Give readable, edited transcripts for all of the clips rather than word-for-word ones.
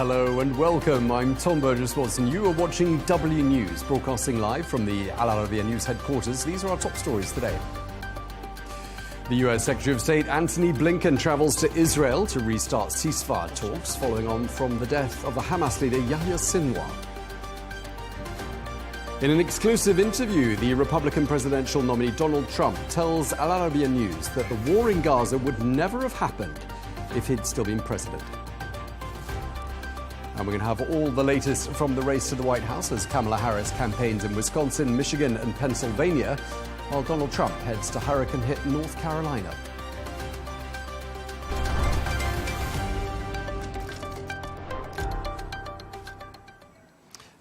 Hello and welcome. I'm Tom Burges Watson. You are watching W News, broadcasting live from the Arabiya News headquarters. These are our top stories today. The US Secretary of State Antony Blinken travels to Israel to restart ceasefire talks following on from the death of the Hamas leader Yahya Sinwar. In an exclusive interview, the Republican presidential nominee Donald Trump tells Al Arabiya News that the war in Gaza would never have happened if he'd still been president. And we're going to have all the latest from the race to the White House as Kamala Harris campaigns in Wisconsin, Michigan and Pennsylvania, while Donald Trump heads to hurricane-hit North Carolina.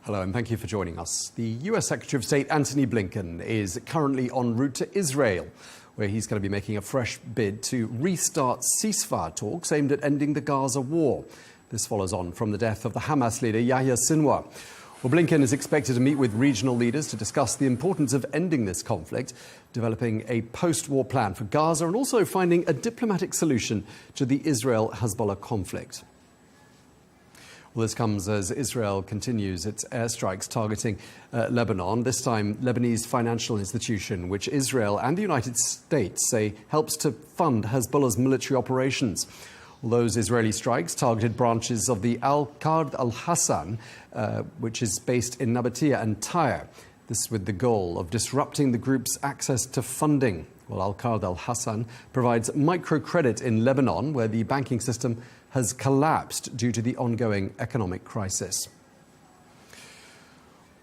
Hello and thank you for joining us. The US Secretary of State Antony Blinken is currently en route to Israel, where he's going to be making a fresh bid to restart ceasefire talks aimed at ending the Gaza war. This follows on from the death of the Hamas leader Yahya Sinwar. Well, Blinken is expected to meet with regional leaders to discuss the importance of ending this conflict, developing a post-war plan for Gaza and also finding a diplomatic solution to the Israel-Hezbollah conflict. Well, this comes as Israel continues its airstrikes targeting Lebanon, this time Lebanese financial institution, which Israel and the United States say helps to fund Hezbollah's military operations. Those Israeli strikes targeted branches of the Al-Qard al-Hassan, which is based in Nabatea and Tyre. This with the goal of disrupting the group's access to funding. Well, Al-Qard al-Hassan provides microcredit in Lebanon, where the banking system has collapsed due to the ongoing economic crisis.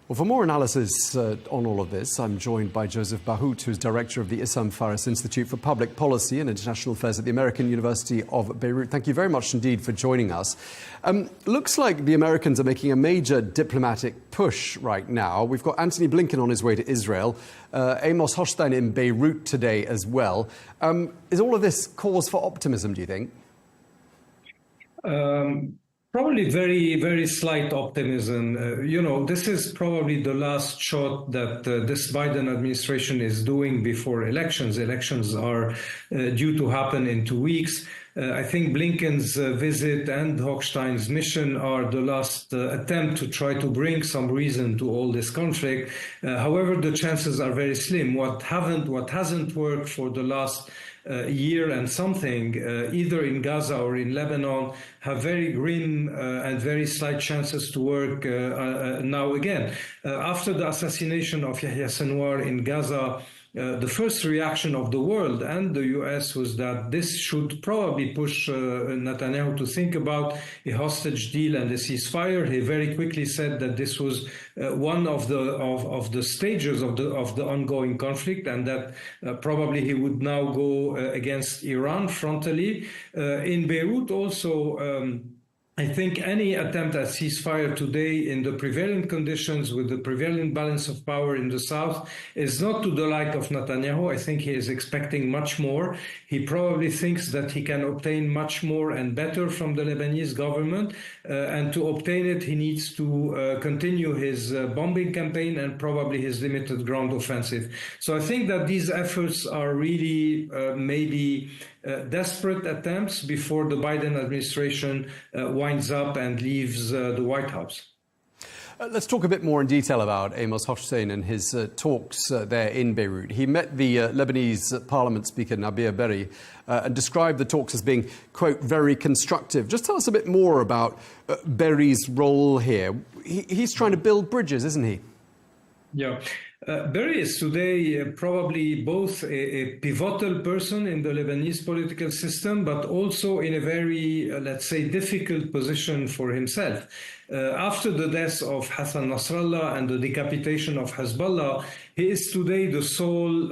Well, for more analysis on all of this, I'm joined by Joseph Bahout, who's director of the Issam Fares Institute for Public Policy and International Affairs at the American University of Beirut. Thank you very much indeed for joining us. Looks like the Americans are making a major diplomatic push right now. We've got Antony Blinken on his way to Israel, Amos Hochstein in Beirut today as well. Is all of this cause for optimism, do you think? Probably very, very slight optimism. This is probably the last shot that this Biden administration is doing before elections. Elections are due to happen in 2 weeks. I think Blinken's visit and Hochstein's mission are the last attempt to try to bring some reason to all this conflict. However, the chances are very slim. What hasn't worked for the last year and something, either in Gaza or in Lebanon, have very grim and very slight chances to work now again. After the assassination of Yahya Sinwar in Gaza, the first reaction of the world and the US was that this should probably push Netanyahu to think about a hostage deal and a ceasefire. He very quickly said that this was one of the stages of the ongoing conflict, and that probably he would now go against Iran frontally. In Beirut also, I think any attempt at ceasefire today in the prevailing conditions with the prevailing balance of power in the south is not to the like of Netanyahu. I think he is expecting much more. He probably thinks that he can obtain much more and better from the Lebanese government. And to obtain it, he needs to continue his bombing campaign and probably his limited ground offensive. So I think that these efforts are really maybe desperate attempts before the Biden administration winds up and leaves the White House. Let's talk a bit more in detail about Amos Hochstein and his talks there in Beirut. He met the Lebanese Parliament Speaker Nabih Berri and described the talks as being, quote, very constructive. Just tell us a bit more about Berri's role here. He's trying to build bridges, isn't he? Yeah. Berri is today probably both a pivotal person in the Lebanese political system, but also in a very, let's say, difficult position for himself. After the death of Hassan Nasrallah and the decapitation of Hezbollah, he is today the sole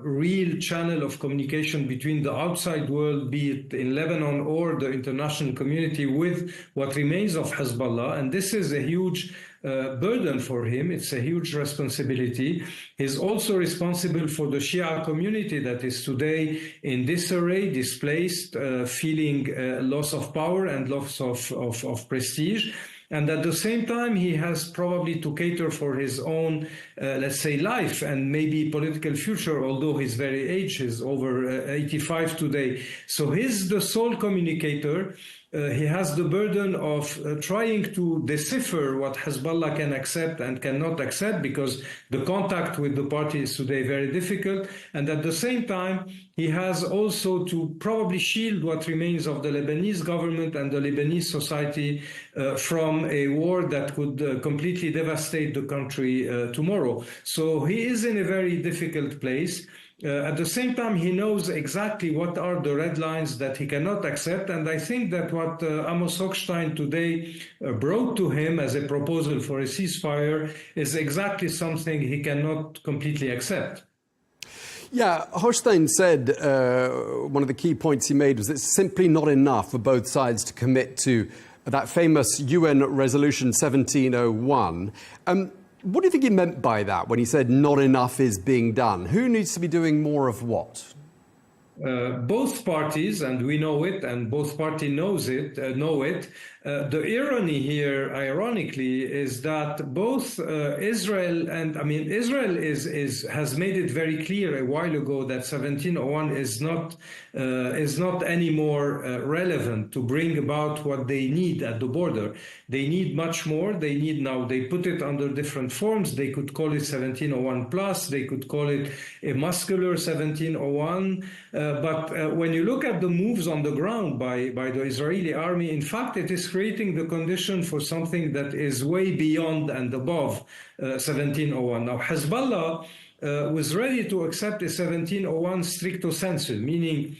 real channel of communication between the outside world, be it in Lebanon or the international community, with what remains of Hezbollah. And this is a huge burden for him. It's a huge responsibility. He's also responsible for the Shia community that is today in disarray, displaced, feeling loss of power and loss of prestige. And at the same time, he has probably to cater for his own, let's say, life and maybe political future, although he's very aged, he's over 85 today. So he's the sole communicator. he has the burden of trying to decipher what Hezbollah can accept and cannot accept, because the contact with the party is today very difficult. And at the same time, he has also to probably shield what remains of the Lebanese government and the Lebanese society from a war that could completely devastate the country tomorrow. So he is in a very difficult place. At the same time, he knows exactly what are the red lines that he cannot accept. And I think that what Amos Hochstein today brought to him as a proposal for a ceasefire is exactly something he cannot completely accept. Yeah, Hochstein said one of the key points he made was it's simply not enough for both sides to commit to that famous UN resolution 1701. What do you think he meant by that when he said not enough is being done? Who needs to be doing more of what? Both parties, and we know it, and both parties know it. The irony here, ironically, is that both Israel and, Israel has made it very clear a while ago that 1701 is not anymore relevant to bring about what they need at the border. They need much more. They put it under different forms. They could call it 1701 plus. They could call it a muscular 1701. But when you look at the moves on the ground by the Israeli army, in fact, it is creating the condition for something that is way beyond and above 1701. Now, Hezbollah was ready to accept a 1701 stricto sensu, meaning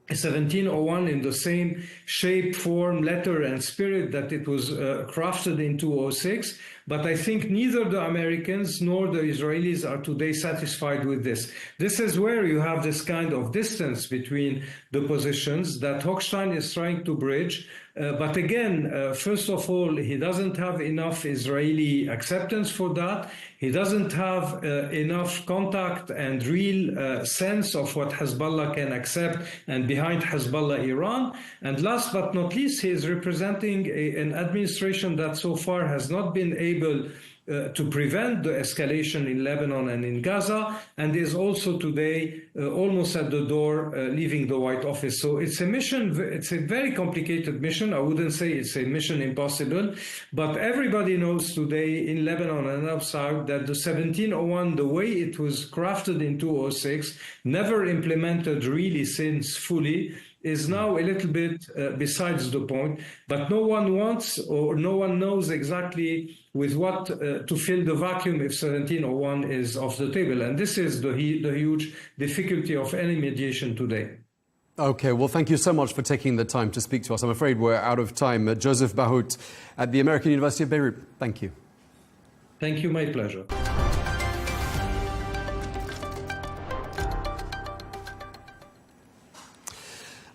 a 1701 in the same shape, form, letter, and spirit that it was crafted in 2006. But I think neither the Americans nor the Israelis are today satisfied with this. This is where you have this kind of distance between the positions that Hochstein is trying to bridge. But again, first of all, he doesn't have enough Israeli acceptance for that. He doesn't have enough contact and real sense of what Hezbollah can accept, and behind Hezbollah, Iran. And last but not least, he is representing an administration that so far has not been able to prevent the escalation in Lebanon and in Gaza, and is also today almost at the door leaving the White Office. So it's a mission, it's a very complicated mission. I wouldn't say it's a mission impossible, but everybody knows today in Lebanon and outside that the 1701, the way it was crafted in 2006, never implemented really since fully, is now a little bit besides the point. But no one wants, or no one knows exactly with what to fill the vacuum if 1701 is off the table. And this is the huge difficulty of any mediation today. Okay, well, thank you so much for taking the time to speak to us. I'm afraid we're out of time. Joseph Bahout at the American University of Beirut, thank you. Thank you, my pleasure.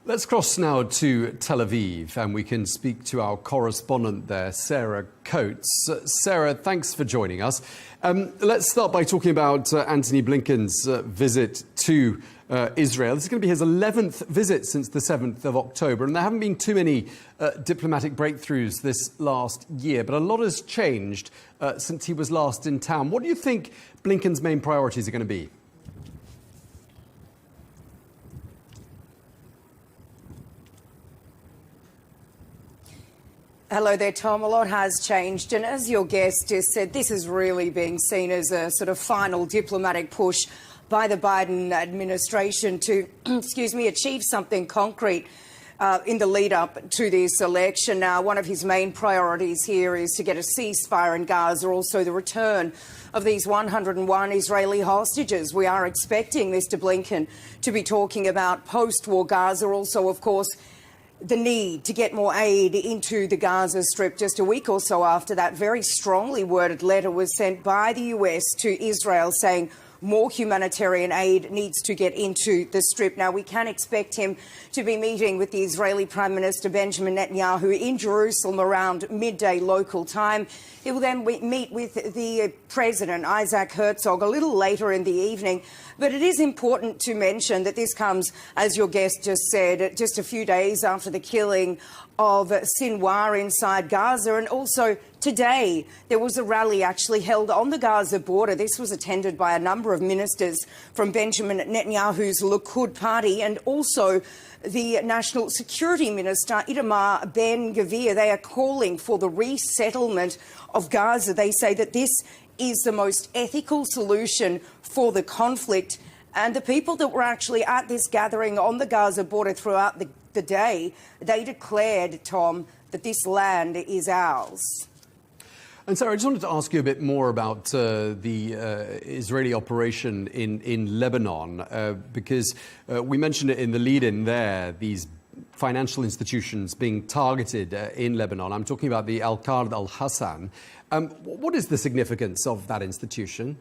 Let's cross now to Tel Aviv, and we can speak to our correspondent there, Sarah Coates. Sarah, thanks for joining us. Let's start by talking about Antony Blinken's visit to Israel. This is going to be his 11th visit since the 7th of October, and there haven't been too many diplomatic breakthroughs this last year, but a lot has changed since he was last in town. What do you think Blinken's main priorities are going to be? Hello there, Tom. A lot has changed, and as your guest just said, this is really being seen as a sort of final diplomatic push by the Biden administration to, achieve something concrete in the lead-up to this election. Now, one of his main priorities here is to get a ceasefire in Gaza, also the return of these 101 Israeli hostages. We are expecting Mr. Blinken to be talking about post-war Gaza, also, of course, the need to get more aid into the Gaza Strip. Just a week or so after that very strongly worded letter was sent by the US to Israel saying more humanitarian aid needs to get into the Strip. Now, we can expect him to be meeting with the Israeli Prime Minister Benjamin Netanyahu in Jerusalem around midday local time. He will then meet with the President, Isaac Herzog, a little later in the evening. But it is important to mention that this comes, as your guest just said, just a few days after the killing of Sinwar inside Gaza. And also today there was a rally actually held on the Gaza border. This was attended by a number of ministers from Benjamin Netanyahu's Likud party and also the National Security Minister Itamar Ben-Gvir. They are calling for the resettlement of Gaza. They say that this is the most ethical solution for the conflict. And the people that were actually at this gathering on the Gaza border throughout the day, they declared, Tom, that this land is ours. And Sarah, I just wanted to ask you a bit more about the Israeli operation in Lebanon, because we mentioned it in the lead-in there, these financial institutions being targeted in Lebanon. I'm talking about the Al-Qard al-Hassan. What is the significance of that institution?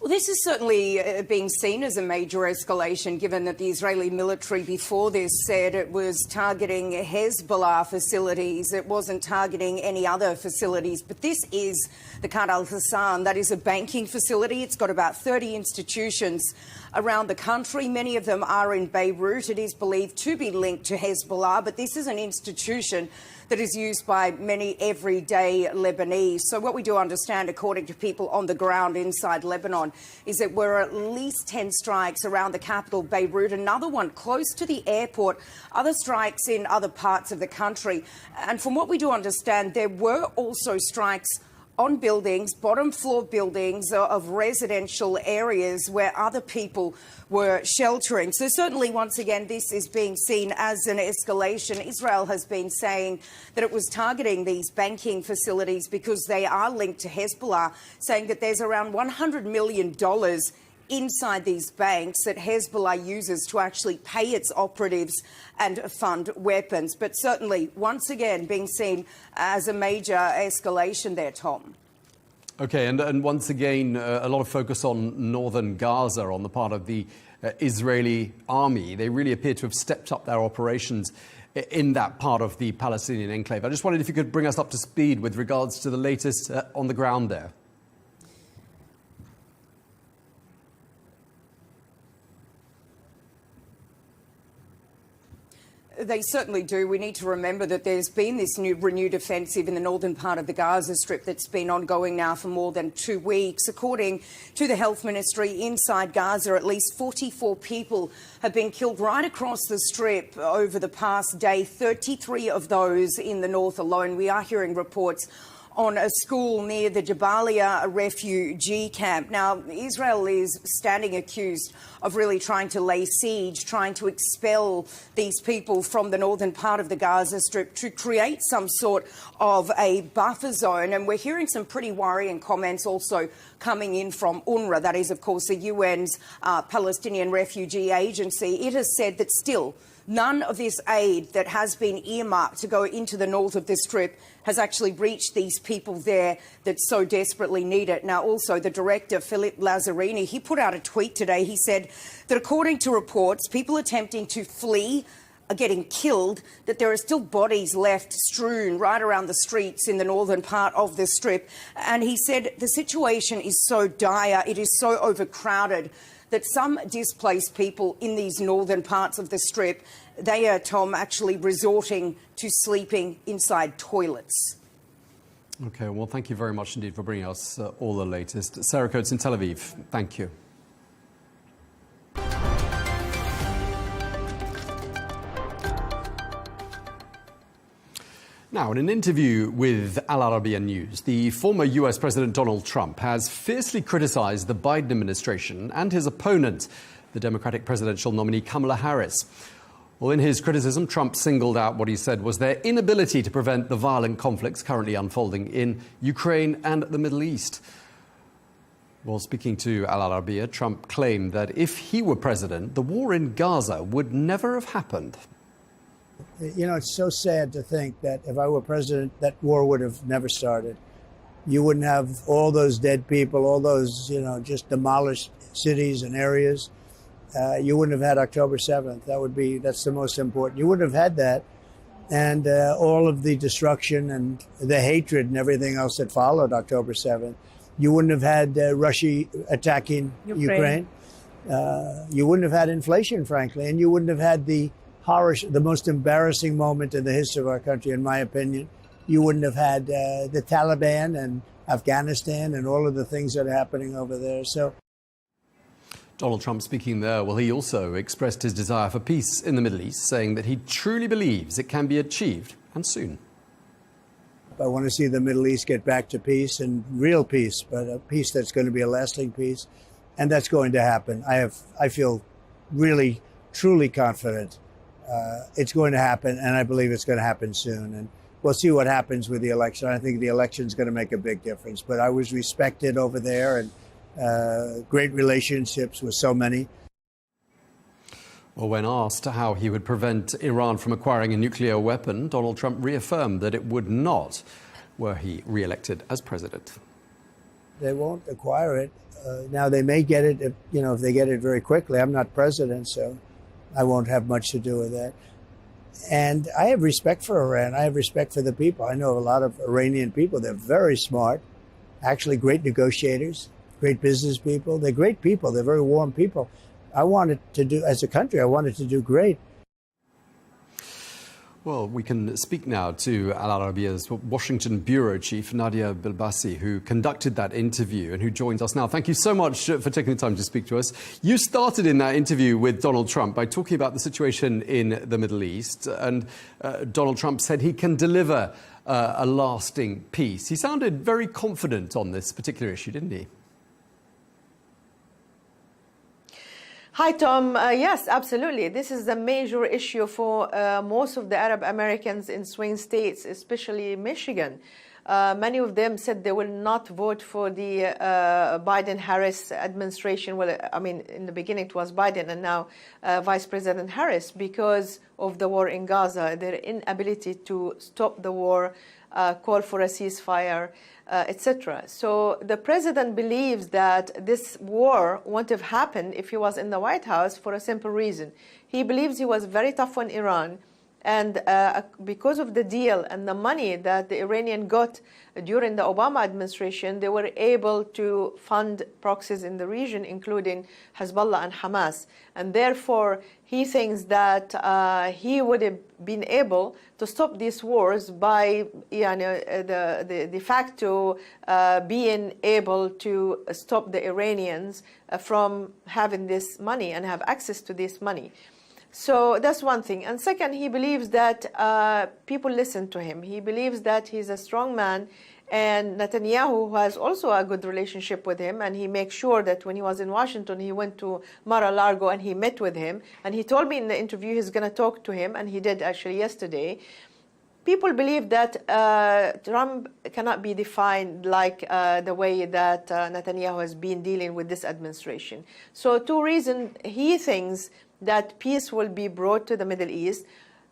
Well, this is certainly being seen as a major escalation, given that the Israeli military before this said it was targeting Hezbollah facilities. It wasn't targeting any other facilities. But this is the Qard al-Hassan. That is a banking facility. It's got about 30 institutions around the country. Many of them are in Beirut. It is believed to be linked to Hezbollah, but this is an institution that is used by many everyday Lebanese. So what we do understand, according to people on the ground inside Lebanon, is that there were at least 10 strikes around the capital, Beirut, another one close to the airport, other strikes in other parts of the country. And from what we do understand, there were also strikes on buildings, bottom floor buildings of residential areas where other people were sheltering. So certainly, once again, this is being seen as an escalation. Israel has been saying that it was targeting these banking facilities because they are linked to Hezbollah, saying that there's around $100 million inside these banks that Hezbollah uses to actually pay its operatives and fund weapons. But certainly, once again, being seen as a major escalation there, Tom. OK, and once again, a lot of focus on northern Gaza on the part of the Israeli army. They really appear to have stepped up their operations in that part of the Palestinian enclave. I just wondered if you could bring us up to speed with regards to the latest on the ground there. They certainly do. We need to remember that there's been this renewed offensive in the northern part of the Gaza Strip that's been ongoing now for more than 2 weeks. According to the Health Ministry, inside Gaza, at least 44 people have been killed right across the Strip over the past day, 33 of those in the north alone. We are hearing reports on a school near the Jabalia refugee camp. Now, Israel is standing accused of really trying to lay siege, trying to expel these people from the northern part of the Gaza Strip to create some sort of a buffer zone. And we're hearing some pretty worrying comments also coming in from UNRWA. That is, of course, the UN's Palestinian Refugee Agency. It has said that still none of this aid that has been earmarked to go into the north of the Strip has actually reached these people there that so desperately need it. Now, also, the director, Philip Lazzarini, he put out a tweet today. He said that according to reports, people attempting to flee are getting killed, that there are still bodies left strewn right around the streets in the northern part of the Strip. And he said the situation is so dire, it is so overcrowded, that some displaced people in these northern parts of the Strip, they are, Tom, actually resorting to sleeping inside toilets. OK, well, thank you very much indeed for bringing us all the latest. Sarah Coates in Tel Aviv, thank you. Now, in an interview with Al Arabiya News, the former US President Donald Trump has fiercely criticized the Biden administration and his opponent, the Democratic presidential nominee Kamala Harris. Well, in his criticism, Trump singled out what he said was their inability to prevent the violent conflicts currently unfolding in Ukraine and the Middle East. Well, speaking to Al Arabiya, Trump claimed that if he were president, the war in Gaza would never have happened. You know, it's so sad to think that if I were president, that war would have never started. You wouldn't have all those dead people, all those, just demolished cities and areas. You wouldn't have had October 7th. That's the most important. You wouldn't have had that. And all of the destruction and the hatred and everything else that followed October 7th. You wouldn't have had Russia attacking Ukraine. You wouldn't have had inflation, frankly, and you wouldn't have had the most embarrassing moment in the history of our country, in my opinion. You wouldn't have had the Taliban and Afghanistan and all of the things that are happening over there. So, Donald Trump speaking there, well, he also expressed his desire for peace in the Middle East, saying that he truly believes it can be achieved, and soon. I want to see the Middle East get back to peace, and real peace, but a peace that's going to be a lasting peace. And that's going to happen. I feel really, truly confident it's going to happen, and I believe it's going to happen soon. And we'll see what happens with the election. I think the election is going to make a big difference. But I was respected over there, and great relationships with so many. Well, when asked how he would prevent Iran from acquiring a nuclear weapon, Donald Trump reaffirmed that it would not, were he re-elected as president. They won't acquire it. Now, they may get it, if they get it very quickly. I'm not president, so I won't have much to do with that. And I have respect for Iran. I have respect for the people. I know a lot of Iranian people. They're very smart, actually great negotiators, great business people. They're great people. They're very warm people. I wanted to do, as a country, I wanted to do great. Well, we can speak now to Al Arabiya's Washington bureau chief, Nadia Bilbassi, who conducted that interview and who joins us now. Thank you so much for taking the time to speak to us. You started in that interview with Donald Trump by talking about the situation in the Middle East, and Donald Trump said he can deliver a lasting peace. He sounded very confident on this particular issue, didn't he? Hi, Tom. Yes, absolutely. This is a major issue for most of the Arab Americans in swing states, especially Michigan. Many of them said they will not vote for the Biden-Harris administration. Well, I mean, in the beginning it was Biden and now Vice President Harris because of the war in Gaza, their inability to stop the war, call for a ceasefire, etc. So the president believes that this war wouldn't have happened if he was in the White House for a simple reason. He believes he was very tough on Iran. And because of the deal and the money that the Iranian got during the Obama administration, they were able to fund proxies in the region, including Hezbollah and Hamas. And therefore, he thinks that he would have been able to stop these wars by de facto being able to stop the Iranians from having this money and have access to this money. So that's one thing. And second, he believes that people listen to him. He believes that he's a strong man. And Netanyahu has also a good relationship with him. And he makes sure that when he was in Washington, he went to Mar-a-Lago and he met with him. And he told me in the interview he's going to talk to him. And he did actually yesterday. People believe that Trump cannot be defined like the way that Netanyahu has been dealing with this administration. So two reasons he thinks that peace will be brought to the Middle East,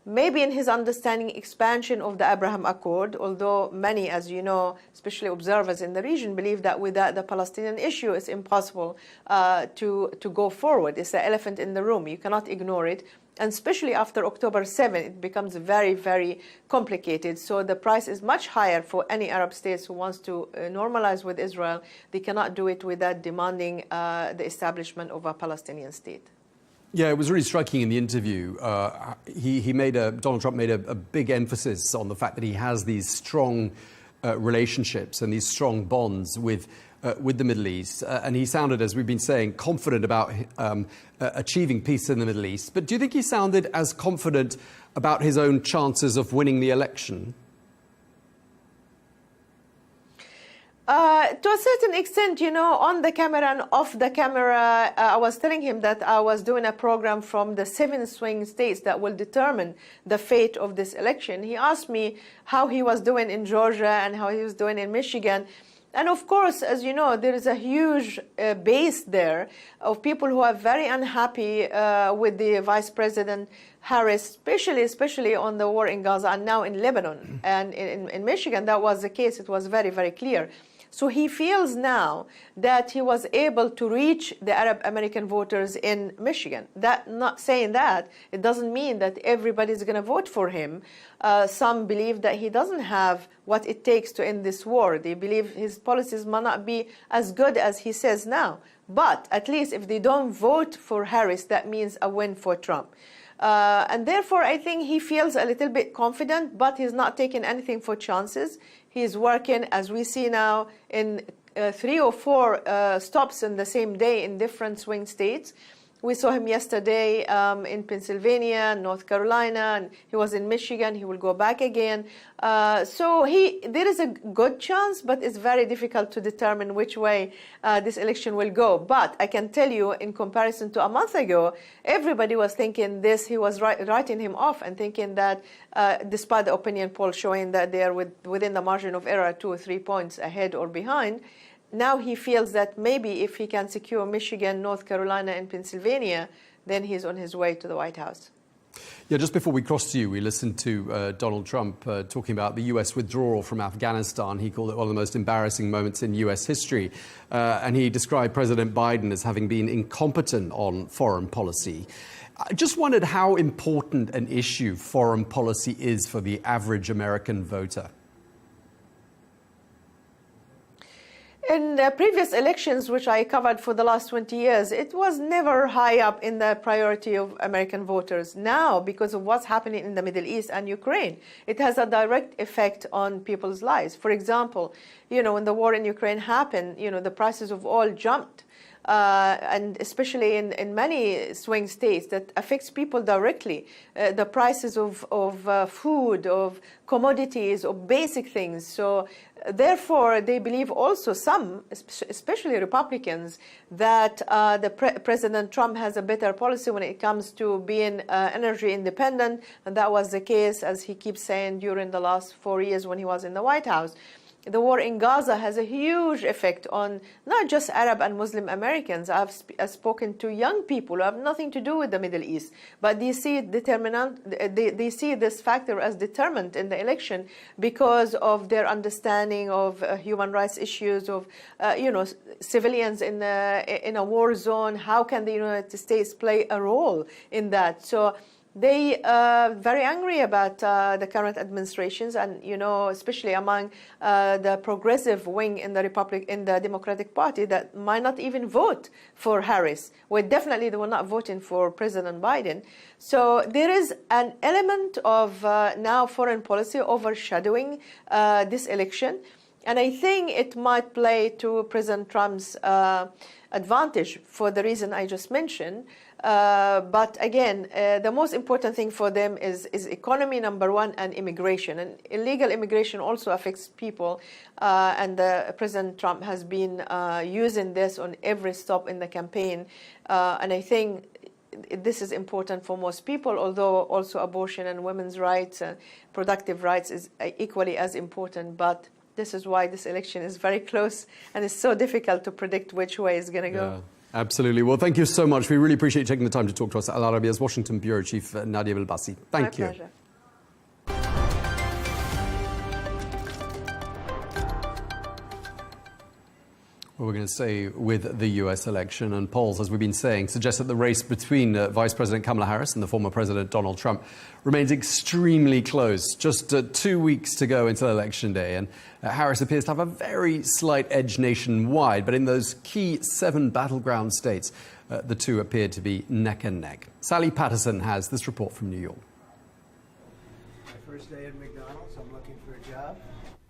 maybe in his understanding expansion of the Abraham Accord, although many, as you know, especially observers in the region, believe that without the Palestinian issue, it's impossible to go forward. It's the elephant in the room. You cannot ignore it. And especially after October 7, it becomes very, very complicated. So the price is much higher for any Arab states who wants to normalize with Israel. They cannot do it without demanding the establishment of a Palestinian state. Yeah, it was really striking in the interview. Donald Trump made a big emphasis on the fact that he has these strong relationships and these strong bonds with the Middle East. And he sounded, as we've been saying, confident about achieving peace in the Middle East. But do you think he sounded as confident about his own chances of winning the election? To a certain extent, you know, on the camera and off the camera, I was telling him that I was doing a program from the 7 swing states that will determine the fate of this election. He asked me how he was doing in Georgia and how he was doing in Michigan. And of course, as you know, there is a huge base there of people who are very unhappy with the Vice President Harris, especially on the war in Gaza and now in Lebanon. And in Michigan, that was the case. It was very, very clear. So he feels now that he was able to reach the Arab American voters in Michigan. Not saying that, it doesn't mean that everybody's going to vote for him. Some believe that he doesn't have what it takes to end this war. They believe his policies might not be as good as he says now. But at least if they don't vote for Harris, that means a win for Trump. And therefore, I think he feels a little bit confident, but he's not taking anything for chances. He's working, as we see now, in 3 or 4 stops in the same day in different swing states. We saw him yesterday in Pennsylvania, North Carolina, and he was in Michigan. He will go back again. So there is a good chance, but it's very difficult to determine which way this election will go. But I can tell you, in comparison to a month ago, everybody was thinking this. He was writing him off and thinking that, despite the opinion poll showing that they are within the margin of error 2 or 3 points ahead or behind, now he feels that maybe if he can secure Michigan, North Carolina, and Pennsylvania, then he's on his way to the White House. Yeah, just before we crossed to you, we listened to Donald Trump talking about the U.S. withdrawal from Afghanistan. He called it one of the most embarrassing moments in U.S. history. And he described President Biden as having been incompetent on foreign policy. I just wondered how important an issue foreign policy is for the average American voter. In the previous elections, which I covered for the last 20 years, it was never high up in the priority of American voters. Now, because of what's happening in the Middle East and Ukraine, it has a direct effect on people's lives. For example, when the war in Ukraine happened, the prices of oil jumped. And especially in many swing states, that affects people directly. The prices of food, of commodities, of basic things. So therefore, they believe also some, especially Republicans, that President Trump has a better policy when it comes to being energy independent. And that was the case, as he keeps saying, during the last 4 years when he was in the White House. The war in Gaza has a huge effect on not just Arab and Muslim Americans. I've spoken to young people who have nothing to do with the Middle East, but they see they see this factor as determinant in the election because of their understanding of human rights issues, of civilians in a war zone. How can the United States play a role in that? So they are very angry about the current administrations, and especially among the progressive wing in the Democratic Party that might not even vote for Harris. Well, definitely they were not voting for President Biden. So there is an element of now foreign policy overshadowing this election, and I think it might play to President Trump's advantage for the reason I just mentioned. But again, the most important thing for them is economy, number one, and immigration. And illegal immigration also affects people. And President Trump has been using this on every stop in the campaign. And I think this is important for most people, although also abortion and women's rights and productive rights is equally as important. But this is why this election is very close, and it's so difficult to predict which way it's going to go. Yeah. Absolutely. Well, thank you so much. We really appreciate you taking the time to talk to us. Al Arabiya's Washington Bureau Chief, Nadia Bilbassi. Thank you. My pleasure. Well, we're going to stay with the U.S. election, and polls, as we've been saying, suggest that the race between Vice President Kamala Harris and the former President Donald Trump remains extremely close. Just 2 weeks to go until Election Day, and Harris appears to have a very slight edge nationwide, but in those key 7 battleground states, the two appear to be neck and neck. Sally Patterson has this report from New York. My first day at McDonald's, I'm looking for a job.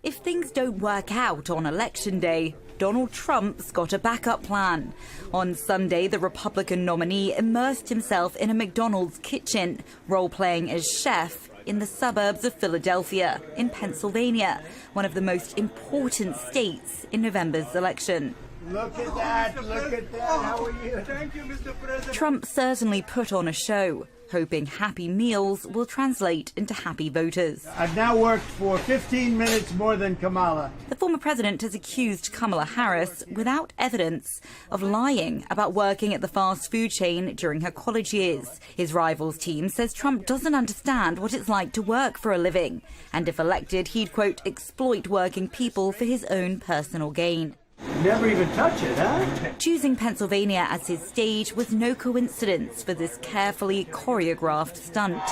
If things don't work out on Election Day, Donald Trump's got a backup plan. On Sunday, the Republican nominee immersed himself in a McDonald's kitchen, role-playing as chef in the suburbs of Philadelphia, in Pennsylvania, one of the most important states in November's election. Look at that, look at that, how are you? Thank you, Mr. President. Trump certainly put on a show. hoping happy meals will translate into happy voters. I've now worked for 15 minutes more than Kamala. The former president has accused Kamala Harris, without evidence, of lying about working at the fast food chain during her college years. His rival's team says Trump doesn't understand what it's like to work for a living, and if elected, he'd, quote, exploit working people for his own personal gain. Never even touch it, huh? Choosing Pennsylvania as his stage was no coincidence for this carefully choreographed stunt.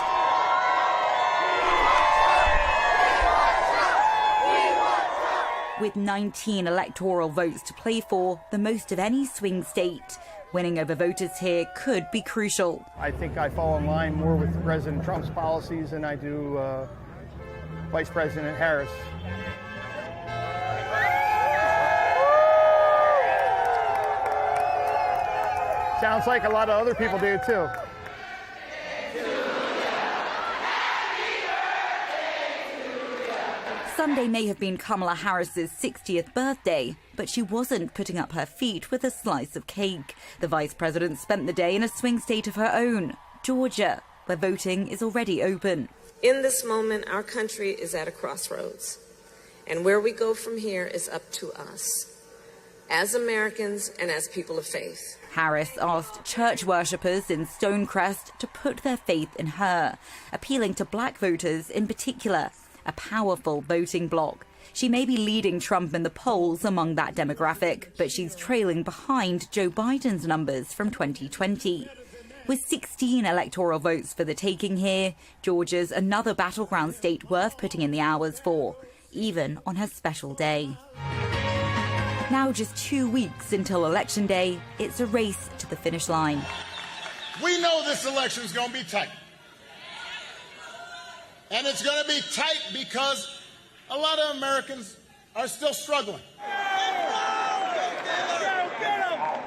With 19 electoral votes to play for, the most of any swing state, winning over voters here could be crucial. I think I fall in line more with President Trump's policies than I do Vice President Harris. Sounds like a lot of other people do too. Sunday may have been Kamala Harris's 60th birthday, but she wasn't putting up her feet with a slice of cake. The vice president spent the day in a swing state of her own, Georgia, where voting is already open. In this moment, our country is at a crossroads, and where we go from here is up to us, as Americans and as people of faith. Harris asked church worshippers in Stonecrest to put their faith in her, appealing to black voters in particular, a powerful voting bloc. She may be leading Trump in the polls among that demographic, but she's trailing behind Joe Biden's numbers from 2020. With 16 electoral votes for the taking here, Georgia's another battleground state worth putting in the hours for, even on her special day. Now just 2 weeks until Election Day, it's a race to the finish line. We know this election's going to be tight. And it's going to be tight because a lot of Americans are still struggling.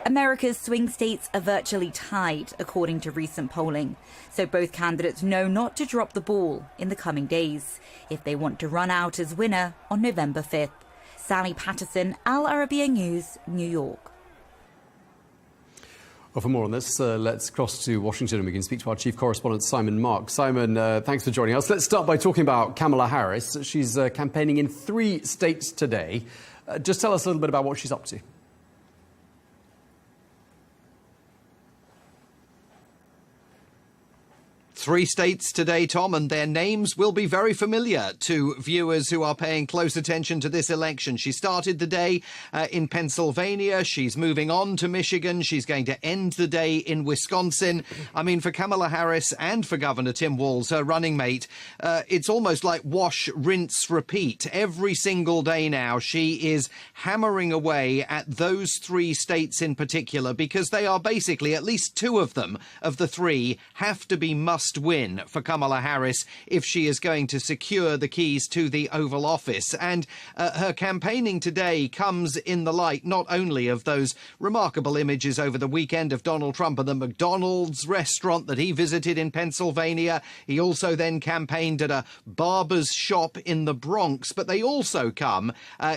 America's swing states are virtually tied, according to recent polling. So both candidates know not to drop the ball in the coming days if they want to run out as winner on November 5th. Sally Patterson, Al Arabiya News, New York. Well, for more on this, let's cross to Washington and we can speak to our chief correspondent, Simon Mark. Simon, thanks for joining us. Let's start by talking about Kamala Harris. She's campaigning in 3 states today. Just tell us a little bit about what she's up to. 3 states today, Tom, and their names will be very familiar to viewers who are paying close attention to this election. She started the day in Pennsylvania. She's moving on to Michigan. She's going to end the day in Wisconsin. I mean, for Kamala Harris and for Governor Tim Walz, her running mate, it's almost like wash, rinse, repeat. Every single day now, she is hammering away at those 3 states in particular because they are basically, at least 2 of them, of the 3, have to be must win for Kamala Harris if she is going to secure the keys to the Oval Office. And her campaigning today comes in the light not only of those remarkable images over the weekend of Donald Trump at the McDonald's restaurant that he visited in Pennsylvania. He also then campaigned at a barber's shop in the Bronx, but they also come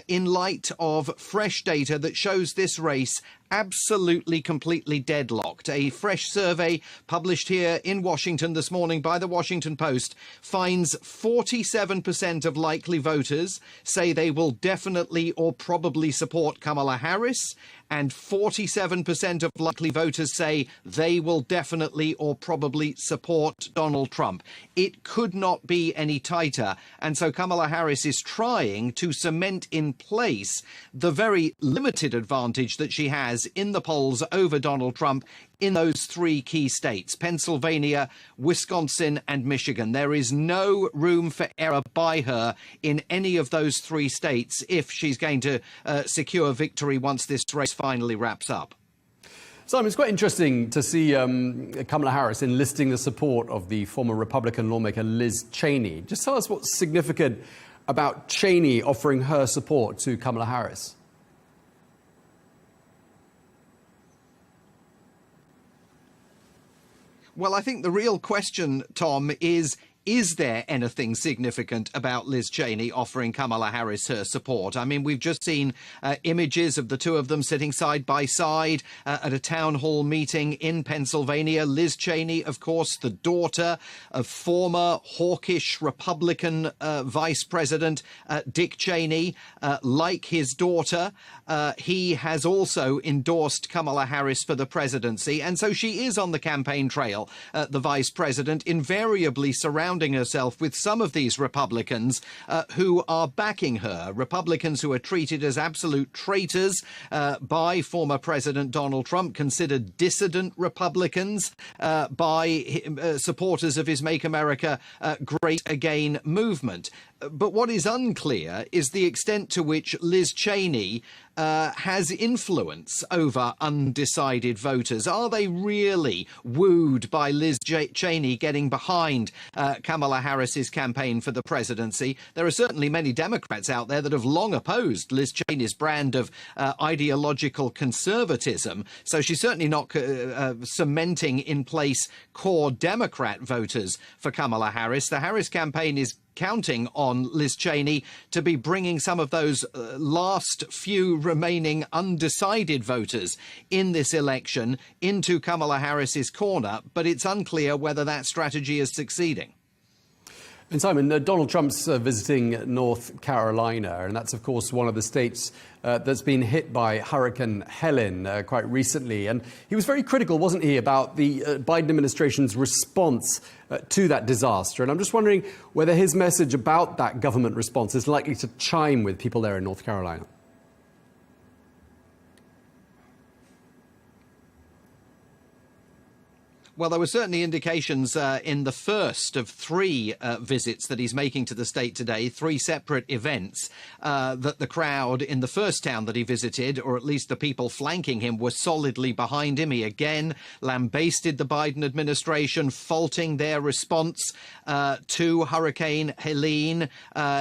in light of fresh data that shows this race absolutely, completely deadlocked. A fresh survey published here in Washington this morning by the Washington Post finds 47% of likely voters say they will definitely or probably support Kamala Harris, and 47% of likely voters say they will definitely or probably support Donald Trump. It could not be any tighter. And so Kamala Harris is trying to cement in place the very limited advantage that she has in the polls over Donald Trump in those 3 key states, Pennsylvania, Wisconsin and Michigan. There is no room for error by her in any of those 3 states if she's going to secure victory once this race finally wraps up. Simon, it's quite interesting to see Kamala Harris enlisting the support of the former Republican lawmaker Liz Cheney. Just tell us what's significant about Cheney offering her support to Kamala Harris. Well, I think the real question, Tom, is is there anything significant about Liz Cheney offering Kamala Harris her support? I mean, we've just seen images of the two of them sitting side by side at a town hall meeting in Pennsylvania. Liz Cheney, of course, the daughter of former hawkish Republican Vice President Dick Cheney. Like his daughter, he has also endorsed Kamala Harris for the presidency, and so she is on the campaign trail, the vice president, invariably surrounding herself with some of these Republicans who are backing her, Republicans who are treated as absolute traitors by former President Donald Trump, considered dissident Republicans by supporters of his Make America Great Again movement. But what is unclear is the extent to which Liz Cheney has influence over undecided voters. Are they really wooed by Liz Cheney getting behind Kamala Harris's campaign for the presidency? There are certainly many Democrats out there that have long opposed Liz Cheney's brand of ideological conservatism. So she's certainly not cementing in place core Democrat voters for Kamala Harris. The Harris campaign is counting on Liz Cheney to be bringing some of those last few remaining undecided voters in this election into Kamala Harris's corner, but it's unclear whether that strategy is succeeding. And Simon, Donald Trump's visiting North Carolina, and that's, of course, one of the states that's been hit by Hurricane Helen quite recently. And he was very critical, wasn't he, about the Biden administration's response to that disaster. And I'm just wondering whether his message about that government response is likely to chime with people there in North Carolina. Well, there were certainly indications in the first of three visits that he's making to the state today, three separate events, that the crowd in the first town that he visited, or at least the people flanking him, were solidly behind him. He again lambasted the Biden administration, faulting their response to Hurricane Helene.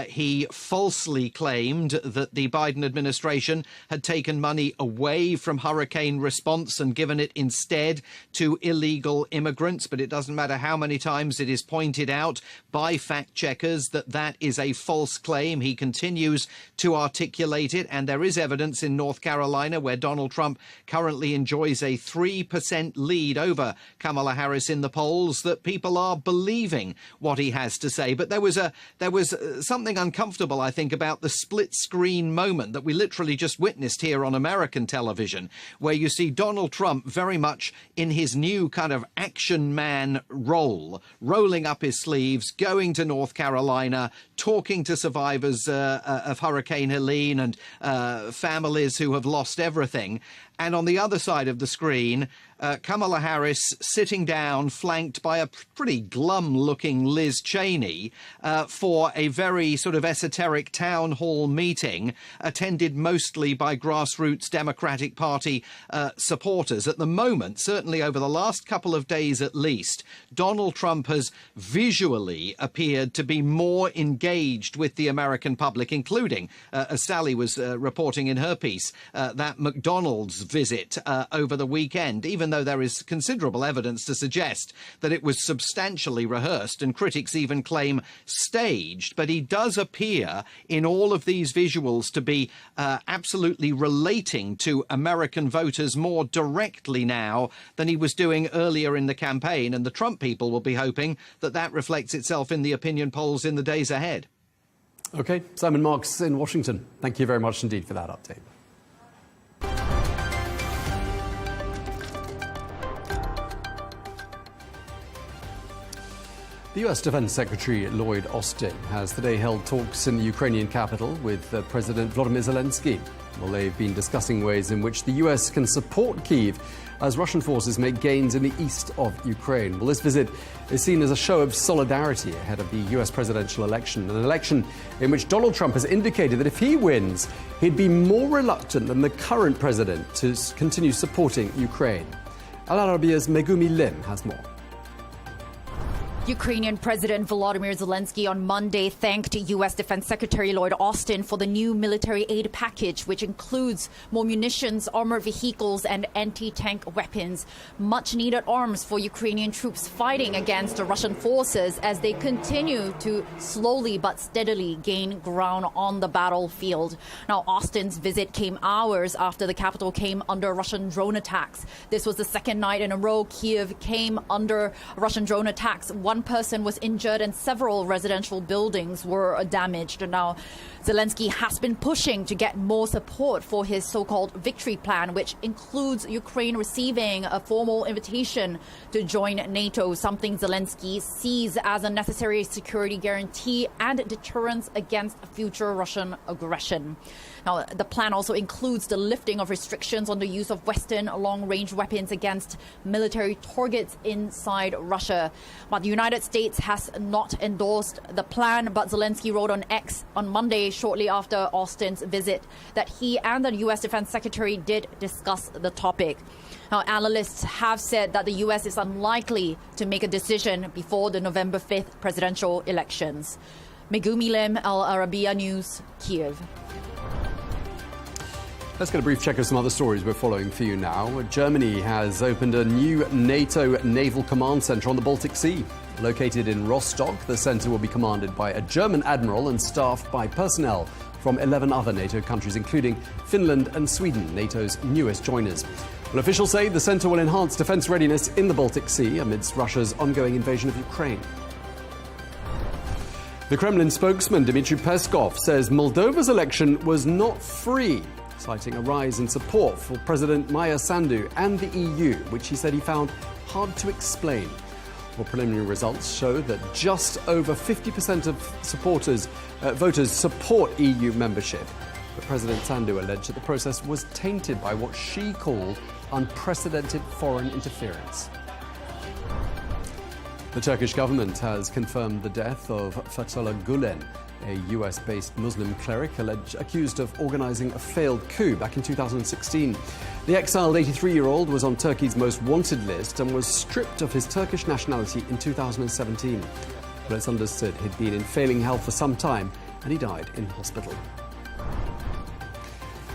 He falsely claimed that the Biden administration had taken money away from hurricane response and given it instead to illegal immigrants, but it doesn't matter how many times it is pointed out by fact checkers that that is a false claim. He continues to articulate it, and there is evidence in North Carolina, where Donald Trump currently enjoys a 3% lead over Kamala Harris in the polls, that people are believing what he has to say. But there was something uncomfortable, I think, about the split screen moment that we literally just witnessed here on American television, where you see Donald Trump very much in his new kind of action man role, rolling up his sleeves, going to North Carolina, talking to survivors of Hurricane Helene and families who have lost everything. And on the other side of the screen, Kamala Harris sitting down, flanked by a pretty glum-looking Liz Cheney, for a very sort of esoteric town hall meeting, attended mostly by grassroots Democratic Party supporters. At the moment, certainly over the last couple of days at least, Donald Trump has visually appeared to be more engaged with the American public, including, as Sally was reporting in her piece, that McDonald's visit over the weekend, even though there is considerable evidence to suggest that it was substantially rehearsed and critics even claim staged. But he does appear in all of these visuals to be absolutely relating to American voters more directly now than he was doing earlier in the campaign. And the Trump people will be hoping that that reflects itself in the opinion polls in the days ahead. OK, Simon Marks in Washington, thank you very much indeed for that update. The US Defense Secretary Lloyd Austin has today held talks in the Ukrainian capital with President Volodymyr Zelensky. Well, they've been discussing ways in which the US can support Kyiv as Russian forces make gains in the east of Ukraine. Well, this visit is seen as a show of solidarity ahead of the US presidential election, an election in which Donald Trump has indicated that if he wins, he'd be more reluctant than the current president to continue supporting Ukraine. Al Arabiya's Megumi Lim has more. Ukrainian President Volodymyr Zelensky on Monday thanked U.S. Defense Secretary Lloyd Austin for the new military aid package, which includes more munitions, armored vehicles, and anti-tank weapons. Much-needed arms for Ukrainian troops fighting against the Russian forces as they continue to slowly but steadily gain ground on the battlefield. Now, Austin's visit came hours after the capital came under Russian drone attacks. This was the second night in a row Kyiv came under Russian drone attacks. One person was injured and several residential buildings were damaged. Now, Zelensky has been pushing to get more support for his so-called victory plan, which includes Ukraine receiving a formal invitation to join NATO, something Zelensky sees as a necessary security guarantee and deterrence against future Russian aggression. Now, the plan also includes the lifting of restrictions on the use of Western long-range weapons against military targets inside Russia. But the United States has not endorsed the plan, but Zelensky wrote on X on Monday, shortly after Austin's visit, that he and the U.S. Defense Secretary did discuss the topic. Now, analysts have said that the U.S. is unlikely to make a decision before the November 5th presidential elections. Megumi Lim, Al Arabiya News, Kyiv. Let's get a brief check of some other stories we're following for you now. Germany has opened a new NATO Naval Command Centre on the Baltic Sea. Located in Rostock, the centre will be commanded by a German admiral and staffed by personnel from 11 other NATO countries, including Finland and Sweden, NATO's newest joiners. Well, officials say the centre will enhance defence readiness in the Baltic Sea amidst Russia's ongoing invasion of Ukraine. The Kremlin spokesman Dmitry Peskov says Moldova's election was not free, citing a rise in support for President Maia Sandu and the EU, which he said he found hard to explain. Well, preliminary results show that just over 50% of voters support EU membership. But President Sandu alleged that the process was tainted by what she called unprecedented foreign interference. The Turkish government has confirmed the death of Fethullah Gulen, a US-based Muslim cleric accused of organizing a failed coup back in 2016. The exiled 83-year-old was on Turkey's most wanted list and was stripped of his Turkish nationality in 2017. But it's understood he'd been in failing health for some time and he died in hospital.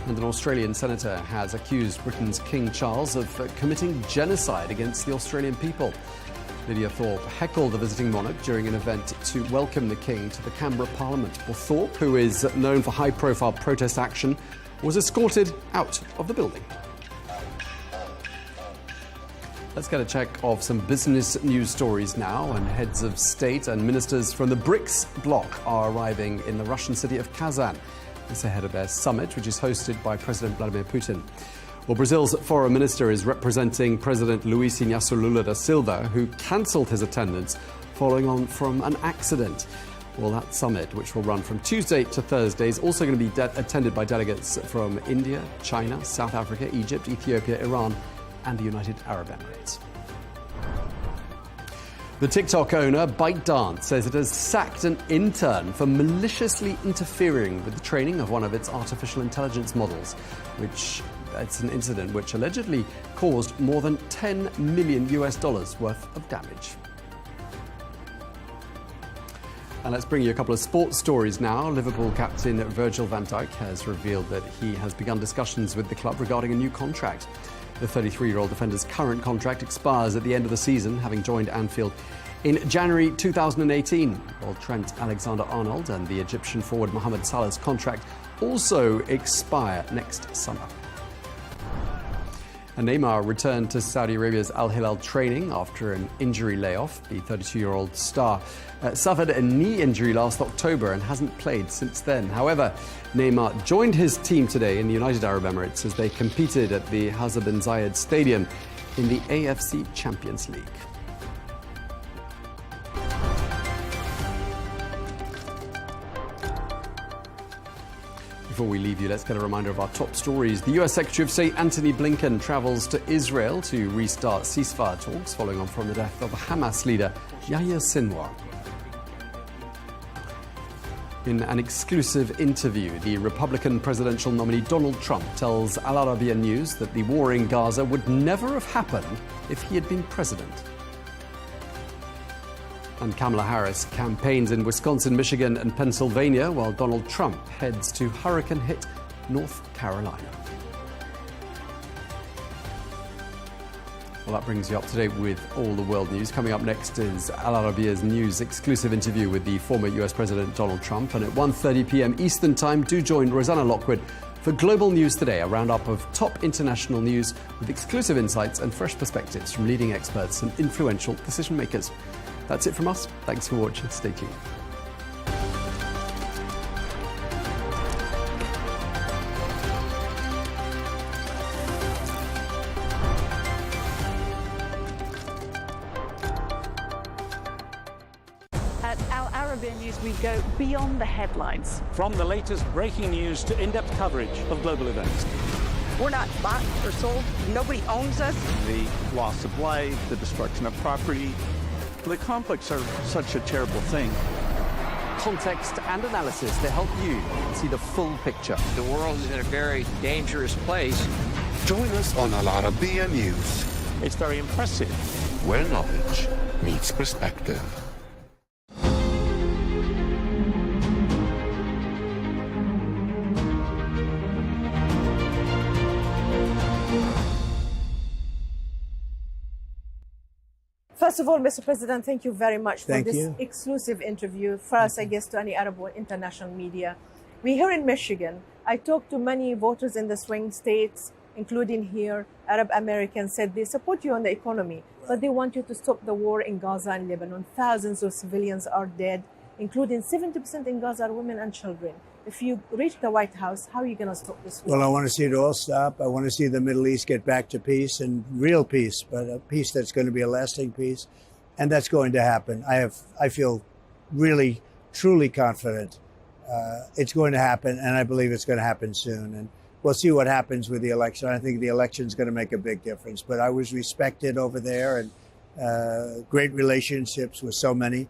And an Australian senator has accused Britain's King Charles of committing genocide against the Australian people. Lydia Thorpe heckled the visiting monarch during an event to welcome the King to the Canberra Parliament. Well, Thorpe, who is known for high-profile protest action, was escorted out of the building. Let's get a check of some business news stories now. And heads of state and ministers from the BRICS bloc are arriving in the Russian city of Kazan. This ahead of their summit, which is hosted by President Vladimir Putin. Well, Brazil's foreign minister is representing President Luiz Inácio Lula da Silva, who cancelled his attendance following on from an accident. Well, that summit, which will run from Tuesday to Thursday, is also going to be attended by delegates from India, China, South Africa, Egypt, Ethiopia, Iran, and the United Arab Emirates. The TikTok owner, ByteDance, says it has sacked an intern for maliciously interfering with the training of one of its artificial intelligence models, it's an incident which allegedly caused more than $10 million worth of damage. And let's bring you a couple of sports stories now. Liverpool captain Virgil van Dijk has revealed that he has begun discussions with the club regarding a new contract. The 33-year-old defender's current contract expires at the end of the season, having joined Anfield in January 2018. While Trent Alexander-Arnold and the Egyptian forward Mohamed Salah's contract also expire next summer. And Neymar returned to Saudi Arabia's Al Hilal training after an injury layoff. The 32-year-old star suffered a knee injury last October and hasn't played since then. However, Neymar joined his team today in the United Arab Emirates as they competed at the Hazza bin Zayed Stadium in the AFC Champions League. Before we leave you, let's get a reminder of our top stories. The US Secretary of State Antony Blinken travels to Israel to restart ceasefire talks following on from the death of Hamas leader Yahya Sinwar. In an exclusive interview, the Republican presidential nominee Donald Trump tells Al Arabiya News that the war in Gaza would never have happened if he had been president. And Kamala Harris campaigns in Wisconsin, Michigan, and Pennsylvania, while Donald Trump heads to hurricane-hit North Carolina. Well, that brings you up to date with all the world news. Coming up next is Al Arabiya's news exclusive interview with the former US President Donald Trump. And at 1:30 p.m. Eastern Time, do join Rosanna Lockwood for Global News Today, a roundup of top international news with exclusive insights and fresh perspectives from leading experts and influential decision makers. That's it from us. Thanks for watching. Stay tuned. At Al Arabiya News, we go beyond the headlines. From the latest breaking news to in-depth coverage of global events. We're not bought or sold. Nobody owns us. The loss of life, the destruction of property. The conflicts are such a terrible thing. Context and analysis to help you see the full picture. The world is in a very dangerous place. Join us on Al Arabiya News. It's very impressive. Where knowledge meets perspective. First of all, Mr. President, thank you very much for this you. exclusive interview. First, I guess, to any Arab or international media. We're here in Michigan. I talked to many voters in the swing states, including here. Arab Americans said they support you on the economy, but they want you to stop the war in Gaza and Lebanon. Thousands of civilians are dead, including 70% in Gaza are women and children. If you reach the White House, how are you going to stop this war? Well, I want to see it all stop. I want to see the Middle East get back to peace, and real peace, but a peace that's going to be a lasting peace. And that's going to happen. I feel really, truly confident it's going to happen, and I believe it's going to happen soon. And we'll see what happens with the election. I think the election is going to make a big difference. But I was respected over there, and great relationships with so many,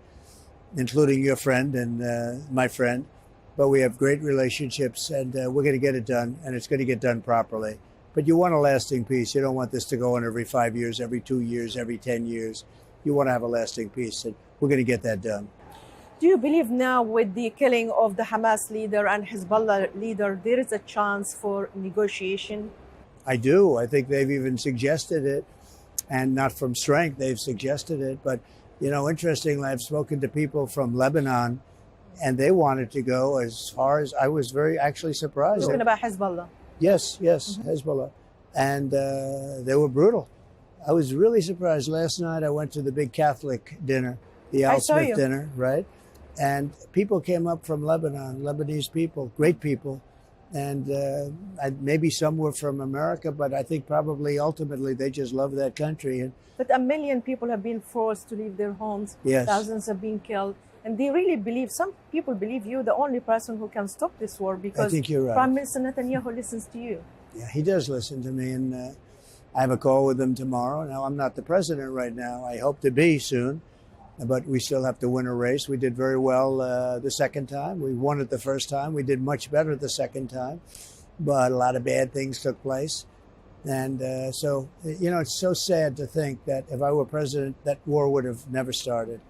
including your friend and my friend. But we have great relationships, and we're going to get it done, and it's going to get done properly. But you want a lasting peace. You don't want this to go on every 5 years, every 2 years, every 10 years. You want to have a lasting peace, and we're going to get that done. Do you believe now, with the killing of the Hamas leader and Hezbollah leader, there is a chance for negotiation? I do. I think they've even suggested it, and not from strength, they've suggested it. But, you know, interestingly, I've spoken to people from Lebanon, and they wanted to go as far as, I was very actually surprised. Talking about Hezbollah. Yes, Hezbollah. And they were brutal. I was really surprised. Last night I went to the big Catholic dinner, the Al Smith dinner, right? And people came up from Lebanon, Lebanese people, great people. And maybe some were from America, but I think probably ultimately they just love that country. But 1 million people have been forced to leave their homes. Yes. Thousands have been killed. And they really believe, some people believe you're the only person who can stop this war because I think you're right. Prime Minister Netanyahu listens to you. Yeah, he does listen to me. And I have a call with him tomorrow. Now, I'm not the president right now. I hope to be soon. But we still have to win a race. We did very well the second time. We won it the first time. We did much better the second time. But a lot of bad things took place. And so, you know, it's so sad to think that if I were president, that war would have never started.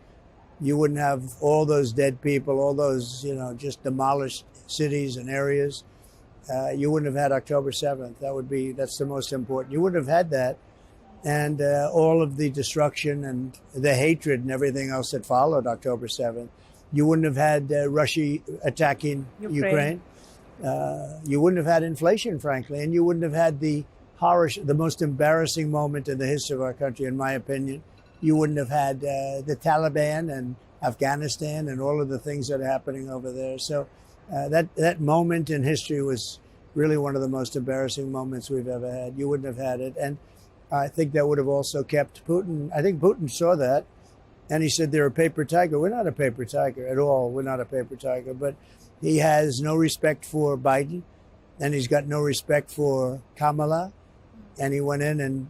You wouldn't have all those dead people, all those, you know, just demolished cities and areas. You wouldn't have had October 7th. That's the most important. You wouldn't have had that. And all of the destruction and the hatred and everything else that followed October 7th. You wouldn't have had Russia attacking Ukraine. You wouldn't have had inflation, frankly. And you wouldn't have had the most embarrassing moment in the history of our country, in my opinion. You wouldn't have had the Taliban and Afghanistan and all of the things that are happening over there. So that moment in history was really one of the most embarrassing moments we've ever had. You wouldn't have had it. And I think that would have also kept Putin. I think Putin saw that, and he said they're a paper tiger. We're not a paper tiger at all. We're not a paper tiger. But he has no respect for Biden, and he's got no respect for Kamala. And he went in and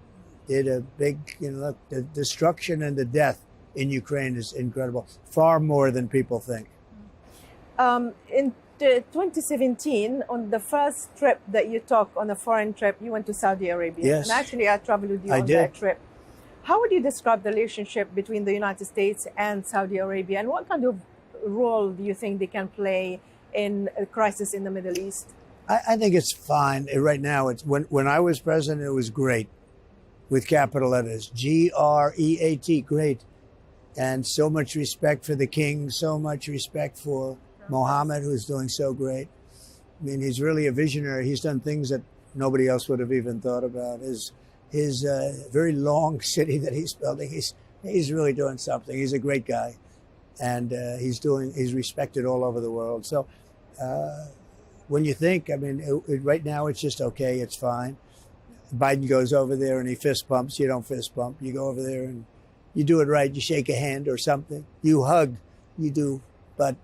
did a big, look, the destruction and the death in Ukraine is incredible, far more than people think. In 2017, on the first trip that you took, on a foreign trip, you went to Saudi Arabia. Yes. And actually, I traveled with you on that trip. How would you describe the relationship between the United States and Saudi Arabia, and what kind of role do you think they can play in a crisis in the Middle East? I think it's fine right now. It's when I was president, it was great, with capital letters, GREAT, great, and so much respect for the king, so much respect for Mohammed, who's doing so great. I mean, he's really a visionary. He's done things that nobody else would have even thought about. His very long city that he's building, he's really doing something. He's a great guy, and he's respected all over the world. So when you think, I mean, right now it's just okay, it's fine. Biden goes over there and he fist bumps. You don't fist bump. You go over there and you do it right. You shake a hand or something. You hug. You do. But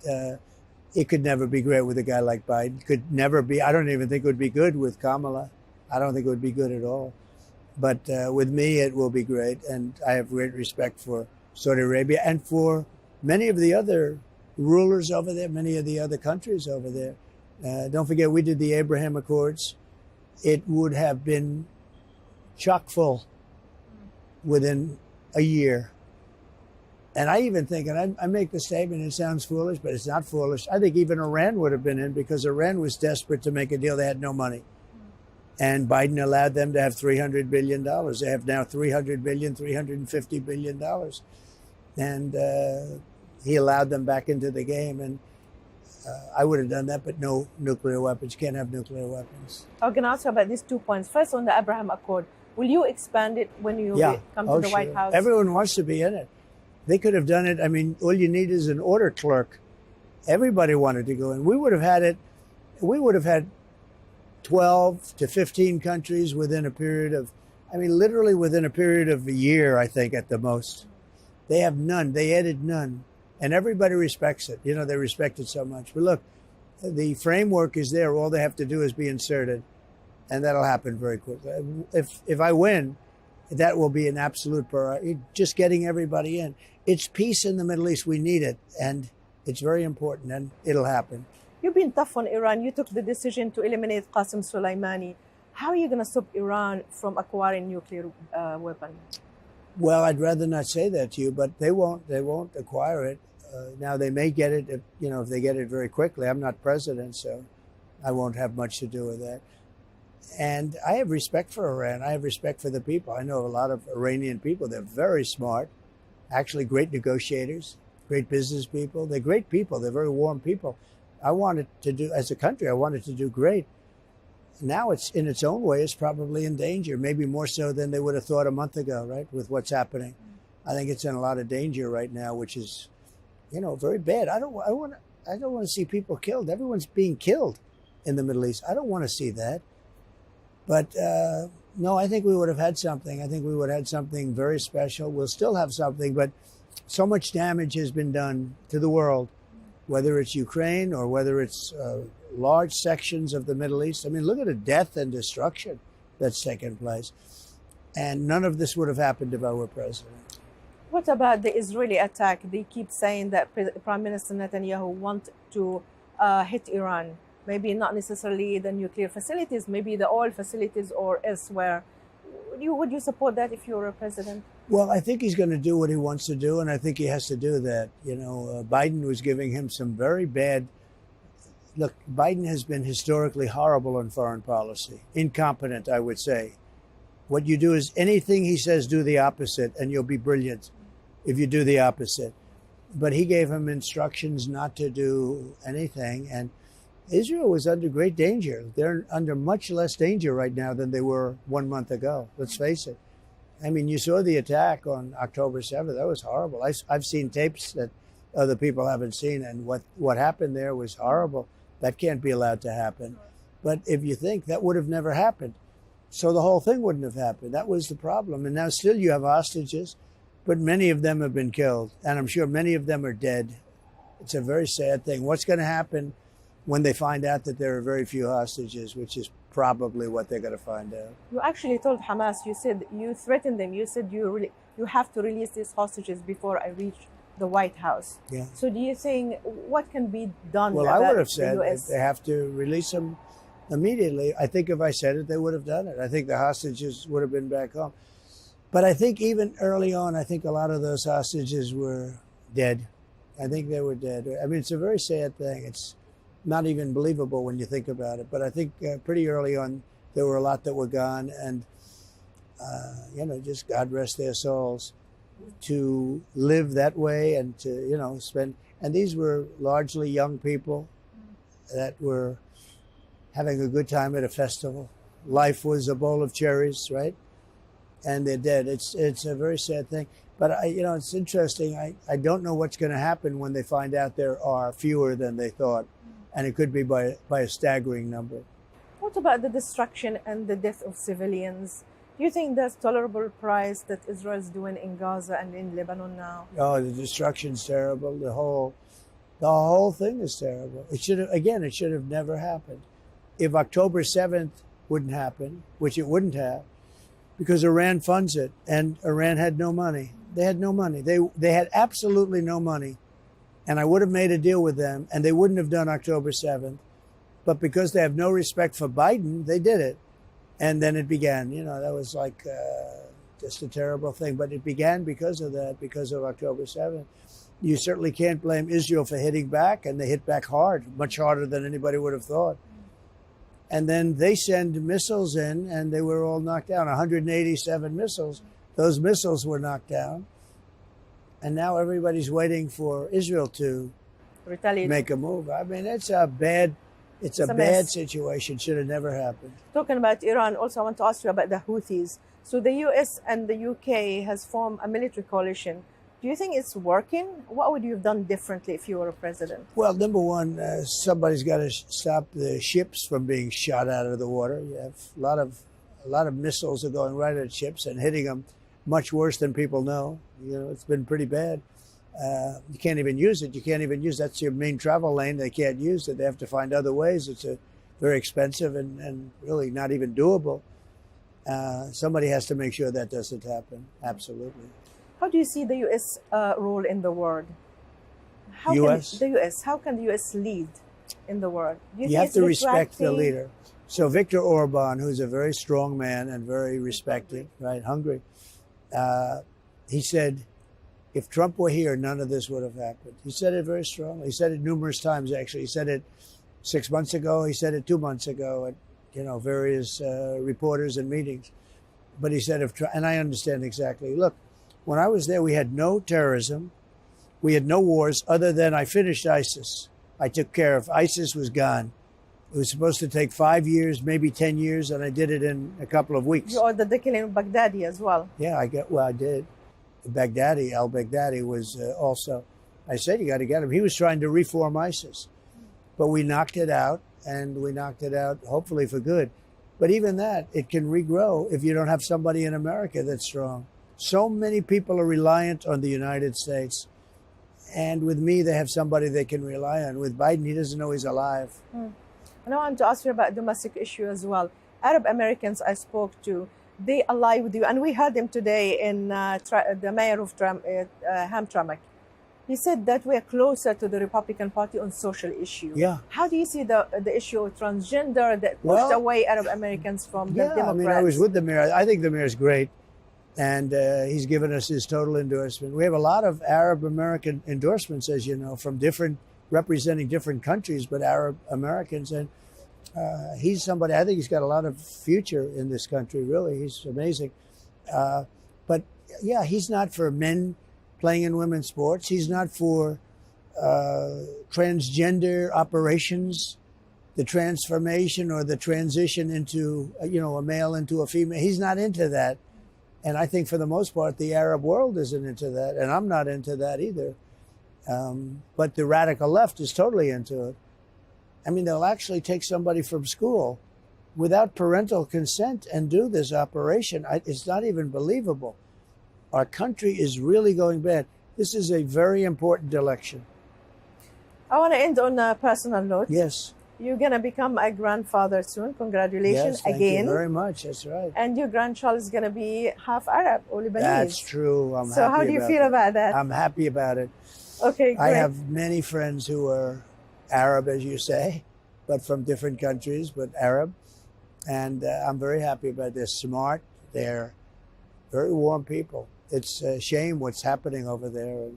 it could never be great with a guy like Biden. Could never be. I don't even think it would be good with Kamala. I don't think it would be good at all. But with me, it will be great. And I have great respect for Saudi Arabia and for many of the other rulers over there, many of the other countries over there. Don't forget, we did the Abraham Accords. It would have been chock full within a year. And I even think, and I make the statement, it sounds foolish, but it's not foolish. I think even Iran would have been in because Iran was desperate to make a deal. They had no money. And Biden allowed them to have $300 billion. They have now $300 billion, $350 billion. And he allowed them back into the game. And I would have done that, but no nuclear weapons. You can't have nuclear weapons. I'm going to ask you about these 2 points. First, on the Abraham Accord, will you expand it when you come to the White House? Everyone wants to be in it. They could have done it. I mean, all you need is an order clerk. Everybody wanted to go in. We would have had it. We would have had 12 to 15 countries within a period of, I mean, literally within a period of a year, I think, at the most. They have none. They added none. And everybody respects it. You know, they respect it so much. But look, the framework is there. All they have to do is be inserted. And that'll happen very quickly. If I win, that will be an absolute priority. Just getting everybody in. It's peace in the Middle East. We need it. And it's very important. And it'll happen. You've been tough on Iran. You took the decision to eliminate Qasem Soleimani. How are you going to stop Iran from acquiring nuclear weapons? Well, I'd rather not say that to you, but they won't acquire it. Now, they may get it, if they get it very quickly. I'm not president, so I won't have much to do with that. And I have respect for Iran. I have respect for the people. I know a lot of Iranian people. They're very smart, actually great negotiators, great business people. They're great people. They're very warm people. I wanted to do, as a country, I wanted to do great. Now it's, in its own way, it's probably in danger, maybe more so than they would have thought a month ago, right, with what's happening. I think it's in a lot of danger right now, which is, very bad. I don't want to see people killed. Everyone's being killed in the Middle East. I don't want to see that. But no, I think we would have had something. I think we would have had something very special. We'll still have something, but so much damage has been done to the world, whether it's Ukraine or whether it's large sections of the Middle East. I mean, look at the death and destruction that's taken place. And none of this would have happened if I were president. What about the Israeli attack? They keep saying that Prime Minister Netanyahu wants to hit Iran. Maybe not necessarily the nuclear facilities, maybe the oil facilities or elsewhere. Would you support that if you were a president? Well, I think he's going to do what he wants to do, and I think he has to do that. Biden was giving him some very bad... Look, Biden has been historically horrible on foreign policy. Incompetent, I would say. What you do is anything he says, do the opposite, and you'll be brilliant if you do the opposite. But he gave him instructions not to do anything, and Israel was under great danger. They're under much less danger right now than they were 1 month ago. Let's face it. I mean, you saw the attack on October 7th. That was horrible. I've seen tapes that other people haven't seen, and what happened there was horrible. That can't be allowed to happen. But if you think, that would have never happened. So the whole thing wouldn't have happened. That was the problem. And now still you have hostages, but many of them have been killed. And I'm sure many of them are dead. It's a very sad thing. What's going to happen when they find out that there are very few hostages, which is probably what they're going to find out? You actually told Hamas, you said, you threatened them. You said you have to release these hostages before I reach the White House. Yeah. So do you think, what can be done? Well, I would have said they have to release them immediately. I think if I said it, they would have done it. I think the hostages would have been back home. But I think even early on, I think a lot of those hostages were dead. I think they were dead. I mean, it's a very sad thing. It's not even believable when you think about it. But I think pretty early on, there were a lot that were gone. And, just God rest their souls. To live that way and to, spend. And these were largely young people that were having a good time at a festival. Life was a bowl of cherries, right? And they're dead. It's a very sad thing. But, it's interesting. I don't know what's going to happen when they find out there are fewer than they thought. And it could be by a staggering number. What about the destruction and the death of civilians? Do you think that's tolerable price that Israel's doing in Gaza and in Lebanon now? Oh, the destruction's terrible. The whole thing is terrible. It should have never happened. If October 7th wouldn't happen, which it wouldn't have, because Iran funds it, and Iran had no money. They had no money. They had absolutely no money. And I would have made a deal with them, and they wouldn't have done October 7th. But because they have no respect for Biden, they did it. And then it began. That was like just a terrible thing. But it began because of that, because of October 7th. You certainly can't blame Israel for hitting back, and they hit back hard, much harder than anybody would have thought. And then they send missiles in, and they were all knocked down, 187 missiles. Those missiles were knocked down. And now everybody's waiting for Israel to retaliate, make a move. I mean, it's a bad situation. Should have never happened. Talking about Iran, also I want to ask you about the Houthis. So the US and the UK has formed a military coalition. Do you think it's working? What would you have done differently if you were a president? Well, number one, somebody's got to stop the ships from being shot out of the water. You have a lot of missiles are going right at ships and hitting them much worse than people know. It's been pretty bad. You can't even use it. That's your main travel lane. They can't use it. They have to find other ways. It's very expensive and really not even doable. Somebody has to make sure that doesn't happen. Absolutely. How do you see the U.S. Role in the world? How U.S.? How can the U.S. lead in the world? Do you think have to respect the leader. So Viktor Orban, who's a very strong man and very respected, right, Hungary, he said, if Trump were here, none of this would have happened. He said it very strongly. He said it numerous times, actually. He said it 6 months ago. He said it 2 months ago at, various reporters and meetings. But he said, and I understand exactly. Look, when I was there, we had no terrorism. We had no wars other than I finished ISIS. I took care of ISIS was gone. It was supposed to take 5 years, maybe 10 years, and I did it in a couple of weeks. You ordered the killing of Baghdadi as well. Yeah, I did. Al-Baghdadi was also, I said, you got to get him. He was trying to reform ISIS. But we knocked it out, and we knocked it out hopefully for good. But even that, it can regrow if you don't have somebody in America that's strong. So many people are reliant on the United States. And with me, they have somebody they can rely on. With Biden, he doesn't know he's alive. And I want to ask you about domestic issue as well. Arab Americans I spoke to, they ally with you. And we heard him today in the mayor of Hamtramck. He said that we are closer to the Republican Party on social issues. Yeah. How do you see the issue of transgender that pushed away Arab Americans from the Democrats? I mean, I was with the mayor. I think the mayor's great. And he's given us his total endorsement. We have a lot of Arab American endorsements, as you know, from representing different countries, but Arab Americans. And he's somebody, I think he's got a lot of future in this country, really. He's amazing. But yeah, he's not for men playing in women's sports. He's not for transgender operations, the transformation or the transition into, a male into a female. He's not into that. And I think for the most part, the Arab world isn't into that. And I'm not into that either. But the radical left is totally into it. I mean, they'll actually take somebody from school without parental consent and do this operation. It's not even believable. Our country is really going bad. This is a very important election. I want to end on a personal note. Yes. You're going to become a grandfather soon. Congratulations again. Thank you very much. That's right. And your grandchild is going to be half Arab or Lebanese. That's true. So how do you feel about that? I'm happy about it. Okay, great. I have many friends who are Arab, as you say, but from different countries, but Arab. And I'm very happy about it. They're smart. They're very warm people. It's a shame what's happening over there.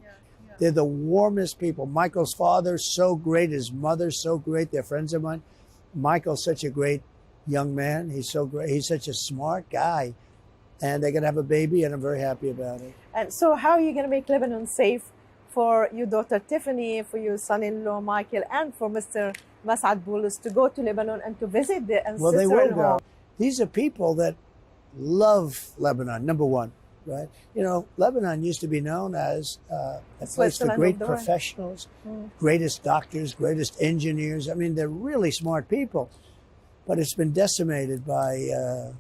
They're the warmest people. Michael's father's so great. His mother's so great. They're friends of mine. Michael's such a great young man. He's so great. He's such a smart guy. And they're going to have a baby, and I'm very happy about it. And so how are you going to make Lebanon safe for your daughter Tiffany, for your son-in-law Michael, and for Mr. Mas'ad Boulos to go to Lebanon and to visit their ancestral Well, they will go. home? These are people that love Lebanon, number one, right? You know, Lebanon used to be known as a place for great professionals, greatest doctors, greatest engineers. I mean, they're really smart people. But it's been decimated by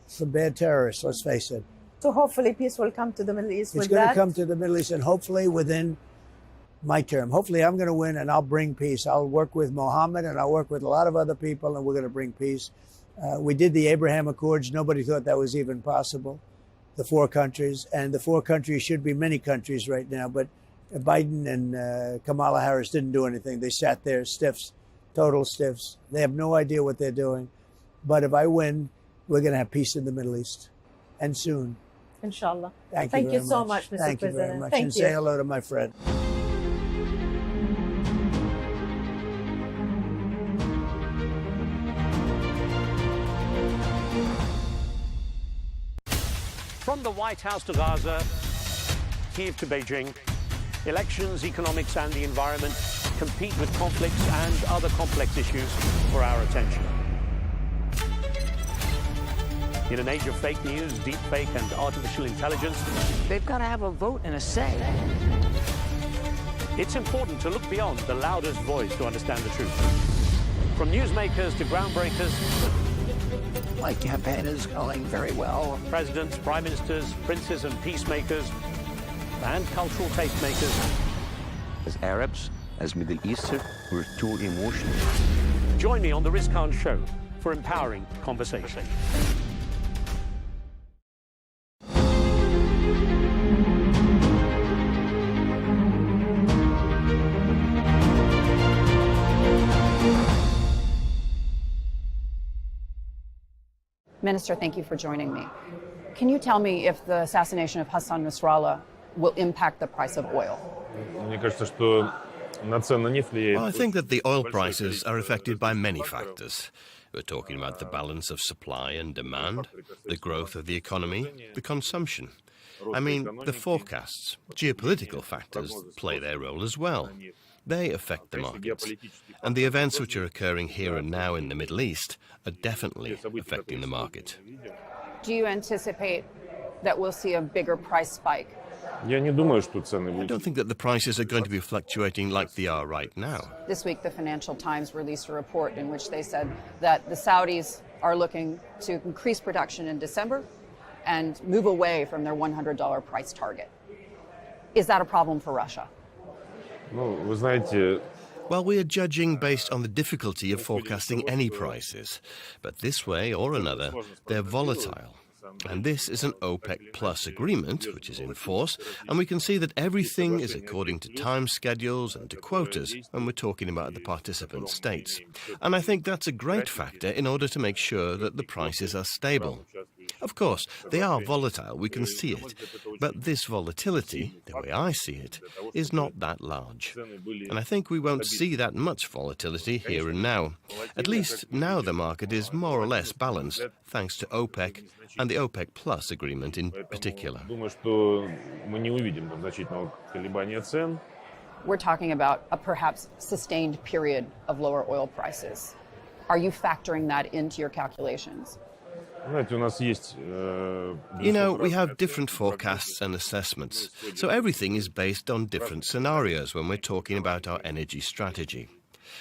some bad terrorists, let's face it. So hopefully peace will come to the Middle East with It's going that. to come to the Middle East, and hopefully within my term. Hopefully I'm going to win, and I'll bring peace. I'll work with Mohammed, and I'll work with a lot of other people, and we're going to bring peace. We did the Abraham Accords. Nobody thought that was even possible, the 4 countries. And the 4 countries should be many countries right now, but Biden and Kamala Harris didn't do anything. They sat there stiffs, total stiffs. They have no idea what they're doing. But if I win, we're going to have peace in the Middle East, and soon. Inshallah. Thank you so much, Mr. Thank President. you very much. Thank And you. say hello to my friend. From the White House to Gaza, Kiev to Beijing, elections, economics and the environment compete with conflicts and other complex issues for our attention. In an age of fake news, deep fake and artificial intelligence, they've got to have a vote and a say. It's important to look beyond the loudest voice to understand the truth. From newsmakers to groundbreakers, My campaign is going very well. Presidents, prime ministers, princes and peacemakers, and cultural tastemakers. As Arabs, as Middle Eastern, we're too emotional. Join me on The Rizkan Show for empowering conversation. Minister, thank you for joining me. Can you tell me if the assassination of Hassan Nasrallah will impact the price of oil? Well, I think that the oil prices are affected by many factors. We're talking about the balance of supply and demand, the growth of the economy, the consumption. I mean, the forecasts, geopolitical factors play their role as well. They affect the markets. And the events which are occurring here and now in the Middle East are definitely affecting the market. Do you anticipate that we'll see a bigger price spike? I don't think that the prices are going to be fluctuating like they are right now. This week, the Financial Times released a report in which they said that the Saudis are looking to increase production in December and move away from their $100 price target. Is that a problem for Russia? Well, we are judging based on the difficulty of forecasting any prices. But this way or another, they're volatile. And this is an OPEC Plus agreement, which is in force, and we can see that everything is according to time schedules and to quotas when we're talking about the participant states. And I think that's a great factor in order to make sure that the prices are stable. Of course, they are volatile, we can see it, but this volatility, the way I see it, is not that large. And I think we won't see that much volatility here and now. At least now the market is more or less balanced, thanks to OPEC and the OPEC Plus agreement in particular. We're talking about a perhaps sustained period of lower oil prices. Are you factoring that into your calculations? You know, we have different forecasts and assessments, so everything is based on different scenarios when we're talking about our energy strategy.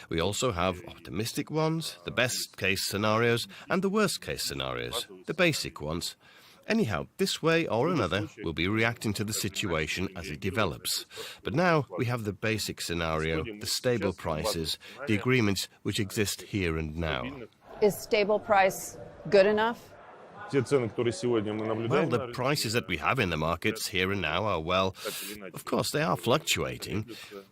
We also have optimistic ones, the best case scenarios, and the worst case scenarios, the basic ones. Anyhow, this way or another, we'll be reacting to the situation as it develops. But now we have the basic scenario, the stable prices, the agreements which exist here and now. Is stable price good enough Well, the prices that we have in the markets here and now are, well, of course they are fluctuating,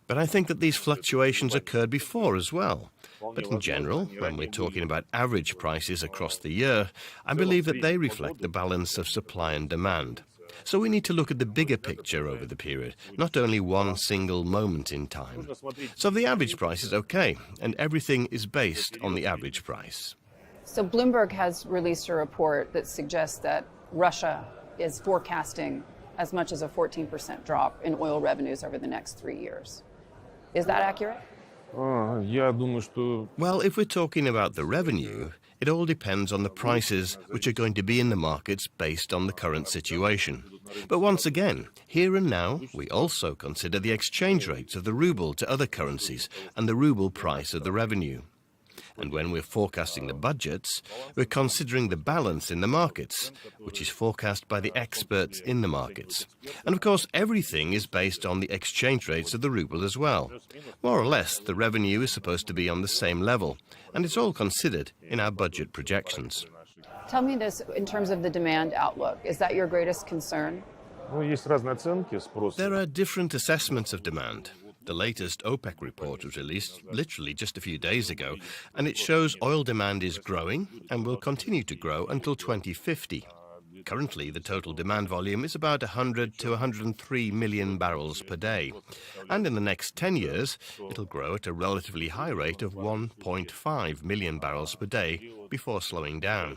but I think that these fluctuations occurred before as well. But in general, when we're talking about average prices across the year, I believe that they reflect the balance of supply and demand. So we need to look at the bigger picture over the period, not only one single moment in time. So the average price is okay, and everything is based on the average price. So Bloomberg has released a report that suggests that Russia is forecasting as much as a 14% drop in oil revenues over the next 3 years. Is that accurate? Well, if we're talking about the revenue, it all depends on the prices which are going to be in the markets based on the current situation. But once again, here and now, we also consider the exchange rates of the ruble to other currencies and the ruble price of the revenue. And when we're forecasting the budgets, we're considering the balance in the markets, which is forecast by the experts in the markets. And of course, everything is based on the exchange rates of the ruble as well. More or less, the revenue is supposed to be on the same level, and it's all considered in our budget projections. Tell me this in terms of the demand outlook. Is that your greatest concern? There are different assessments of demand. The latest OPEC report was released literally just a few days ago, and it shows oil demand is growing and will continue to grow until 2050. Currently, the total demand volume is about 100 to 103 million barrels per day. And in the next 10 years, it'll grow at a relatively high rate of 1.5 million barrels per day before slowing down.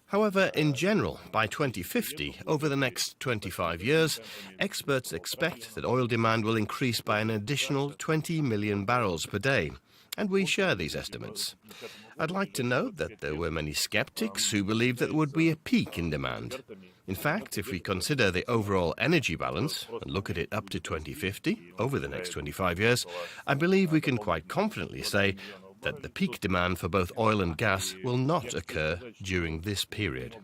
However, in general, by 2050, over the next 25 years, experts expect that oil demand will increase by an additional 20 million barrels per day, and we share these estimates. I'd like to note that there were many skeptics who believed that there would be a peak in demand. In fact, if we consider the overall energy balance and look at it up to 2050, over the next 25 years, I believe we can quite confidently say that the peak demand for both oil and gas will not occur during this period.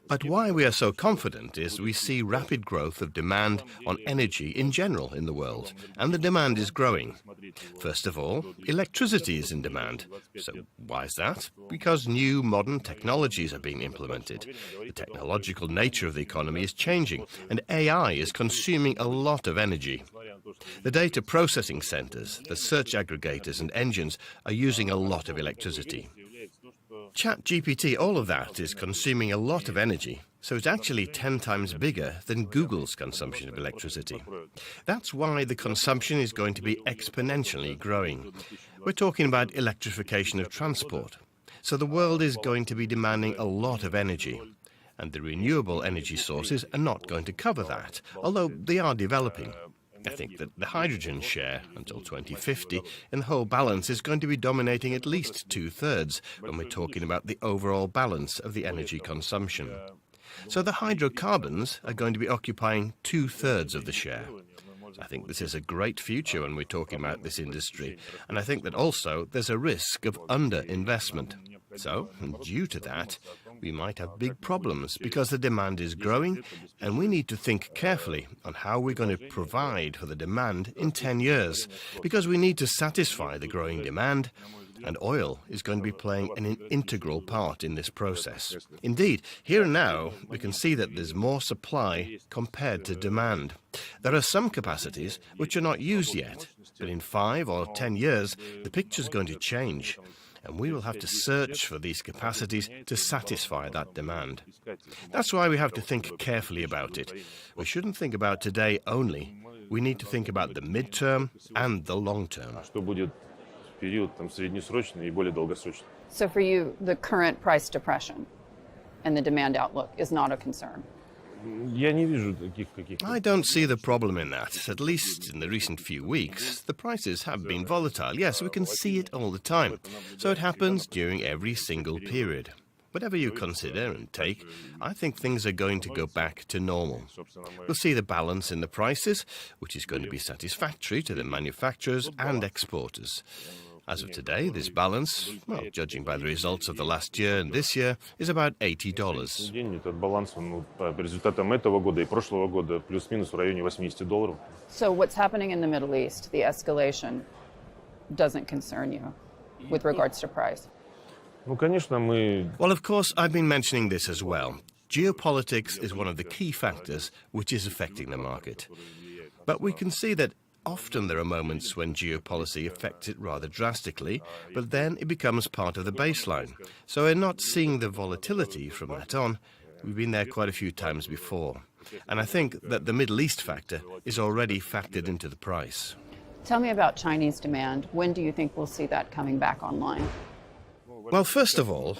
But why we are so confident is we see rapid growth of demand on energy in general in the world, and the demand is growing. First of all, electricity is in demand. So why is that? Because new modern technologies are being implemented. The technological nature of the economy is changing, and AI is consuming a lot of energy. The data processing centers, the search aggregators and engines are using a lot of electricity. ChatGPT, all of that is consuming a lot of energy, so it's actually 10 times bigger than Google's consumption of electricity. That's why the consumption is going to be exponentially growing. We're talking about electrification of transport. So the world is going to be demanding a lot of energy, and the renewable energy sources are not going to cover that, although they are developing. I think that the hydrogen share until 2050 in the whole balance is going to be dominating at least 2/3 when we're talking about the overall balance of the energy consumption. So the hydrocarbons are going to be occupying 2/3 of the share. I think this is a great future when we're talking about this industry, and I think that also there's a risk of underinvestment. So, due to that, we might have big problems because the demand is growing, and we need to think carefully on how we're going to provide for the demand in 10 years, because we need to satisfy the growing demand, and oil is going to be playing an integral part in this process. Indeed, here and now, we can see that there's more supply compared to demand. There are some capacities which are not used yet, but in 5 or 10 years, the picture's going to change, and we will have to search for these capacities to satisfy that demand. That's why we have to think carefully about it. We shouldn't think about today only. We need to think about the midterm and the long term. So for you, the current price depression and the demand outlook is not a concern? I don't see the problem in that. At least in the recent few weeks, the prices have been volatile. Yes, we can see it all the time. So it happens during every single period. Whatever you consider and take, I think things are going to go back to normal. We'll see the balance in the prices, which is going to be satisfactory to the manufacturers and exporters. As of today, this balance, well, judging by the results of the last year and this year, is about $80. So what's happening in the Middle East, the escalation, doesn't concern you with regards to price? Well, of course, I've been mentioning this as well. Geopolitics is one of the key factors which is affecting the market. But we can see that often there are moments when geopolicy affects it rather drastically, but then it becomes part of the baseline. So we're not seeing the volatility from that on. We've been there quite a few times before. And I think that the Middle East factor is already factored into the price. Tell me about Chinese demand. When do you think we'll see that coming back online? Well, first of all,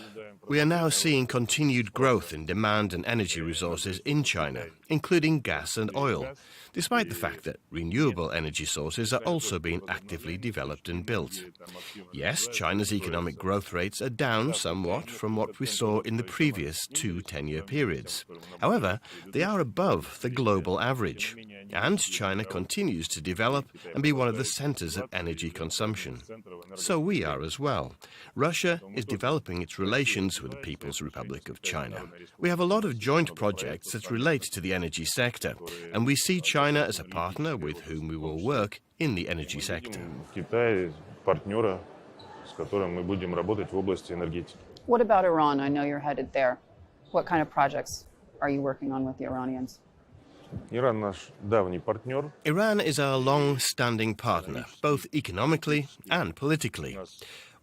we are now seeing continued growth in demand and energy resources in China, including gas and oil, despite the fact that renewable energy sources are also being actively developed and built. Yes, China's economic growth rates are down somewhat from what we saw in the previous 2 10-year periods. However, they are above the global average, and China continues to develop and be one of the centers of energy consumption. So we are as well. Russia is developing its relations with the People's Republic of China. We have a lot of joint projects that relate to the energy sector, and we see China as a partner with whom we will work in the energy sector. What about Iran? I know you're headed there. What kind of projects are you working on with the Iranians? Iran is our long-standing partner, both economically and politically.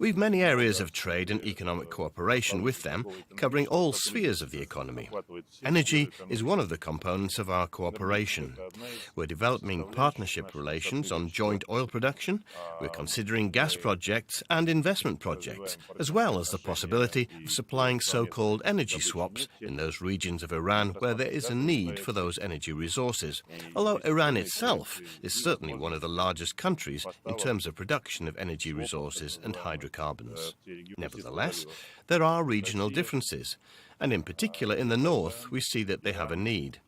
We've many areas of trade and economic cooperation with them, covering all spheres of the economy. Energy is one of the components of our cooperation. We're developing partnership relations on joint oil production. We're considering gas projects and investment projects, as well as the possibility of supplying so-called energy swaps in those regions of Iran where there is a need for those energy resources, although Iran itself is certainly one of the largest countries in terms of production of energy resources and hydrocarbons. Nevertheless, there are regional differences, and in particular in the north we see that they have a need.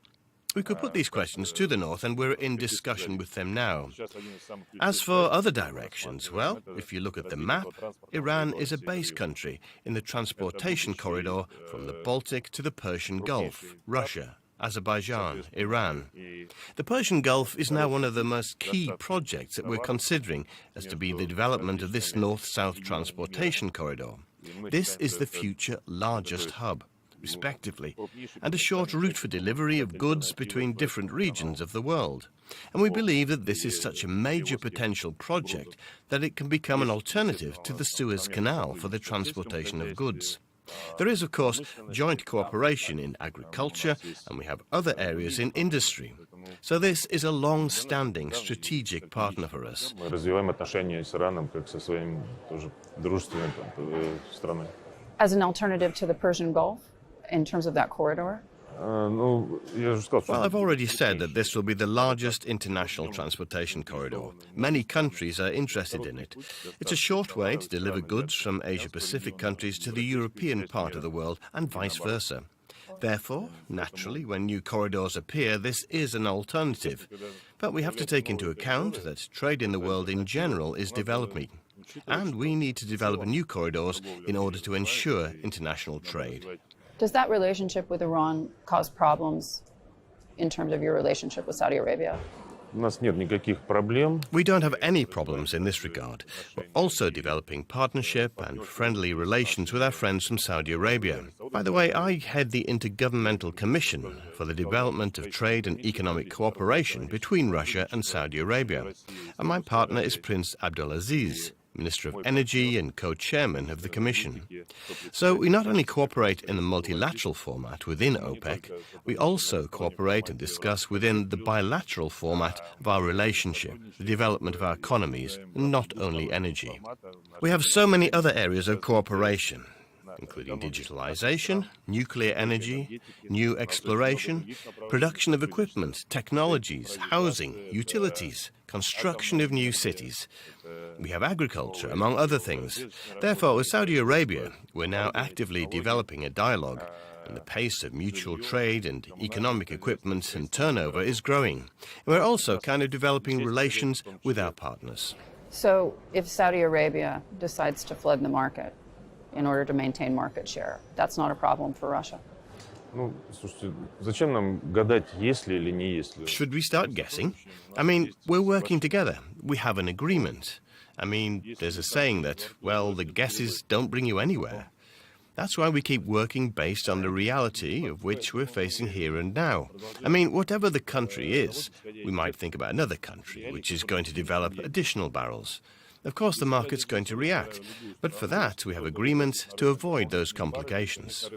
We could put these questions to the north, and we're in discussion with them now. As for other directions, well, if you look at the map, Iran is a base country in the transportation corridor from the Baltic to the Persian Gulf, Russia, Azerbaijan, Iran. The Persian Gulf is now one of the most key projects that we're considering as to be the development of this north-south transportation corridor. This is the future largest hub, respectively, and a short route for delivery of goods between different regions of the world. And we believe that this is such a major potential project that it can become an alternative to the Suez Canal for the transportation of goods. There is, of course, joint cooperation in agriculture, and we have other areas in industry. So this is a long-standing strategic partner for us. As an alternative to the Persian Gulf, in terms of that corridor? Well, I've already said that this will be the largest international transportation corridor. Many countries are interested in it. It's a short way to deliver goods from Asia-Pacific countries to the European part of the world and vice versa. Therefore, naturally, when new corridors appear, this is an alternative. But we have to take into account that trade in the world in general is developing. And we need to develop new corridors in order to ensure international trade. Does that relationship with Iran cause problems in terms of your relationship with Saudi Arabia? We don't have any problems in this regard. We're also developing partnership and friendly relations with our friends from Saudi Arabia. By the way, I head the Intergovernmental Commission for the Development of Trade and Economic Cooperation between Russia and Saudi Arabia. And my partner is Prince Abdulaziz, Minister of Energy and co-chairman of the Commission. So we not only cooperate in a multilateral format within OPEC, we also cooperate and discuss within the bilateral format of our relationship, the development of our economies, and not only energy. We have so many other areas of cooperation, including digitalization, nuclear energy, new exploration, production of equipment, technologies, housing, utilities, construction of new cities. We have agriculture, among other things. Therefore, with Saudi Arabia, we're now actively developing a dialogue, and the pace of mutual trade and economic equipment and turnover is growing. We're also kind of developing relations with our partners. So if Saudi Arabia decides to flood the market in order to maintain market share, that's not a problem for Russia? Should we start guessing? I mean, we're working together. We have an agreement. I mean, there's a saying that, well, the guesses don't bring you anywhere. That's why we keep working based on the reality of which we're facing here and now. I mean, whatever the country is, we might think about another country which is going to develop additional barrels. Of course, the market's going to react, but for that we have agreements to avoid those complications.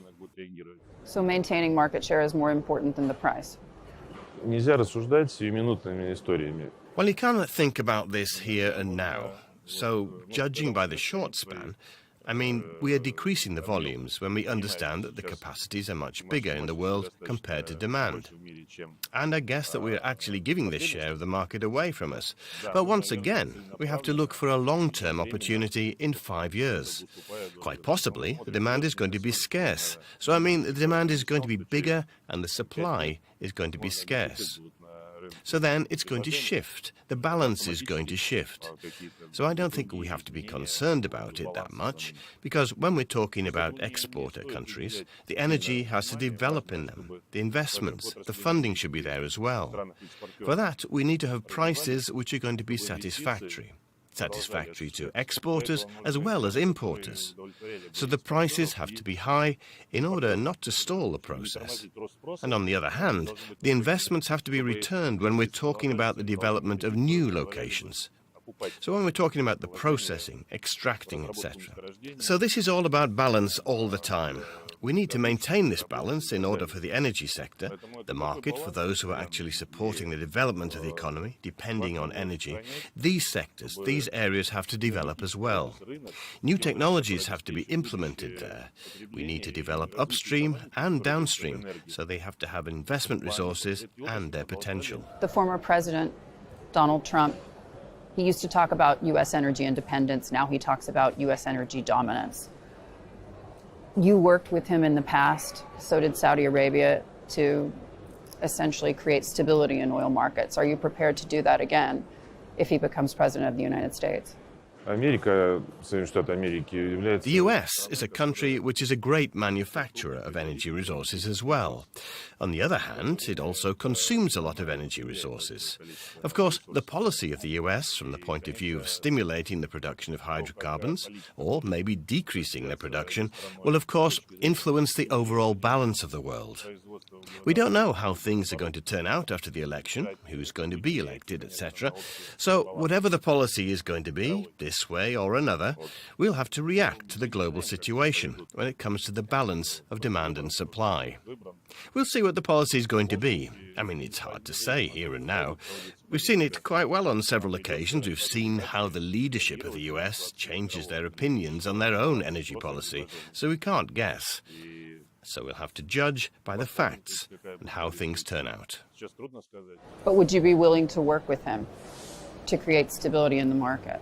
So maintaining market share is more important than the price. Well, you cannot think about this here and now. So, judging by the short span, I mean, we are decreasing the volumes when we understand that the capacities are much bigger in the world compared to demand. And I guess that we are actually giving this share of the market away from us. But once again, we have to look for a long-term opportunity in 5 years. Quite possibly, the demand is going to be scarce. So, I mean, the demand is going to be bigger and the supply is going to be scarce. So then it's going to shift. The balance is going to shift. So I don't think we have to be concerned about it that much, because when we're talking about exporter countries, the energy has to develop in them. The investments, the funding should be there as well. For that, we need to have prices which are going to be satisfactory to exporters as well as importers. So the prices have to be high in order not to stall the process. And on the other hand, the investments have to be returned when we're talking about the development of new locations. So when we're talking about the processing, extracting, etc. So this is all about balance all the time. We need to maintain this balance in order for the energy sector, the market for those who are actually supporting the development of the economy, depending on energy. These sectors, these areas have to develop as well. New technologies have to be implemented there. We need to develop upstream and downstream, so they have to have investment resources and their potential. The former president, Donald Trump, he used to talk about U.S. energy independence. Now he talks about U.S. energy dominance. You worked with him in the past, so did Saudi Arabia, to essentially create stability in oil markets. Are you prepared to do that again if he becomes president of the United States? The US is a country which is a great manufacturer of energy resources as well. On the other hand, it also consumes a lot of energy resources. Of course, the policy of the US from the point of view of stimulating the production of hydrocarbons, or maybe decreasing their production, will of course influence the overall balance of the world. We don't know how things are going to turn out after the election, who's going to be elected, etc. So whatever the policy is going to be, this way or another, we'll have to react to the global situation when it comes to the balance of demand and supply. We'll see what the policy is going to be. I mean, it's hard to say here and now. We've seen it quite well on several occasions. We've seen how the leadership of the US changes their opinions on their own energy policy, so we can't guess. So we'll have to judge by the facts and how things turn out. But would you be willing to work with him to create stability in the market?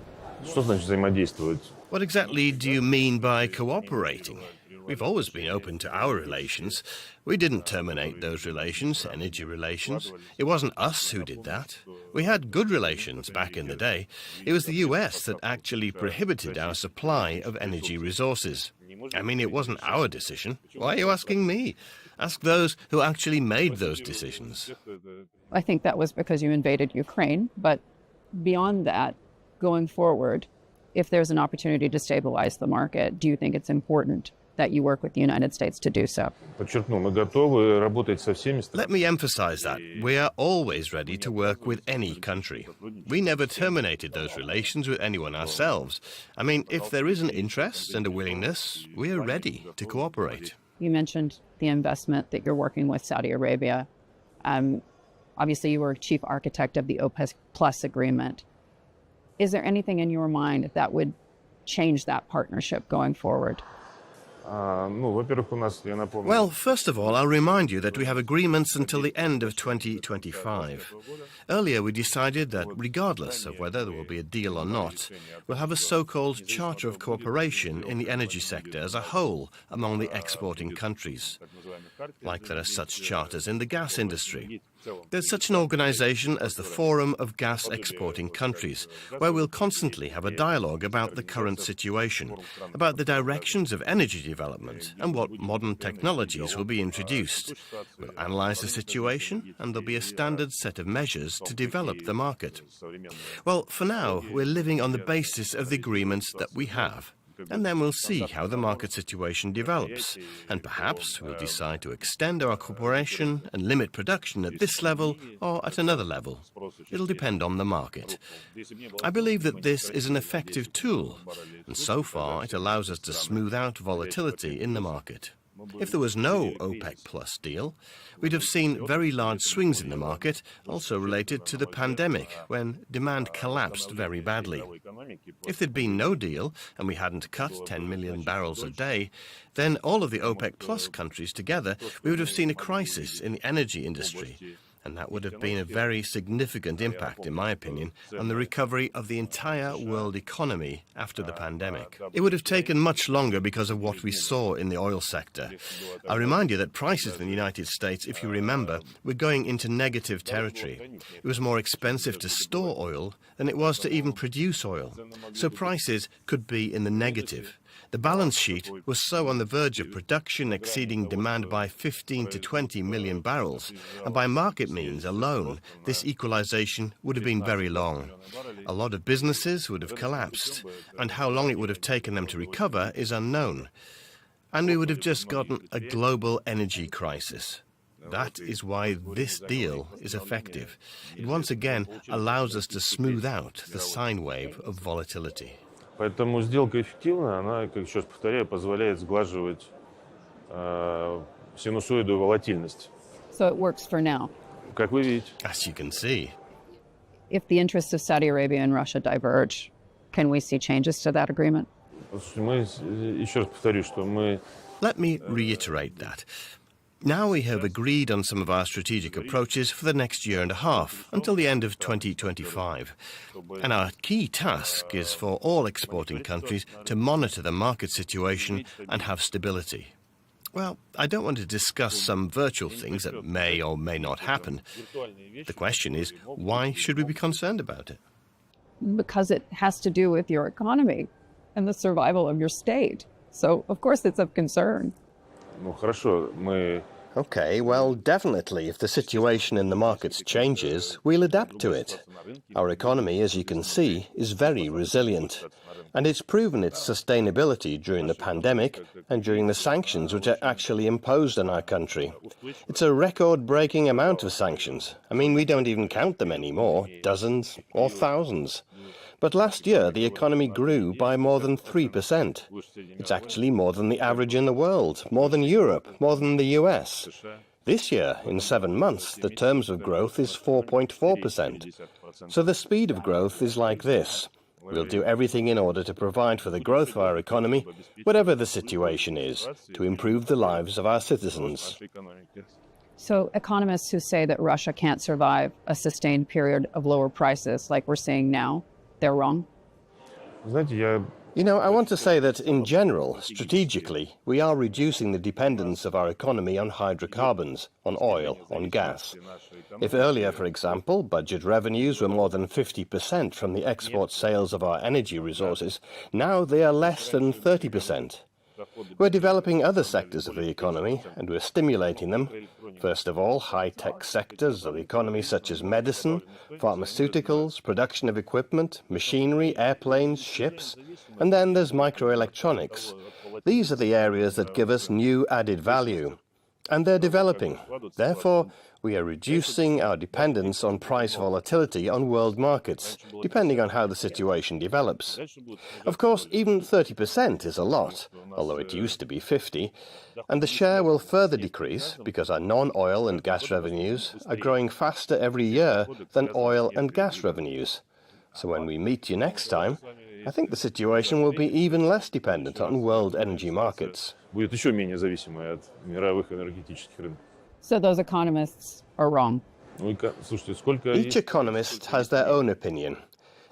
What exactly do you mean by cooperating? We've always been open to our relations. We didn't terminate those relations, energy relations. It wasn't us who did that. We had good relations back in the day. It was the US that actually prohibited our supply of energy resources. I mean, it wasn't our decision. Why are you asking me? Ask those who actually made those decisions. I think that was because you invaded Ukraine, but beyond that, going forward, if there's an opportunity to stabilize the market, do you think it's important that you work with the United States to do so? Let me emphasize that. We are always ready to work with any country. We never terminated those relations with anyone ourselves. I mean, if there is an interest and a willingness, we are ready to cooperate. You mentioned the investment that you're working with Saudi Arabia. Obviously, you were chief architect of the OPEC Plus agreement. Is there anything in your mind that would change that partnership going forward? Well, first of all, I'll remind you that we have agreements until the end of 2025. Earlier, we decided that regardless of whether there will be a deal or not, we'll have a so-called Charter of Cooperation in the energy sector as a whole among the exporting countries. Like there are such charters in the gas industry. There's such an organization as the Forum of Gas Exporting Countries, where we'll constantly have a dialogue about the current situation, about the directions of energy development and what modern technologies will be introduced. We'll analyze the situation and there'll be a standard set of measures to develop the market. Well, for now, we're living on the basis of the agreements that we have. And then we'll see how the market situation develops. And perhaps we'll decide to extend our cooperation and limit production at this level or at another level. It'll depend on the market. I believe that this is an effective tool, and so far it allows us to smooth out volatility in the market. If there was no OPEC Plus deal, we'd have seen very large swings in the market, also related to the pandemic, when demand collapsed very badly. If there'd been no deal, and we hadn't cut 10 million barrels a day, then all of the OPEC Plus countries together, we would have seen a crisis in the energy industry. And that would have been a very significant impact, in my opinion, on the recovery of the entire world economy after the pandemic. It would have taken much longer because of what we saw in the oil sector. I remind you that prices in the United States, if you remember, were going into negative territory. It was more expensive to store oil than it was to even produce oil. So prices could be in the negative. The balance sheet was so on the verge of production exceeding demand by 15 to 20 million barrels, and by market means alone, this equalization would have been very long. A lot of businesses would have collapsed, and how long it would have taken them to recover is unknown. And we would have just gotten a global energy crisis. That is why this deal is effective. It once again allows us to smooth out the sine wave of volatility. Поэтому сделка эффективна, она, как еще раз повторяю, позволяет сглаживать синусоиду волатильность. So it works for now. Как вы видите. As you can see. If the interests of Saudi Arabia and Russia diverge, can we see changes to that agreement? Мы, еще раз повторю, что мы... Let me reiterate that. Now we have agreed on some of our strategic approaches for the next year and a half, until the end of 2025. And our key task is for all exporting countries to monitor the market situation and have stability. Well, I don't want to discuss some virtual things that may or may not happen. The question is, why should we be concerned about it? Because it has to do with your economy and the survival of your state. So, of course, it's of concern. Ну, хорошо, мы... Okay, well, definitely, if the situation in the markets changes, we'll adapt to it. Our economy, as you can see, is very resilient, and it's proven its sustainability during the pandemic and during the sanctions which are actually imposed on our country. It's a record-breaking amount of sanctions. I mean, we don't even count them anymore, dozens or thousands. But last year, the economy grew by more than 3%. It's actually more than the average in the world, more than Europe, more than the US. This year, in 7 months, the terms of growth is 4.4%. So the speed of growth is like this. We'll do everything in order to provide for the growth of our economy, whatever the situation is, to improve the lives of our citizens. So economists who say that Russia can't survive a sustained period of lower prices like we're seeing now, they're wrong? You know, I want to say that in general, strategically, we are reducing the dependence of our economy on hydrocarbons, on oil, on gas. If earlier, for example, budget revenues were more than 50% from the export sales of our energy resources, now they are less than 30%. We're developing other sectors of the economy, and we're stimulating them. First of all, high-tech sectors of the economy such as medicine, pharmaceuticals, production of equipment, machinery, airplanes, ships, and then there's microelectronics. These are the areas that give us new added value, and they're developing. Therefore, we are reducing our dependence on price volatility on world markets, depending on how the situation develops. Of course, even 30% is a lot, although it used to be 50%, and the share will further decrease because our non-oil and gas revenues are growing faster every year than oil and gas revenues. So when we meet you next time, I think the situation will be even less dependent on world energy markets. Будет еще менее зависимой от мировых энергетических рынков. So those economists are wrong. Each economist has their own opinion.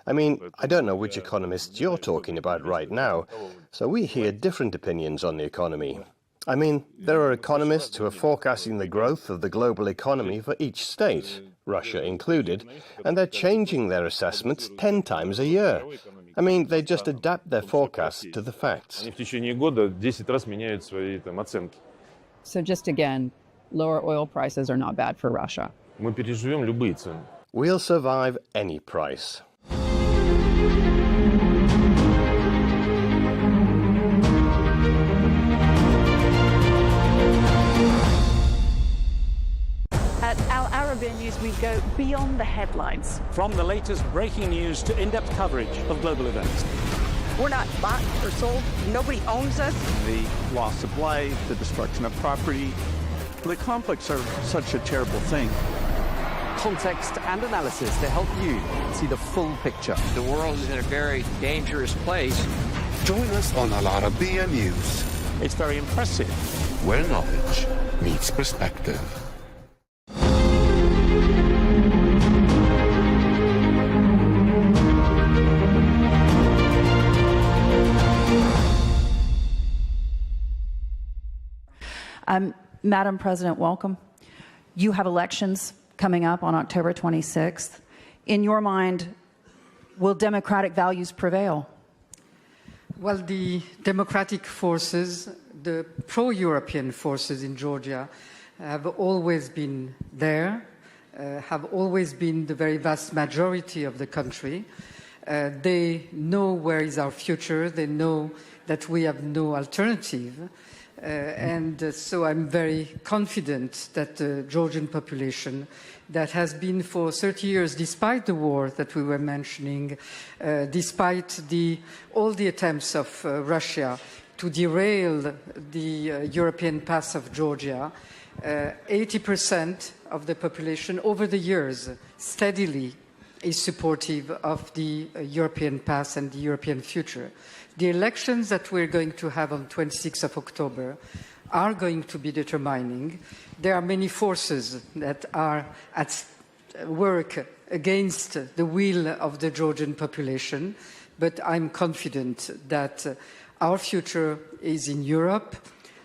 I mean, I don't know which economists you're talking about right now, so we hear different opinions on the economy. I mean, there are economists who are forecasting the growth of the global economy for each state, Russia included, and they're changing their assessments 10 times a year. I mean, they just adapt their forecasts to the facts. So just again, lower oil prices are not bad for Russia. We'll survive any price. beyond the headlines. From the latest breaking news to in-depth coverage of global events. We're not bought or sold. Nobody owns us. The loss of life, the destruction of property. The conflicts are such a terrible thing. Context and analysis to help you see the full picture. The world is in a very dangerous place. Join us on Arabiya News, It's very impressive. where knowledge meets perspective. Madam President, welcome. You have elections coming up on October 26th. In your mind, will democratic values prevail? Well, the democratic forces, the pro-European forces in Georgia have always been there, have always been the very vast majority of the country. They know where is our future. They know that we have no alternative. So I'm very confident that the Georgian population that has been for 30 years, despite the war that we were mentioning, despite all the attempts of Russia to derail the European path of Georgia, 80% of the population over the years steadily is supportive of the European path and the European future. The elections that we're going to have on 26th of October are going to be determining. There are many forces that are at work against the will of the Georgian population, but I'm confident that our future is in Europe.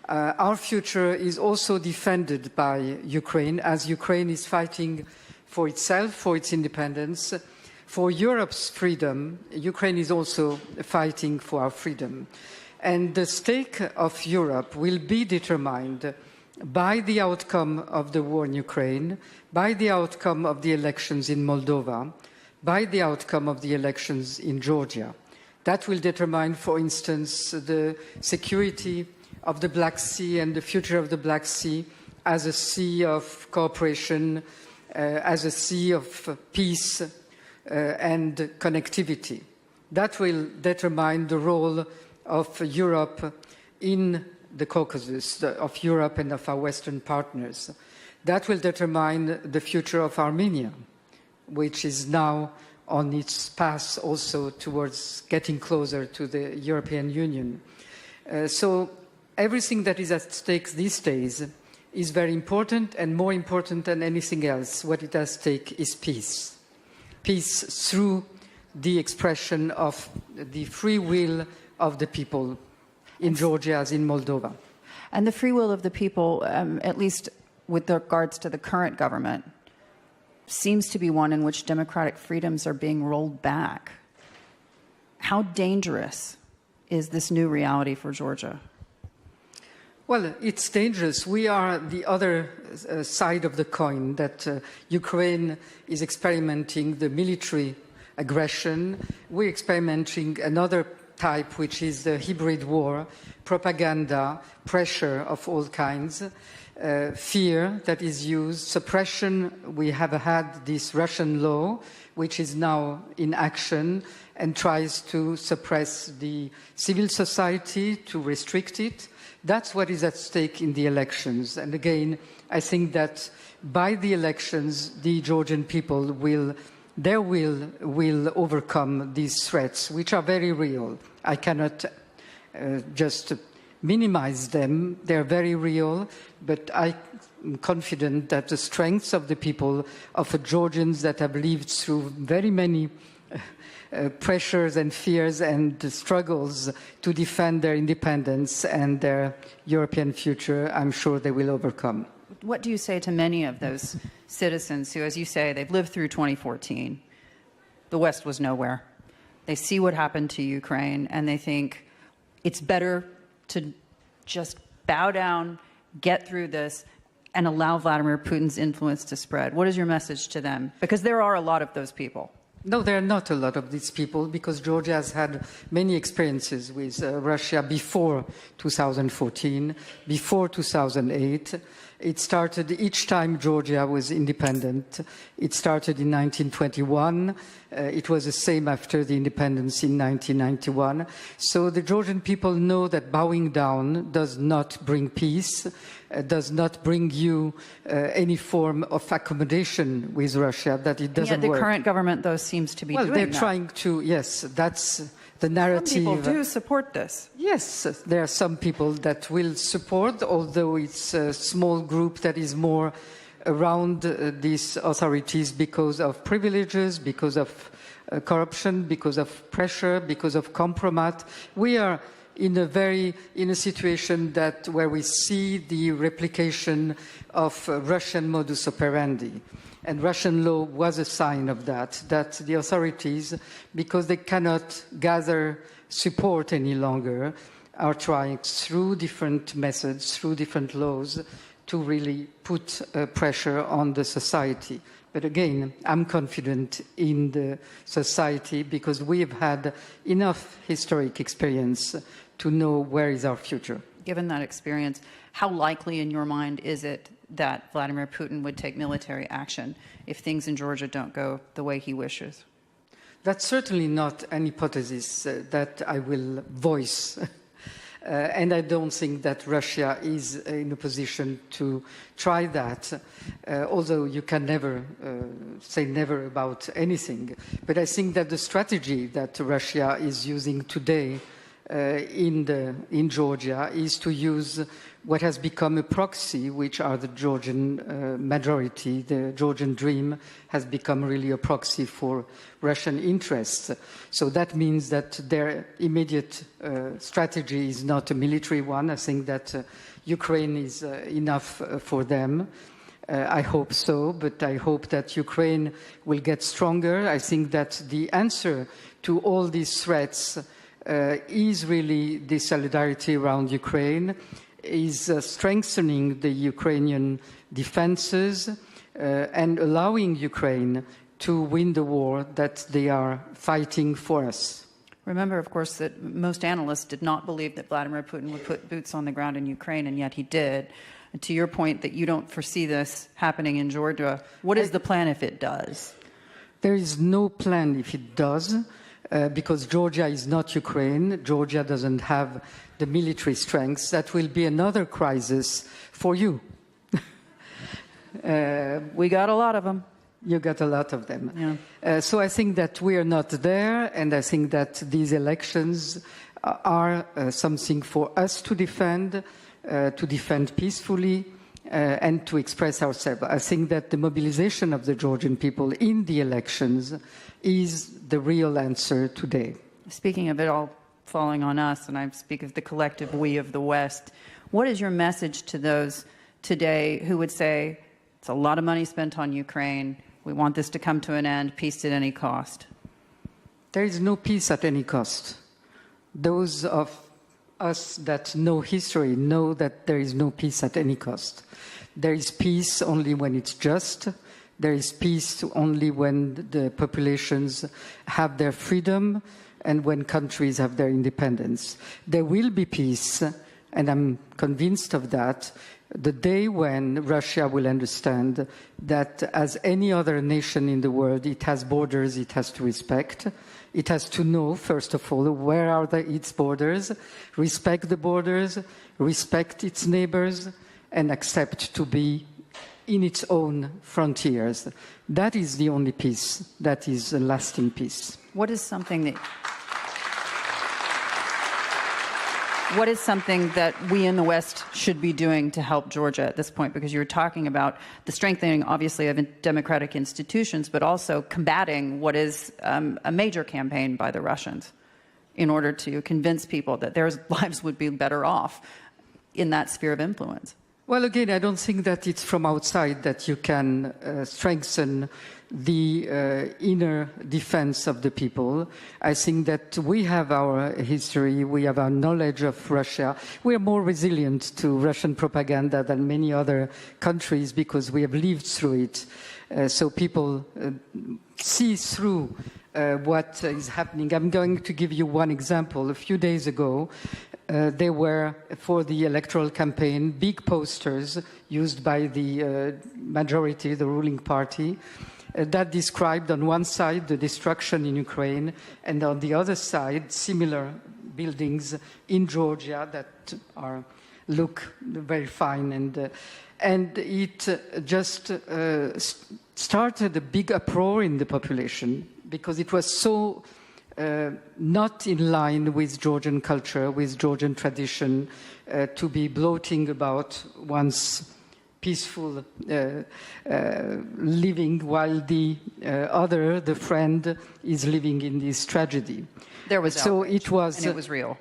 Our future is also defended by Ukraine, as Ukraine is fighting for itself, for its independence. For Europe's freedom, Ukraine is also fighting for our freedom. And the stake of Europe will be determined by the outcome of the war in Ukraine, by the outcome of the elections in Moldova, by the outcome of the elections in Georgia. That will determine, for instance, the security of the Black Sea and the future of the Black Sea as a sea of cooperation, as a sea of peace, and connectivity. That will determine the role of Europe in the Caucasus, of Europe and of our Western partners. That will determine the future of Armenia, which is now on its path also towards getting closer to the European Union. So everything that is at stake these days is very important, and more important than anything else, what it has at stake is peace. Peace through the expression of the free will of the people in Georgia as in Moldova. And the free will of the people, at least with regards to the current government, seems to be one in which democratic freedoms are being rolled back. How dangerous is this new reality for Georgia? Well, it's dangerous. We are the other side of the coin, that Ukraine is experimenting the military aggression. We're experimenting another type, which is the hybrid war, propaganda, pressure of all kinds, fear that is used, suppression. We have had this Russian law, which is now in action and tries to suppress the civil society, to restrict it. That's what is at stake in the elections. And again, I think that by the elections, the Georgian people will overcome these threats, which are very real. I cannot just minimize them. They're very real, but I'm confident that the strengths of the people, of the Georgians that have lived through very many pressures and fears and struggles to defend their independence and their European future, I'm sure they will overcome. What do you say to many of those citizens who, as you say, they've lived through 2014? The West was nowhere. They see what happened to Ukraine and they think it's better to just bow down, get through this, and allow Vladimir Putin's influence to spread. What is your message to them? Because there are a lot of those people. No, there are not a lot of these people, because Georgia has had many experiences with Russia before 2014, before 2008. It started each time Georgia was independent. It started in 1921. It was the same after the independence in 1991. So the Georgian people know that bowing down does not bring peace, does not bring you any form of accommodation with Russia, that it doesn't work. work. The current government, though, seems to be doing that. Well, they're trying to, yes, that's the narrative. Some people do support this. Yes, there are some people that will support, although it's a small group that is more around these authorities because of privileges, because of corruption, because of pressure, because of compromise. We are in a situation where we see the replication of Russian modus operandi. And Russian law was a sign of that the authorities, because they cannot gather support any longer, are trying through different methods, through different laws, to really put pressure on the society. But again, I'm confident in the society because we've had enough historic experience to know where is our future. Given that experience, how likely in your mind is it that Vladimir Putin would take military action if things in Georgia don't go the way he wishes? That's certainly not an hypothesis that I will voice. And I don't think that Russia is in a position to try that, although you can never say never about anything. But I think that the strategy that Russia is using today in Georgia is to use what has become a proxy, which are the Georgian majority. The Georgian dream has become really a proxy for Russian interests. So that means that their immediate strategy is not a military one. I think that Ukraine is enough for them. I hope so, but I hope that Ukraine will get stronger. I think that the answer to all these threats is really the solidarity around Ukraine, is strengthening the Ukrainian defenses and allowing Ukraine to win the war that they are fighting for us. Remember, of course, that most analysts did not believe that Vladimir Putin would put boots on the ground in Ukraine, and yet he did. And to your point that you don't foresee this happening in Georgia, what is the plan if it does? There is no plan if it does. Because Georgia is not Ukraine. Georgia doesn't have the military strength. That will be another crisis for you. We got a lot of them. You got a lot of them. Yeah. So I think that we are not there, and I think that these elections are something for us to defend peacefully, and to express ourselves. I think that the mobilization of the Georgian people in the elections is the real answer today. Speaking of it all falling on us, and I speak of the collective we of the West, what is your message to those today who would say, it's a lot of money spent on Ukraine, we want this to come to an end, peace at any cost? There is no peace at any cost. Those of us that know history know that there is no peace at any cost. There is peace only when it's just. There is peace only when the populations have their freedom and when countries have their independence. There will be peace, and I'm convinced of that, the day when Russia will understand that as any other nation in the world, it has borders it has to respect. It has to know, first of all, where are its borders, respect the borders, respect its neighbors, and accept to be in its own frontiers. That is the only peace. That is a lasting peace. What is something that we in the West should be doing to help Georgia at this point? Because you were talking about the strengthening, obviously, of democratic institutions, but also combating what is a major campaign by the Russians in order to convince people that their lives would be better off in that sphere of influence. Well, again, I don't think that it's from outside that you can strengthen the inner defense of the people. I think that we have our history, we have our knowledge of Russia. We are more resilient to Russian propaganda than many other countries because we have lived through it. So people see through what is happening. I'm going to give you one example. A few days ago, there were, for the electoral campaign, big posters used by the majority, the ruling party, that described on one side the destruction in Ukraine, and on the other side similar buildings in Georgia that look very fine, and it just started a big uproar in the population because it was so not in line with Georgian culture, with Georgian tradition, to be gloating about one's peaceful living while the other, the friend, is living in this tragedy. There was outrage, it was, and it was real.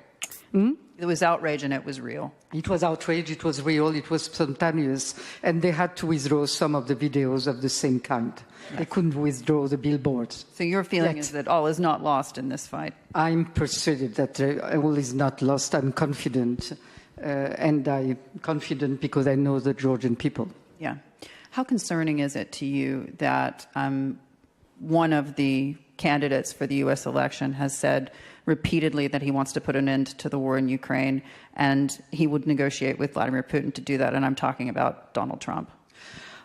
Hmm? It was outrage and it was real. It was outrage, it was real, it was spontaneous, and they had to withdraw some of the videos of the same kind. Yes. They couldn't withdraw the billboards. So your feeling is that all is not lost in this fight? I'm persuaded that all is not lost. I'm confident, and I'm confident because I know the Georgian people. Yeah. How concerning is it to you that one of the candidates for the U.S. election has said repeatedly that he wants to put an end to the war in Ukraine, and he would negotiate with Vladimir Putin to do that, and I'm talking about Donald Trump?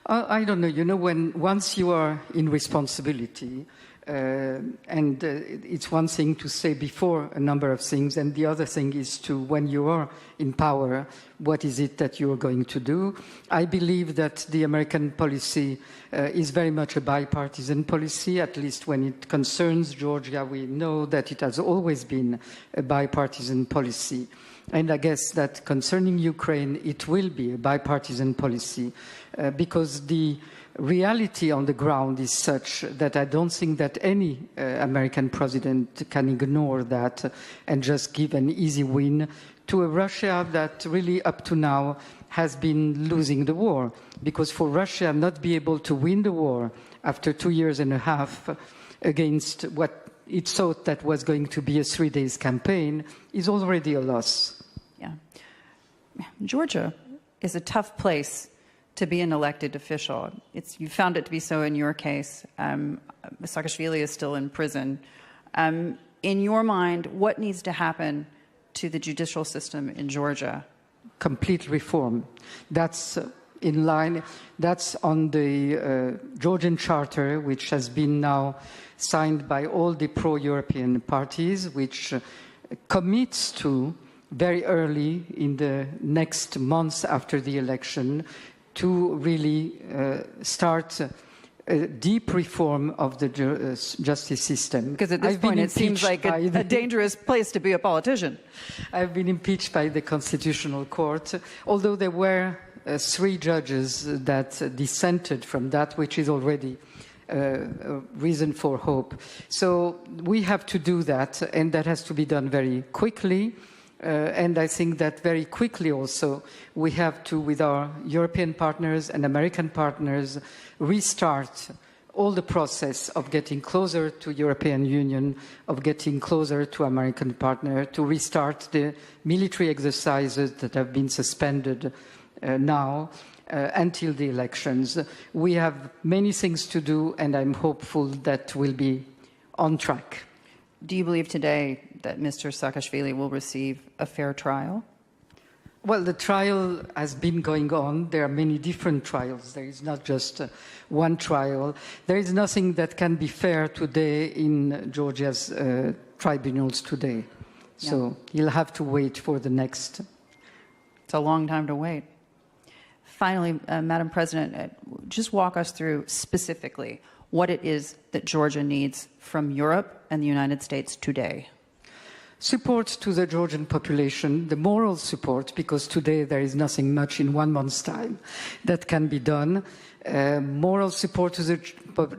I don't know. You know, once you are in responsibility, and it's one thing to say before a number of things, and the other thing is to, when you are in power, what is it that you are going to do? I believe that the American policy is very much a bipartisan policy, at least when it concerns Georgia. We know that it has always been a bipartisan policy. And I guess that concerning Ukraine, it will be a bipartisan policy because the reality on the ground is such that I don't think that any American president can ignore that and just give an easy win to a Russia that really up to now has been losing the war. Because for Russia not be able to win the war after 2.5 years against what it thought that was going to be a 3-day campaign is already a loss. Yeah. Georgia is a tough place to be an elected official. You found it to be so in your case. Saakashvili is still in prison. In your mind, what needs to happen to the judicial system in Georgia? Complete reform. That's in line. That's on the Georgian Charter, which has been now signed by all the pro-European parties, which commits to very early in the next months after the election to really start a deep reform of the justice system. Because at this point it seems like a dangerous place to be a politician. I've been impeached by the Constitutional Court, although there were 3 judges that dissented from that, which is already a reason for hope. So we have to do that, and that has to be done very quickly. And I think that very quickly also we have to, with our European partners and American partners, restart all the process of getting closer to European Union, of getting closer to American partner, to restart the military exercises that have been suspended now until the elections. We have many things to do, and I'm hopeful that we'll be on track. Do you believe today that Mr. Saakashvili will receive a fair trial? Well, the trial has been going on. There are many different trials. There is not just one trial. There is nothing that can be fair today in Georgia's tribunals today. So you'll have to wait for the next. It's a long time to wait. Finally, Madam President, just walk us through specifically what it is that Georgia needs from Europe and the United States today. Support to the Georgian population, the moral support, because today there is nothing much in 1 month's time that can be done. Moral support to the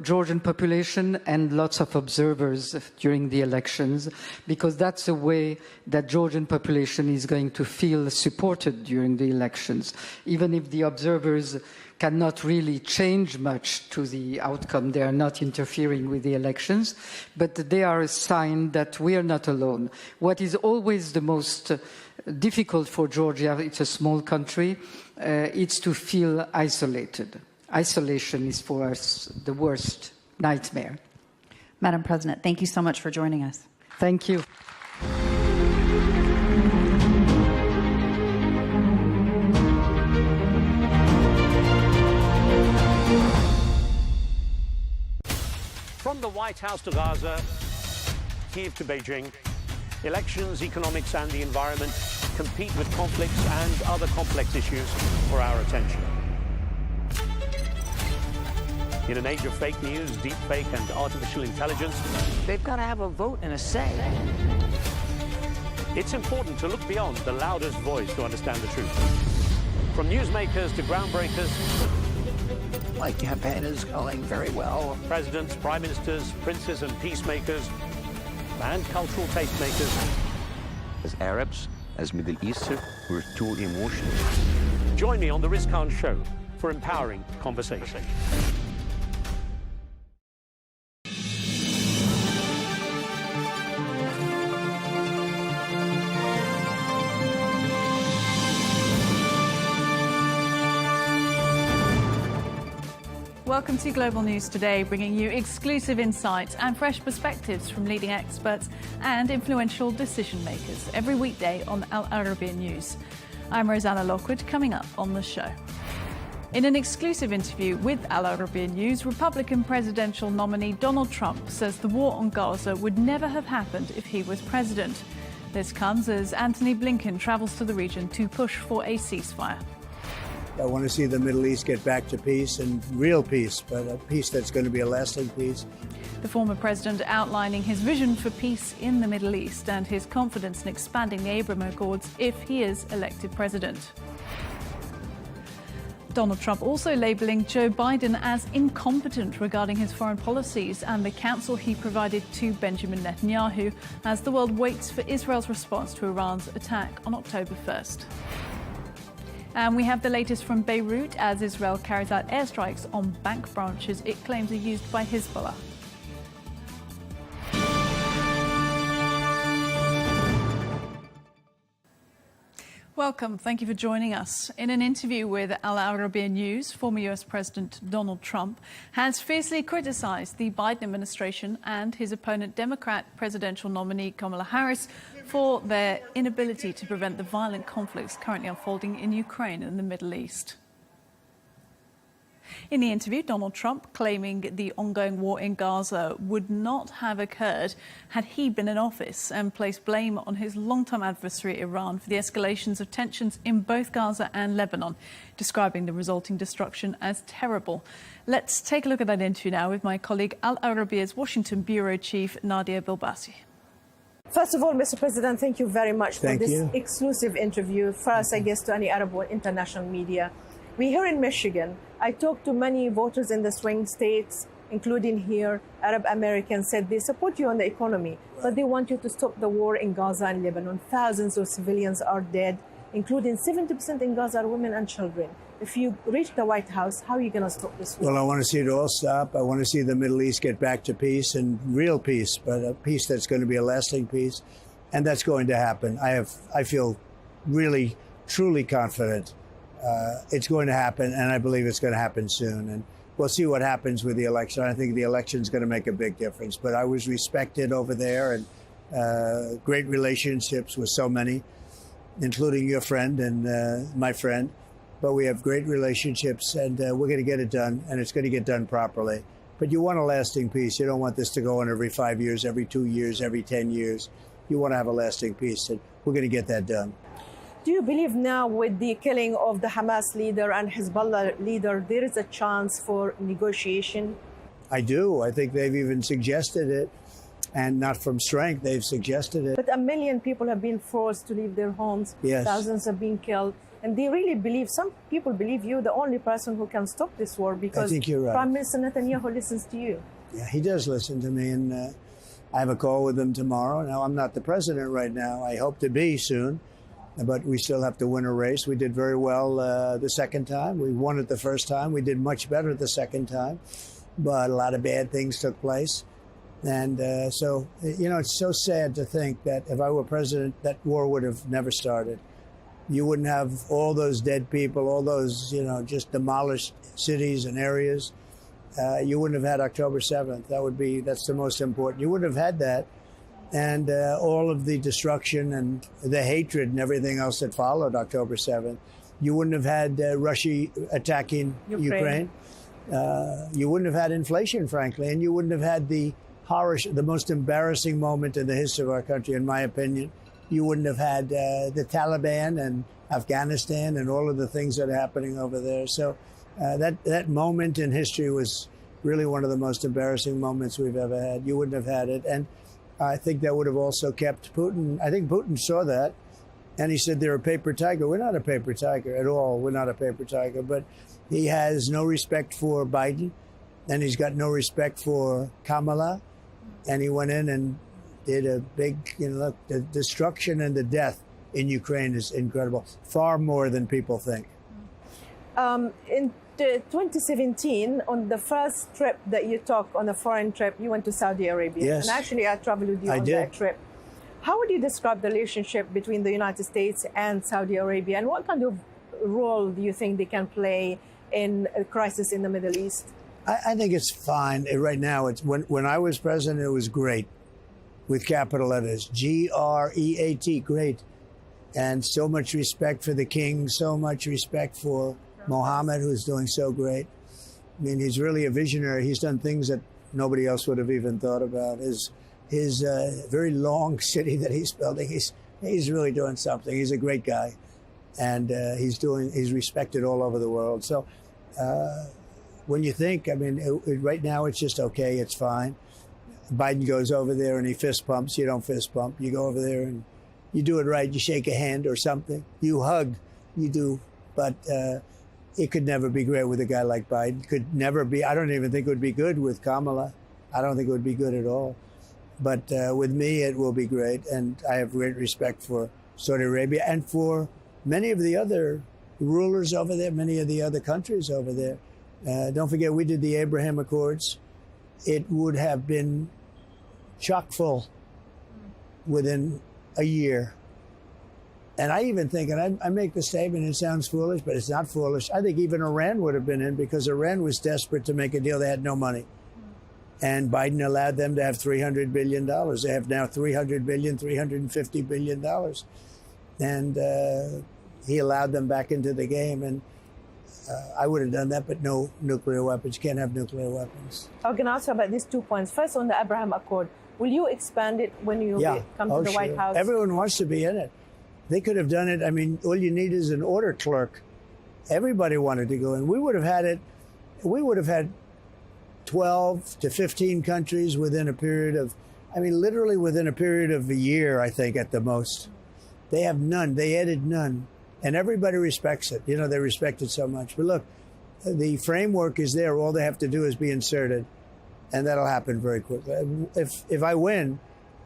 Georgian population and lots of observers during the elections, because that's the way that Georgian population is going to feel supported during the elections. Even if the observers cannot really change much to the outcome. They are not interfering with the elections, but they are a sign that we are not alone. What is always the most difficult for Georgia, it's a small country, it's to feel isolated. Isolation is for us the worst nightmare. Madam President, thank you so much for joining us. Thank you. White House to Gaza, Kyiv to Beijing, elections, economics and the environment compete with conflicts and other complex issues for our attention. In an age of fake news, deep fake and artificial intelligence, They've got to have a vote and a say. it's important to look beyond the loudest voice to understand the truth. From newsmakers to groundbreakers, My campaign is going very well. presidents, prime ministers, princes and peacemakers, and cultural tastemakers. As Arabs, as Middle Eastern, we're too emotional. Join me on The Riz Khan Show for empowering conversation. Welcome to Global News Today, bringing you exclusive insights and fresh perspectives from leading experts and influential decision makers every weekday on Al Arabiya News. I'm Rosanna Lockwood, coming up on the show. In an exclusive interview with Al Arabiya News, Republican presidential nominee Donald Trump says the war on Gaza would never have happened if he was president. This comes as Antony Blinken travels to the region to push for a ceasefire. I want to see the Middle East get back to peace, and real peace, but a peace that's going to be a lasting peace. The former president outlining his vision for peace in the Middle East and his confidence in expanding the Abraham Accords if he is elected president. Donald Trump also labelling Joe Biden as incompetent regarding his foreign policies and the counsel he provided to Benjamin Netanyahu as the world waits for Israel's response to Iran's attack on October 1st. And we have the latest from Beirut as Israel carries out airstrikes on bank branches it claims are used by Hezbollah. Welcome. Thank you for joining us. In an interview with Al Arabiya News, former US President Donald Trump has fiercely criticized the Biden administration and his opponent, Democrat presidential nominee Kamala Harris, for their inability to prevent the violent conflicts currently unfolding in Ukraine and the Middle East. In the interview, Donald Trump claiming the ongoing war in Gaza would not have occurred had he been in office, and placed blame on his longtime adversary Iran for the escalations of tensions in both Gaza and Lebanon, describing the resulting destruction as terrible. Let's take a look at that interview now with my colleague Al Arabiya's Washington Bureau Chief Nadia Bilbassi. First of all, Mr. President, thank you very much for Thank this you. exclusive interview. First, I guess, to any Arab or international media. We're here in Michigan. I talked to many voters in the swing states, including here. Arab Americans said they support you on the economy, but they want you to stop the war in Gaza and Lebanon. Thousands of civilians are dead, including 70% in Gaza are women and children. If you reach the White House, how are you going to stop this war? Well, I want to see it all stop. I want to see the Middle East get back to peace, and real peace, but a peace that's going to be a lasting peace. And that's going to happen. I feel really, truly confident it's going to happen, and I believe it's going to happen soon. And we'll see what happens with the election. I think the election is going to make a big difference. But I was respected over there, and great relationships with so many, including your friend and my friend. But we have great relationships, and we're going to get it done, and it's going to get done properly. But you want a lasting peace. You don't want this to go on every 5 years, every 2 years, every 10 years. You want to have a lasting peace, and we're going to get that done. Do you believe now with the killing of the Hamas leader and Hezbollah leader, there is a chance for negotiation? I do. I think they've even suggested it, and not from strength. They've suggested it. But 1 million people have been forced to leave their homes. Yes. Thousands have been killed. And they really believe, some people believe you're the only person who can stop this war because I think you're right. Prime Minister Netanyahu listens to you. Yeah, he does listen to me, and I have a call with him tomorrow. Now, I'm not the president right now. I hope to be soon, but we still have to win a race. We did very well the second time. We won it the first time. We did much better the second time, but a lot of bad things took place. And so, you know, it's so sad to think that if I were president, that war would have never started. You wouldn't have all those dead people, all those, you know, just demolished cities and areas. You wouldn't have had October 7th. That's the most important. You wouldn't have had that. And all of the destruction and the hatred and everything else that followed October 7th. You wouldn't have had Russia attacking Ukraine. You wouldn't have had inflation, frankly, and you wouldn't have had the the most embarrassing moment in the history of our country, in my opinion. You wouldn't have had the Taliban and Afghanistan and all of the things that are happening over there. So that moment in history was really one of the most embarrassing moments we've ever had. You wouldn't have had it. And I think that would have also kept Putin. I think Putin saw that, and he said they're a paper tiger. We're not a paper tiger at all. We're not a paper tiger. But he has no respect for Biden, and he's got no respect for Kamala. And he went in and did a big, look, the destruction and the death in Ukraine is incredible, far more than people think. In 2017, on the first trip that you took, on a foreign trip, you went to Saudi Arabia. Yes. And actually, I traveled with you on that trip. How would you describe the relationship between the United States and Saudi Arabia? And what kind of role do you think they can play in a crisis in the Middle East? I think it's fine. Right now, when I was president, it was great, with capital letters, G-R-E-A-T, great. And so much respect for the king, so much respect for Mohammed, who's doing so great. I mean, he's really a visionary. He's done things that nobody else would have even thought about. His very long city that he's building, he's really doing something. He's a great guy, and he's respected all over the world. So when you think, I mean, right now it's just okay, it's fine. Biden goes over there and he fist pumps. You don't fist pump. You go over there and you do it right. You shake a hand or something. You hug. You do. But it could never be great with a guy like Biden. Could never be. I don't even think it would be good with Kamala. I don't think it would be good at all. But with me, it will be great. And I have great respect for Saudi Arabia and for many of the other rulers over there, many of the other countries over there. Don't forget, we did the Abraham Accords. It would have been chock full within a year. And I even think, and I make the statement, it sounds foolish, but it's not foolish. I think even Iran would have been in, because Iran was desperate to make a deal. They had no money. And Biden allowed them to have $300 billion. They have now $300 billion, $350 billion. And he allowed them back into the game. And I would have done that, but no nuclear weapons. You can't have nuclear weapons. I'm going to ask you about these 2 points. First, on the Abraham Accord, will you expand it when you come to the White House? Everyone wants to be in it. They could have done it. I mean, all you need is an order clerk. Everybody wanted to go in. We would have had 12 to 15 countries within a period of, literally within a period of a year, I think, at the most. They have none. They added none. And everybody respects it. They respect it so much. But look, the framework is there. All they have to do is be inserted. And that'll happen very quickly. If I win,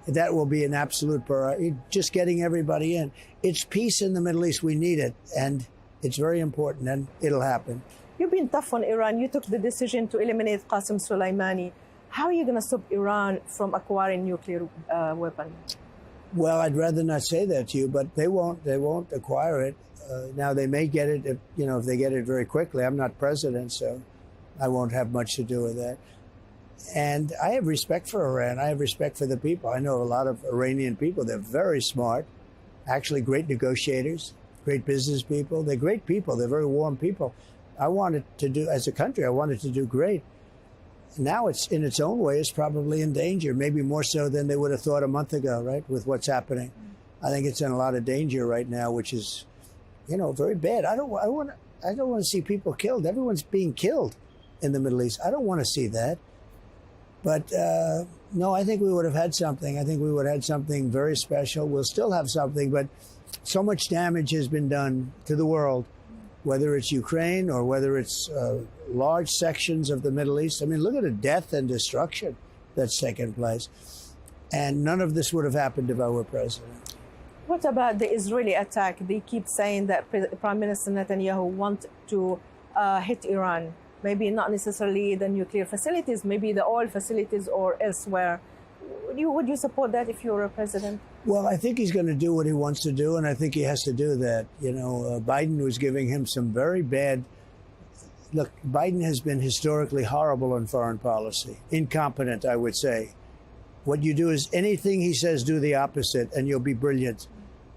that will be an absolute priority. Just getting everybody in. It's peace in the Middle East. We need it. And it's very important. And it'll happen. You've been tough on Iran. You took the decision to eliminate Qasem Soleimani. How are you going to stop Iran from acquiring nuclear weapon? Well, I'd rather not say that to you, but they won't acquire it. Now, they may get it, if they get it very quickly. I'm not president, so I won't have much to do with that. And I have respect for Iran. I have respect for the people. I know a lot of Iranian people. They're very smart, actually great negotiators, great business people. They're great people. They're very warm people. I wanted to do, as a country, I wanted to do great. Now it's, in its own way, it's probably in danger, maybe more so than they would have thought a month ago, right, with what's happening. I think it's in a lot of danger right now, which is, very bad. I don't want to see people killed. Everyone's being killed in the Middle East. I don't want to see that. But no, I think we would have had something. I think we would have had something very special. We'll still have something, but so much damage has been done to the world, whether it's Ukraine or whether it's large sections of the Middle East. Look at the death and destruction that's taken place. And none of this would have happened if I were president. What about the Israeli attack? They keep saying that Prime Minister Netanyahu wants to hit Iran. Maybe not necessarily the nuclear facilities, maybe the oil facilities or elsewhere. Would you support that if you were a president? Well, I think he's going to do what he wants to do, and I think he has to do that. Biden was giving him some very bad... Look, Biden has been historically horrible on foreign policy. Incompetent, I would say. What you do is anything he says, do the opposite, and you'll be brilliant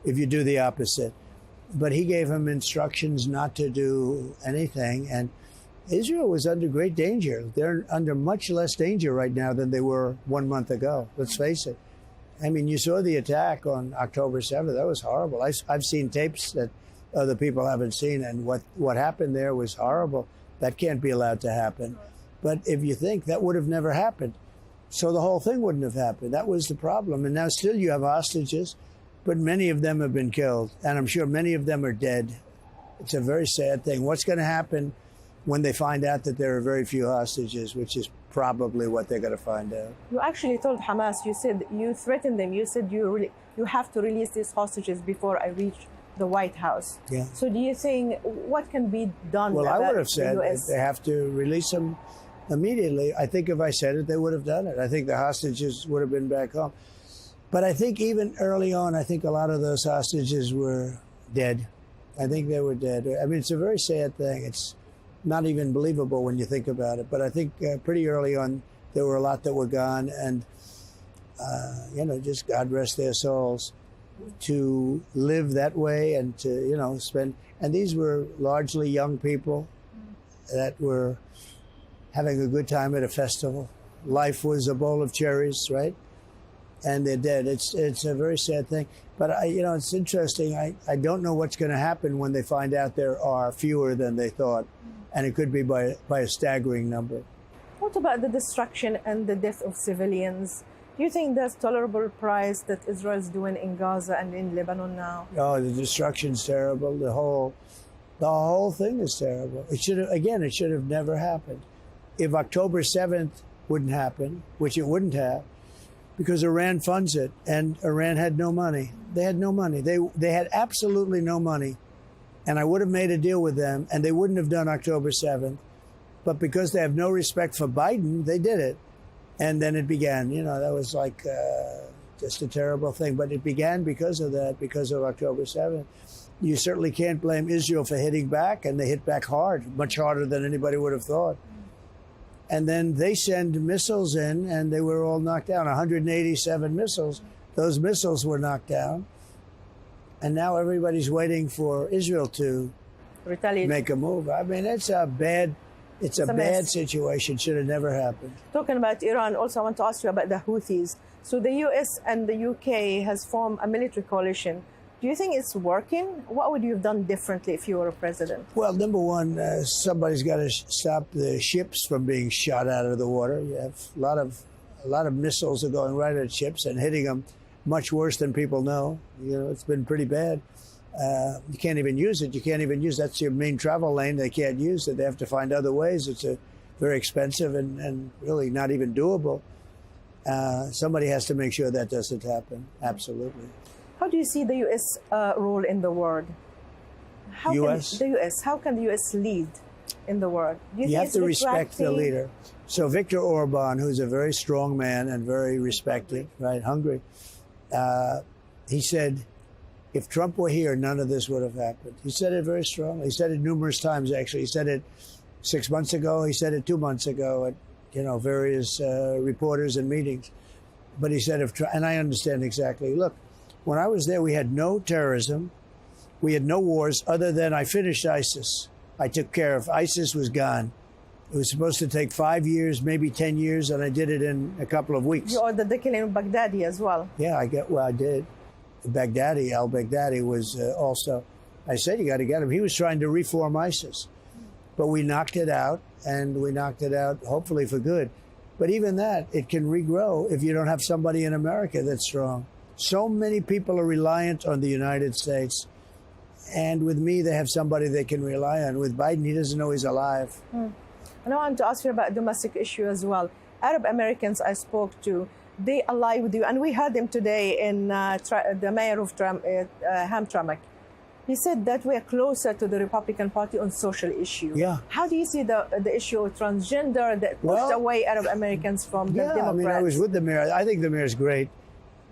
if you do the opposite. But he gave him instructions not to do anything, and Israel was under great danger. They're under much less danger right now than they were 1 month ago. Let's face it. I mean, you saw the attack on October 7th. That was horrible. I've seen tapes that other people haven't seen, and what happened there was horrible. That can't be allowed to happen. But if you think that would have never happened, so the whole thing wouldn't have happened. That was the problem. And now still you have hostages, but many of them have been killed, and I'm sure many of them are dead. It's a very sad thing. What's going to happen when they find out that there are very few hostages, which is probably what they're going to find out? You actually told Hamas, you said, you threatened them, you said you have to release these hostages before I reach the White House. Yeah. So do you think, what can be done? Well, I about would have said the US? they have to release them immediately. I think if I said it, they would have done it. I think the hostages would have been back home. But I think even early on, I think a lot of those hostages were dead. I think they were dead. I mean, it's a very sad thing. It's not even believable when you think about it. But I think pretty early on, there were a lot that were gone. And, just God rest their souls, to live that way and to, spend. And these were largely young people that were having a good time at a festival. Life was a bowl of cherries, right? And they're dead. It's a very sad thing. But, it's interesting. I don't know what's going to happen when they find out there are fewer than they thought. And it could be by a staggering number. What about the destruction and the death of civilians? Do you think that's tolerable price that Israel's doing in Gaza and in Lebanon now? Oh, the destruction's terrible. The whole thing is terrible. It should have never happened. If October 7th wouldn't happen, which it wouldn't have, because Iran funds it, and Iran had no money. They had no money. They had absolutely no money. And I would have made a deal with them, and they wouldn't have done October 7th. But because they have no respect for Biden, they did it. And then it began. That was like just a terrible thing. But it began because of that, because of October 7th. You certainly can't blame Israel for hitting back, and they hit back hard, much harder than anybody would have thought. And then they send missiles in, and they were all knocked down, 187 missiles. Those missiles were knocked down. And now everybody's waiting for Israel to retaliate, make a move. I mean, it's a bad situation. Should have never happened. Talking about Iran, also I want to ask you about the Houthis. So the US and the UK has formed a military coalition. Do you think it's working? What would you have done differently if you were a president? Well, number one, somebody's got to stop the ships from being shot out of the water. You have a lot of missiles are going right at ships and hitting them much worse than people know. It's been pretty bad. You can't even use it. That's your main travel lane. They can't use it. They have to find other ways. It's very expensive and really not even doable. Somebody has to make sure that doesn't happen. Absolutely. How do you see the U.S. Role in the world? How can the U.S. lead in the world? You have to respect the leader. So Viktor Orban, who's a very strong man and very respected, right, Hungary, he said, if Trump were here, none of this would have happened. He said it very strongly. He said it numerous times, actually. He said it 6 months ago. He said it 2 months ago at, various reporters and meetings. But he said, and I understand exactly. Look, when I was there, we had no terrorism. We had no wars other than I finished ISIS. I took care of ISIS was gone. It was supposed to take 5 years, maybe 10 years, and I did it in a couple of weeks. You ordered the killing of Baghdadi as well. Yeah, I did. Al-Baghdadi was also, I said, you got to get him. He was trying to reform ISIS. But we knocked it out, and we knocked it out hopefully for good. But even that, it can regrow if you don't have somebody in America that's strong. So many people are reliant on the United States. And with me, they have somebody they can rely on. With Biden, he doesn't know he's alive. And I want to ask you about domestic issue as well. Arab Americans I spoke to, they ally with you. And we heard him today in the mayor of Hamtramck. He said that we are closer to the Republican Party on social issues. Yeah. How do you see the issue of transgender that pushed away Arab Americans from the Democrats? I mean, I was with the mayor. I think the mayor's great.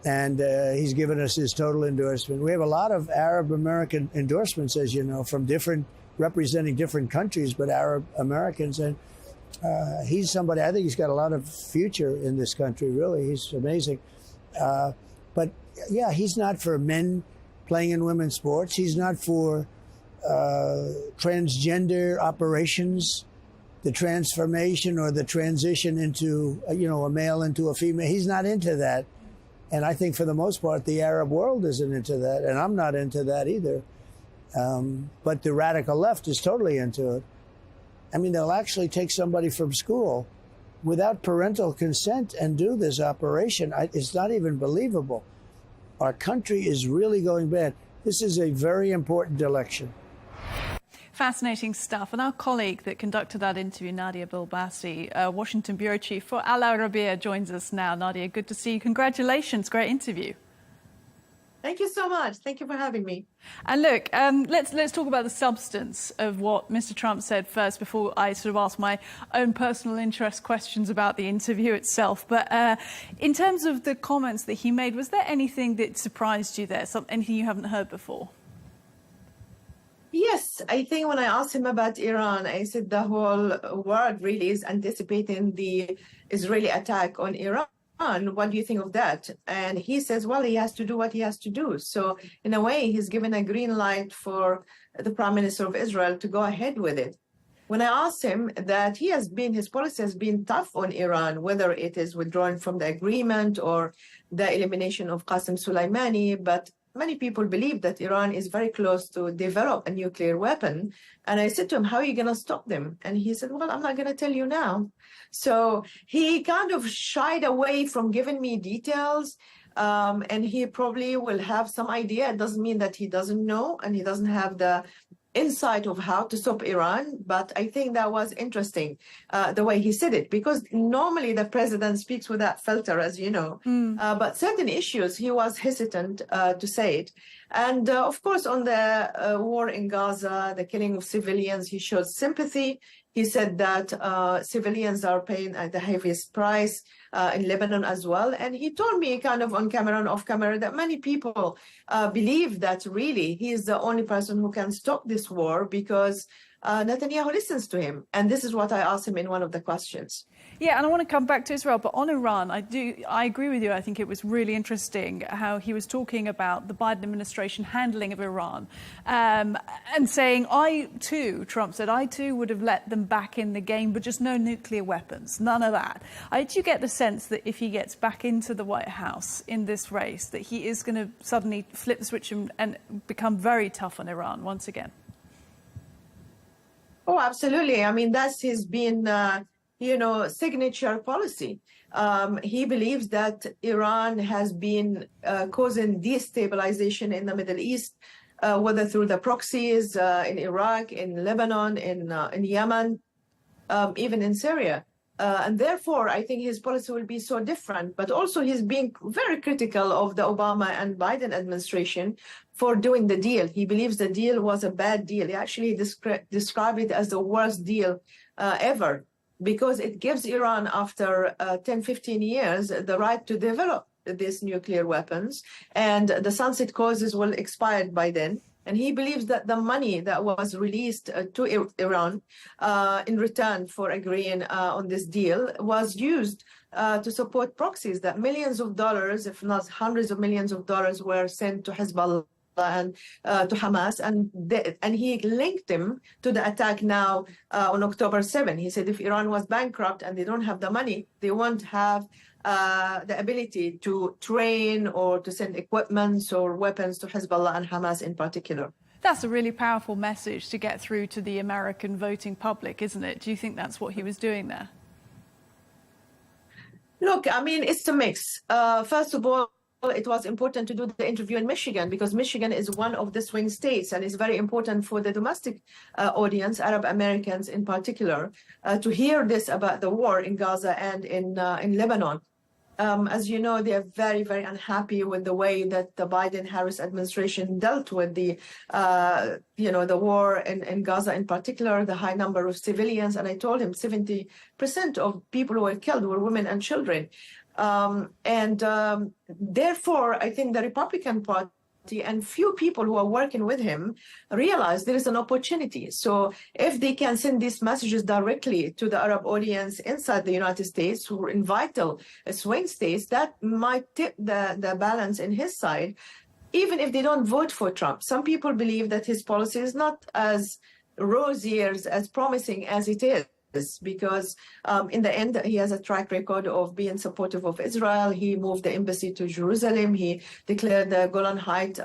And he's given us his total endorsement. We have a lot of Arab American endorsements, as you know, from representing different countries, but Arab Americans. And he's somebody, I think he's got a lot of future in this country, really. He's amazing. But yeah, he's not for men playing in women's sports. He's not for transgender operations. the transformation or the transition into, a male into a female. He's not into that. And I think for the most part, the Arab world isn't into that. And I'm not into that either. But the radical left is totally into it. I mean, they'll actually take somebody from school without parental consent and do this operation. It's not even believable. Our country is really going bad. This is a very important election. Fascinating stuff. And our colleague that conducted that interview, Nadia Bilbassi, Washington bureau chief for Al Arabiya, joins us now. Nadia, good to see you. Congratulations. Great interview. Thank you so much. Thank you for having me. And look, let's talk about the substance of what Mr. Trump said first before I sort of ask my own personal interest questions about the interview itself. But in terms of the comments that he made, was there anything that surprised you there? Anything you haven't heard before? Yes, I think when I asked him about Iran, I said the whole world really is anticipating the Israeli attack on Iran. What do you think of that? And he says, well, he has to do what he has to do. So in a way, he's given a green light for the Prime Minister of Israel to go ahead with it. When I asked him that his policy has been tough on Iran, whether it is withdrawing from the agreement or the elimination of Qasem Soleimani, but many people believe that Iran is very close to develop a nuclear weapon. And I said to him, how are you going to stop them? And he said, well, I'm not going to tell you now. So he kind of shied away from giving me details. And he probably will have some idea. It doesn't mean that he doesn't know and he doesn't have the insight of how to stop Iran. But I think that was interesting, the way he said it, because normally the president speaks with that filter, as you know. But certain issues, he was hesitant to say it. And of course, on the war in Gaza, the killing of civilians, he showed sympathy. He said that civilians are paying the heaviest price in Lebanon as well. And he told me kind of on camera and off camera that many people believe that really he is the only person who can stop this war because Netanyahu listens to him. And this is what I asked him in one of the questions. Yeah, and I want to come back to Israel, but on Iran, I agree with you. I think it was really interesting how he was talking about the Biden administration handling of Iran and saying, Trump said, I too would have let them back in the game, but just no nuclear weapons, none of that. Do you get the sense that if he gets back into the White House in this race, that he is going to suddenly flip the switch and become very tough on Iran once again? Oh, absolutely. I mean, that's his been... signature policy. He believes that Iran has been causing destabilization in the Middle East, whether through the proxies in Iraq, in Lebanon, in Yemen, even in Syria. And therefore, I think his policy will be so different. But also, he's being very critical of the Obama and Biden administration for doing the deal. He believes the deal was a bad deal. He actually described it as the worst deal ever, because it gives Iran, after 10, 15 years, the right to develop these nuclear weapons. And the sunset clauses will expire by then. And he believes that the money that was released to Iran in return for agreeing on this deal was used to support proxies, that millions of dollars, if not hundreds of millions of dollars, were sent to Hezbollah and to Hamas, and he linked them to the attack now on October 7. He said if Iran was bankrupt and they don't have the money, they won't have the ability to train or to send equipment or weapons to Hezbollah and Hamas in particular. That's a really powerful message to get through to the American voting public, isn't it? Do you think that's what he was doing there? Look, I mean, it's a mix. First of all, it was important to do the interview in Michigan because Michigan is one of the swing states and is very important for the domestic audience, Arab Americans in particular, to hear this about the war in Gaza and in Lebanon. As you know, they are very, very unhappy with the way that the Biden-Harris administration dealt with the war in Gaza in particular, the high number of civilians. And I told him 70% of people who were killed were women and children. Therefore, I think the Republican Party and few people who are working with him realize there is an opportunity. So if they can send these messages directly to the Arab audience inside the United States, who are in vital swing states, that might tip the balance in his side, even if they don't vote for Trump. Some people believe that his policy is not as rosy, as promising as it is. because in the end, he has a track record of being supportive of Israel. He moved the embassy to Jerusalem. He declared the Golan Heights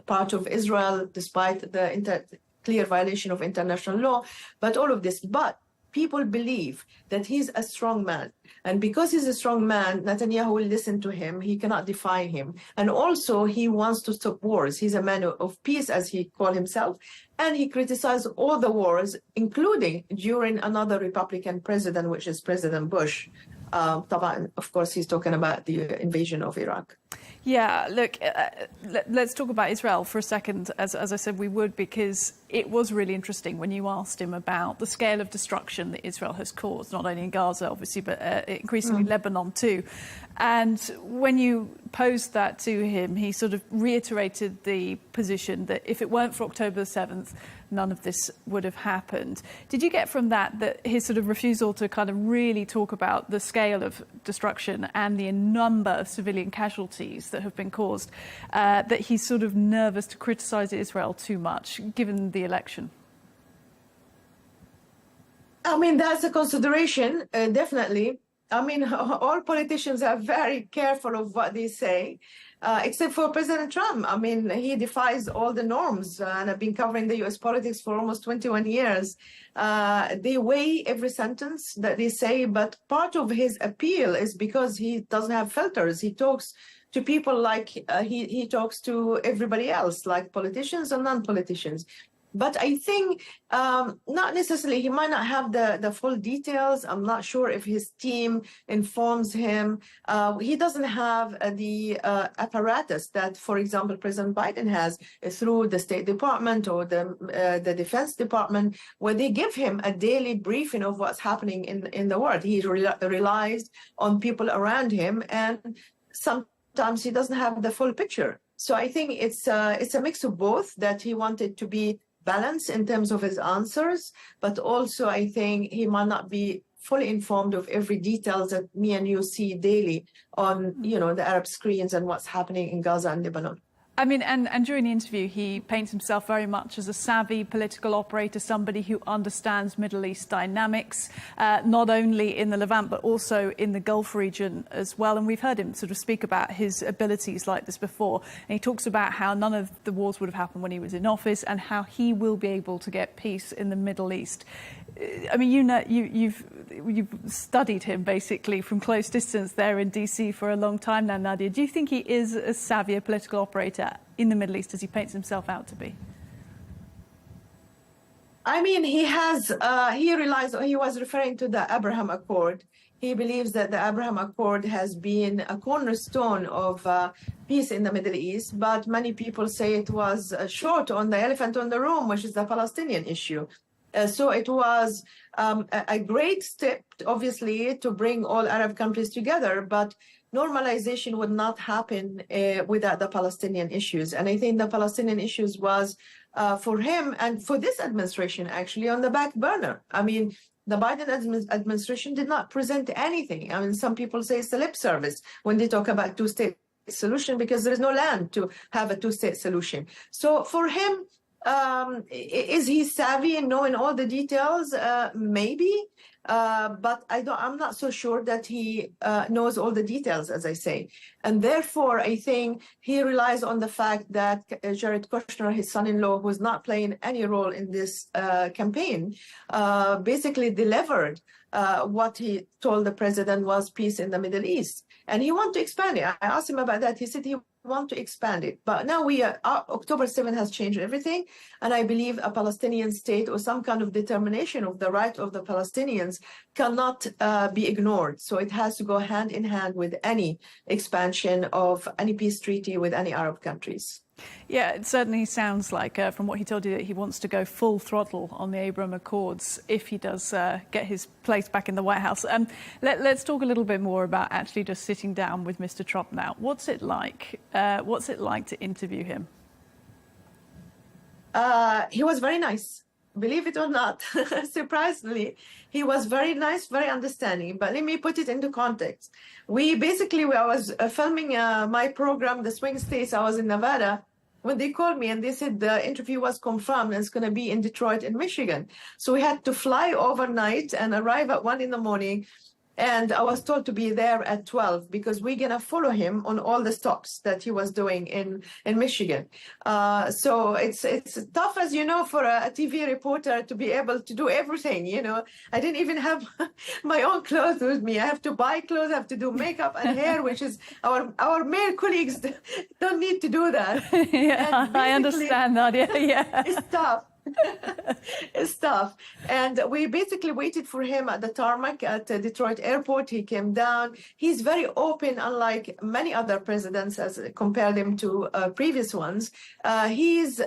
part of Israel, despite the clear violation of international law. But all of this, people believe that he's a strong man. And because he's a strong man, Netanyahu will listen to him. He cannot defy him. And also, he wants to stop wars. He's a man of peace, as he called himself. And he criticized all the wars, including during another Republican president, which is President Bush. Of course, he's talking about the invasion of Iraq. Yeah, look, let's talk about Israel for a second, as I said we would, because it was really interesting when you asked him about the scale of destruction that Israel has caused, not only in Gaza, obviously, but increasingly Lebanon too. And when you posed that to him, he sort of reiterated the position that if it weren't for October the 7th, none of this would have happened. Did you get from that his sort of refusal to kind of really talk about the scale of destruction and the number of civilian casualties that have been caused, that he's sort of nervous to criticize Israel too much, given the election? I mean, that's a consideration, definitely. I mean, all politicians are very careful of what they say, except for President Trump. I mean, he defies all the norms, and I've been covering the U.S. politics for almost 21 years. They weigh every sentence that they say, but part of his appeal is because he doesn't have filters. He talks to people like he talks to everybody else, like politicians and non-politicians. But I think not necessarily, he might not have the full details. I'm not sure if his team informs him. He doesn't have the apparatus that, for example, President Biden has through the State Department or the Defense Department, where they give him a daily briefing of what's happening in the world. He relies on people around him, and sometimes he doesn't have the full picture. So I think it's a mix of both, that he wanted to be balance in terms of his answers, but also I think he might not be fully informed of every details that me and you see daily on, the Arab screens and what's happening in Gaza and Lebanon. I mean, and during the interview, he paints himself very much as a savvy political operator, somebody who understands Middle East dynamics, not only in the Levant, but also in the Gulf region as well. And we've heard him sort of speak about his abilities like this before. And he talks about how none of the wars would have happened when he was in office, and how he will be able to get peace in the Middle East. I mean, you've studied him basically from close distance there in DC for a long time now, Nadia. Do you think he is as savvy a political operator in the Middle East as he paints himself out to be? I mean, he was referring to the Abraham Accord. He believes that the Abraham Accord has been a cornerstone of peace in the Middle East, but many people say it was short on the elephant in the room, which is the Palestinian issue. So it was a great step, obviously, to bring all Arab countries together, but normalization would not happen without the Palestinian issues. And I think the Palestinian issues was, for him and for this administration, actually, on the back burner. I mean, the Biden administration did not present anything. I mean, some people say it's a lip service when they talk about two-state solution, because there is no land to have a two-state solution. So for him, is he savvy in knowing all the details? Maybe, but I'm not so sure that he knows all the details, as I say. And therefore, I think he relies on the fact that Jared Kushner, his son-in-law, who is not playing any role in this campaign, basically delivered what he told the president was peace in the Middle East. And he wants to expand it. I asked him about that. He said he want to expand it. But now October 7th has changed everything. And I believe a Palestinian state or some kind of determination of the right of the Palestinians cannot be ignored. So it has to go hand in hand with any expansion of any peace treaty with any Arab countries. Yeah, it certainly sounds like, from what he told you, that he wants to go full throttle on the Abraham Accords if he does get his place back in the White House. Let's talk a little bit more about actually just sitting down with Mr. Trump now. What's it like? What's it like to interview him? He was very nice. Believe it or not, surprisingly, he was very nice, very understanding. But let me put it into context. I was filming my program, The Swing States. I was in Nevada, when they called me and they said the interview was confirmed and it's going to be in Detroit in Michigan. So we had to fly overnight and arrive at 1 a.m. And I was told to be there at 12 because we're going to follow him on all the stops that he was doing in Michigan. So it's tough, as you know, for a TV reporter to be able to do everything. You know, I didn't even have my own clothes with me. I have to buy clothes, I have to do makeup and hair, which is our male colleagues don't need to do that. Yeah, I understand that. Yeah. It's tough. It's tough. And we basically waited for him at the tarmac at Detroit airport. He came down. He's very open, unlike many other presidents, as compared him to previous ones. He's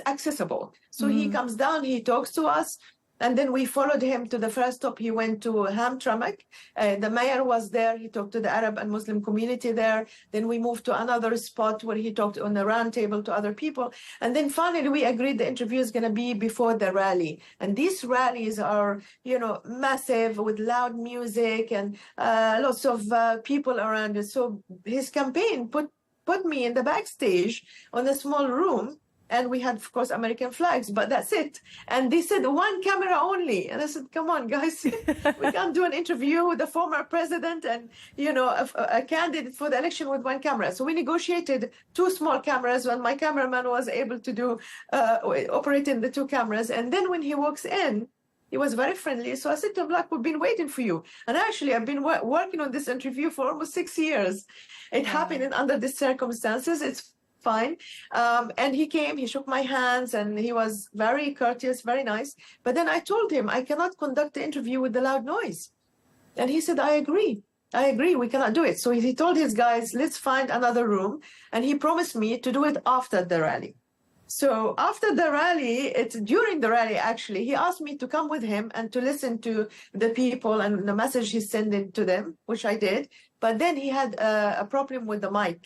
accessible. So he comes down, he talks to us. And then we followed him to the first stop. He went to Hamtramck. The mayor was there. He talked to the Arab and Muslim community there. Then we moved to another spot where he talked on the round table to other people. And then finally, we agreed the interview is going to be before the rally. And these rallies are, you know, massive with loud music and lots of people around it. So his campaign put me in the backstage on a small room. And we had, of course, American flags, but that's it. And they said 1 camera only. And I said, come on, guys, we can't do an interview with the former president and, you know, a candidate for the election with 1 camera. So we negotiated 2 small cameras, and my cameraman was able to do operating the 2 cameras. And then when he walks in, he was very friendly. So I said to him, "Look, we've been waiting for you." And actually, I've been working on this interview for almost 6 years. It happened under these circumstances. It's fine. And he came, he shook my hands, and he was very courteous, very nice. But then I told him, I cannot conduct the interview with the loud noise. And he said, I agree, we cannot do it. So he told his guys, let's find another room. And he promised me to do it after the rally. So after the rally, during the rally, actually, he asked me to come with him and to listen to the people and the message he's sending to them, which I did. But then he had a problem with the mic.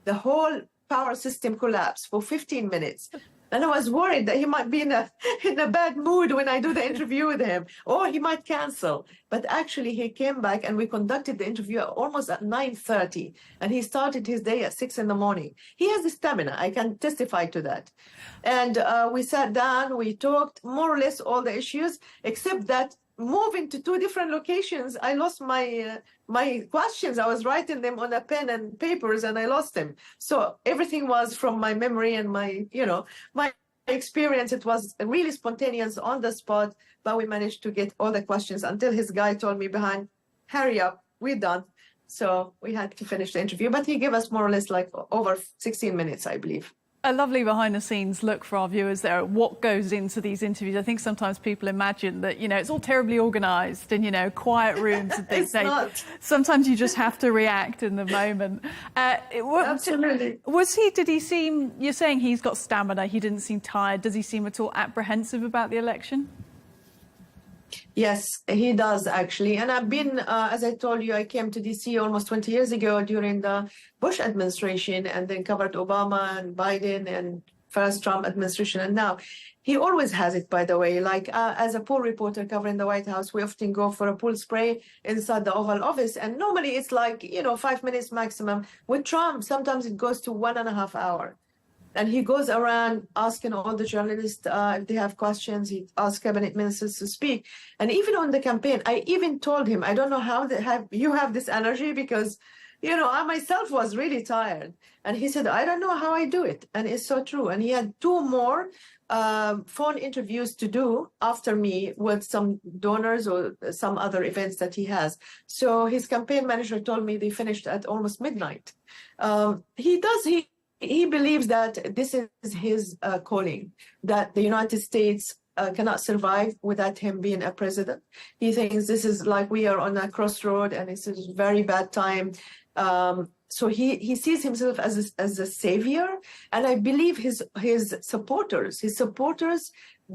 The whole power system collapsed for 15 minutes. And I was worried that he might be in a bad mood when I do the interview with him, or he might cancel. But actually, he came back and we conducted the interview almost at 9:30. And he started his day at 6 a.m. He has the stamina. I can testify to that. And we sat down, we talked more or less all the issues, except that moving to 2 different locations, I lost my questions. I was writing them on a pen and papers, and I lost them. So everything was from my memory and my experience. It was really spontaneous on the spot, but we managed to get all the questions until his guy told me behind, "Hurry up, we're done." So we had to finish the interview, but he gave us more or less like over 16 minutes, I believe. A lovely behind-the-scenes look for our viewers there at what goes into these interviews. I think sometimes people imagine that, you know, it's all terribly organised and, you know, quiet rooms and things. It's not. Sometimes you just have to react in the moment. Absolutely. Did he seem, you're saying he's got stamina, he didn't seem tired. Does he seem at all apprehensive about the election? Yes, he does, actually. And I've been, as I told you, I came to D.C. almost 20 years ago during the Bush administration, and then covered Obama and Biden and first Trump administration. And now he always has it, by the way. Like as a pool reporter covering the White House, we often go for a pool spray inside the Oval Office. And normally it's like, 5 minutes maximum. With Trump, sometimes it goes to 1.5 hours. And he goes around asking all the journalists if they have questions. He asks cabinet ministers to speak. And even on the campaign, I even told him, I don't know how you have this energy, because, I myself was really tired. And he said, I don't know how I do it. And it's so true. And he had 2 more phone interviews to do after me with some donors or some other events that he has. So his campaign manager told me they finished at almost midnight. He believes that this is his calling, that the United States cannot survive without him being a president. He thinks this is like we are on a crossroad and it's a very bad time. So he sees himself as a savior. And I believe his supporters,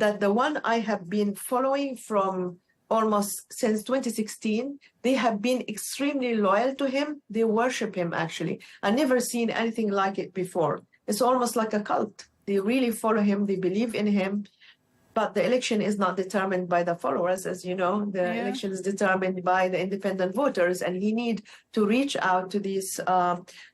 that the one I have been following from almost since 2016, they have been extremely loyal to him. They worship him, actually. I've never seen anything like it before. It's almost like a cult. They really follow him. They believe in him. But the election is not determined by the followers, as you know. The election is determined by the independent voters, and he needs to reach out to these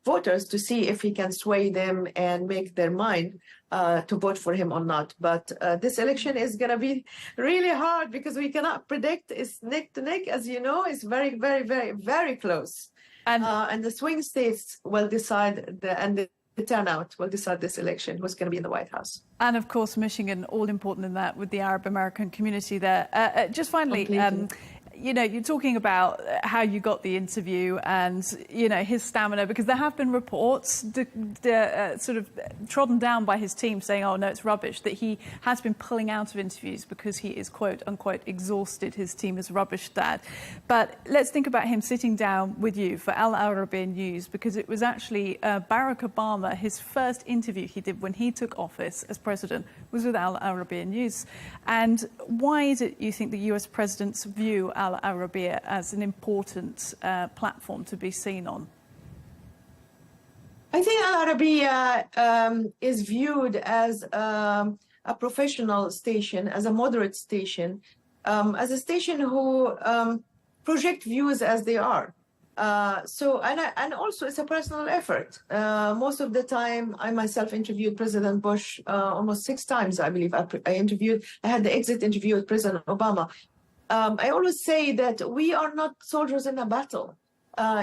voters to see if he can sway them and make their mind to vote for him or not. But this election is going to be really hard because we cannot predict. It's neck to neck, as you know. It's very, very, very, very close. And the swing states will decide, the turnout will decide this election, who's going to be in the White House. And of course, Michigan, all important in that with the Arab American community there. Just finally, you know, you're talking about how you got the interview and, you know, his stamina, because there have been reports sort of trodden down by his team saying, oh, no, it's rubbish, that he has been pulling out of interviews because he is, quote unquote, exhausted. His team has rubbished that. But let's think about him sitting down with you for Al Arabiya News, because it was actually Barack Obama, his first interview he did when he took office as president was with Al Arabiya News. And why is it you think the US presidents view Al Arabiya as an important platform to be seen on? I think Al Arabiya is viewed as a professional station, as a moderate station, as a station who project views as they are. And also it's a personal effort. Most of the time, I myself interviewed President Bush almost 6 times, I believe. I had the exit interview with President Obama. I always say that we are not soldiers in a battle.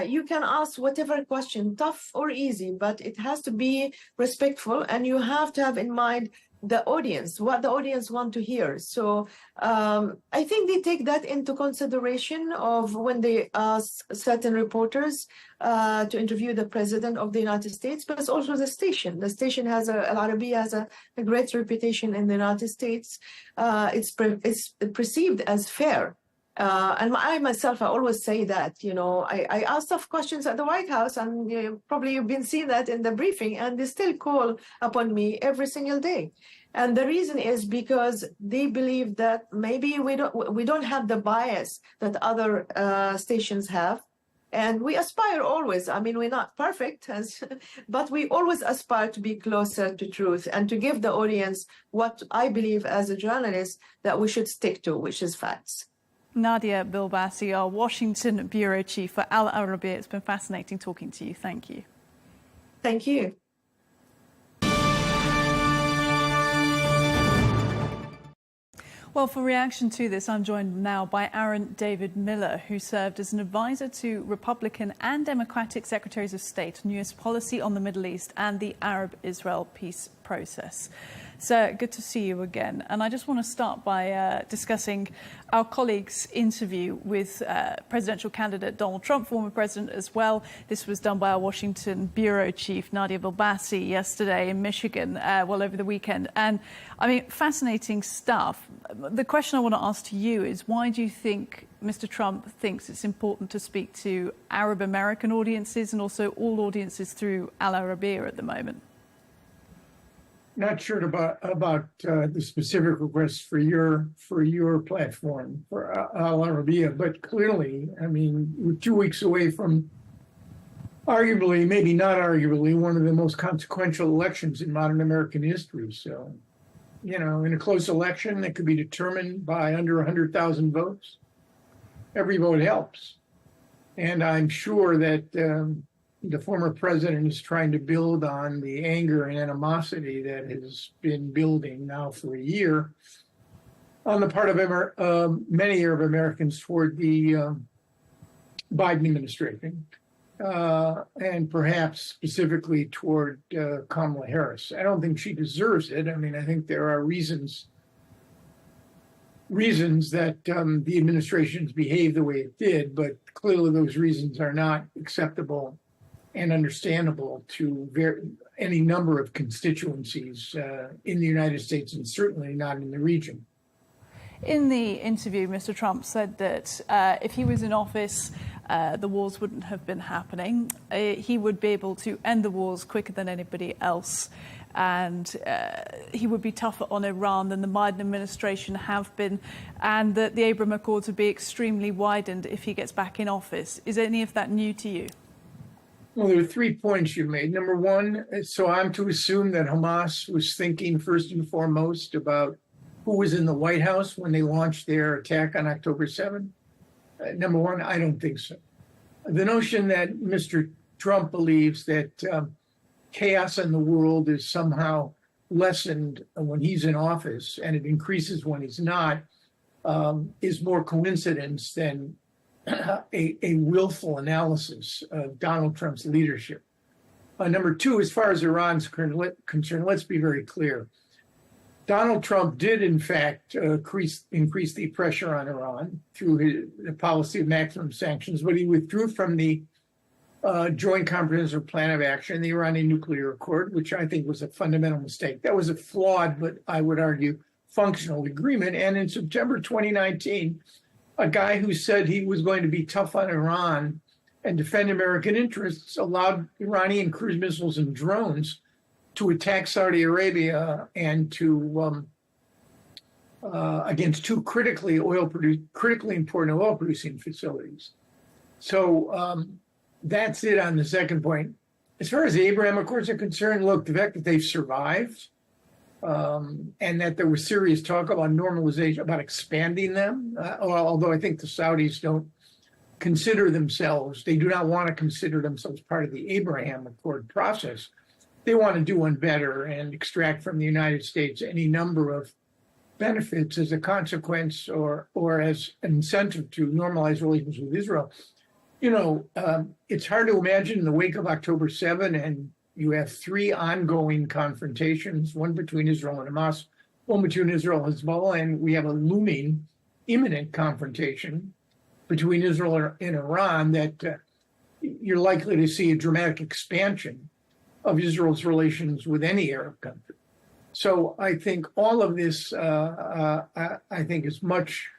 You can ask whatever question, tough or easy, but it has to be respectful, and you have to have in mind the audience, what the audience want to hear. So I think they take that into consideration of when they ask certain reporters to interview the president of the United States, but it's also the station. The station has Al Arabiya has a great reputation in the United States. It's perceived as fair. And I myself, I always say that, you know, I ask tough questions at the White House, and probably you've been seeing that in the briefing, and they still call upon me every single day. And the reason is because they believe that maybe we don't have the bias that other stations have. And we aspire always, I mean, we're not perfect, but we always aspire to be closer to truth and to give the audience what I believe as a journalist that we should stick to, which is facts. Nadia Bilbassi, our Washington bureau chief for Al Arabiya. It's been fascinating talking to you. Thank you. Thank you. Well, for reaction to this, I'm joined now by Aaron David Miller, who served as an advisor to Republican and Democratic Secretaries of State on U.S. policy on the Middle East and the Arab-Israel peace process. So good to see you again. And I just want to start by discussing our colleague's interview with presidential candidate Donald Trump, former president as well. This was done by our Washington bureau chief, Nadia Bilbassi, yesterday in Michigan, over the weekend. And I mean, fascinating stuff. The question I want to ask to you is, why do you think Mr. Trump thinks it's important to speak to Arab American audiences and also all audiences through Al Arabiya at the moment? Not sure about the specific requests for your platform for Al Arabiya, but clearly, I mean, we're 2 weeks away from arguably, maybe not arguably, one of the most consequential elections in modern American history. So, you know, in a close election that could be determined by under 100,000 votes, every vote helps. And I'm sure that the former president is trying to build on the anger and animosity that has been building now for a year on the part of many Arab Americans toward the Biden administration, and perhaps specifically toward Kamala Harris. I don't think she deserves it. I mean, I think there are reasons that the administration's behaved the way it did, but clearly those reasons are not acceptable and understandable to any number of constituencies in the United States, and certainly not in the region. In the interview, Mr. Trump said that if he was in office, the wars wouldn't have been happening. He would be able to end the wars quicker than anybody else. And he would be tougher on Iran than the Biden administration have been, and that the Abraham Accords would be extremely widened if he gets back in office. Is any of that new to you? Well, there are 3 points you made. Number one, so I'm to assume that Hamas was thinking first and foremost about who was in the White House when they launched their attack on October 7th? Number one, I don't think so. The notion that Mr. Trump believes that chaos in the world is somehow lessened when he's in office and it increases when he's not is more coincidence than a willful analysis of Donald Trump's leadership. Number two, as far as Iran's concerned, let's be very clear. Donald Trump did, in fact, increase the pressure on Iran through the policy of maximum sanctions, but he withdrew from the Joint Comprehensive Plan of Action, the Iranian Nuclear Accord, which I think was a fundamental mistake. That was a flawed, but I would argue, functional agreement. And in September 2019, a guy who said he was going to be tough on Iran and defend American interests allowed Iranian cruise missiles and drones to attack Saudi Arabia and to against two critically important oil producing facilities. So that's it on the second point. As far as the Abraham Accords are concerned, look, the fact that they've survived and that there was serious talk about normalization, about expanding them, although I think the Saudis don't consider themselves, they do not want to consider themselves part of the Abraham Accord process. They want to do one better and extract from the United States any number of benefits as a consequence or as an incentive to normalize relations with Israel. You know, it's hard to imagine in the wake of October 7, and you have three ongoing confrontations, one between Israel and Hamas, one between Israel and Hezbollah, and we have a looming, imminent confrontation between Israel and Iran that you're likely to see a dramatic expansion of Israel's relations with any Arab country. So I think all of this, I think is much,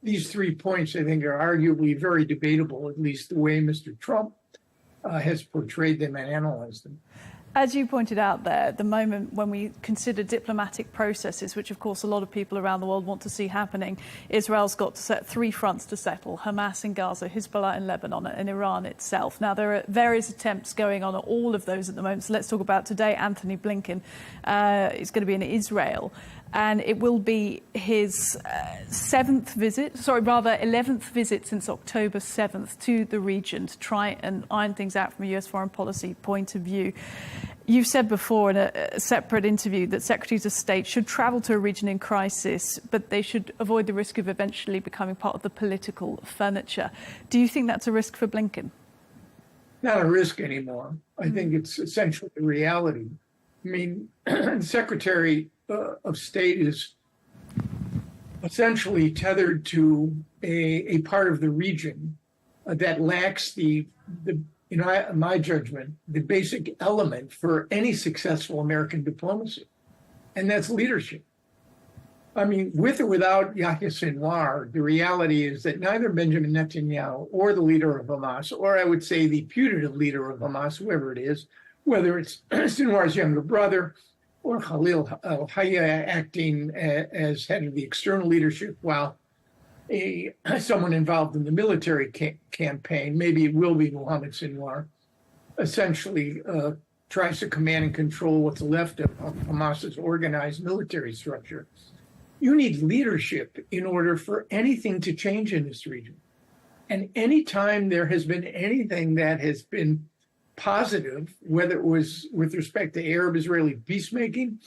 these 3 points I think are arguably very debatable, at least the way Mr. Trump has portrayed them and analyzed them. As you pointed out there, the moment when we consider diplomatic processes, which of course a lot of people around the world want to see happening, Israel's got to set three fronts to settle: Hamas in Gaza, Hezbollah in Lebanon, and Iran itself. Now, there are various attempts going on at all of those at the moment. So let's talk about today. Anthony Blinken is going to be in Israel. And it will be his 11th visit since October 7th to the region to try and iron things out from a US foreign policy point of view. You've said before in a separate interview that secretaries of state should travel to a region in crisis, but they should avoid the risk of eventually becoming part of the political furniture. Do you think that's a risk for Blinken? Not a risk anymore. I think it's essentially a reality. I mean, the Secretary of State is essentially tethered to a part of the region that lacks in my judgment, the basic element for any successful American diplomacy, and that's leadership. I mean, with or without Yahya Sinwar, the reality is that neither Benjamin Netanyahu or the leader of Hamas, or I would say the putative leader of Hamas, whoever it is, whether it's Sinwar's younger brother or Khalil al-Hayya acting as head of the external leadership while someone involved in the military campaign, maybe it will be Mohammed Sinwar, essentially tries to command and control what's left of Hamas's organized military structure. You need leadership in order for anything to change in this region. And anytime there has been anything that has been positive, whether it was with respect to Arab-Israeli peacemaking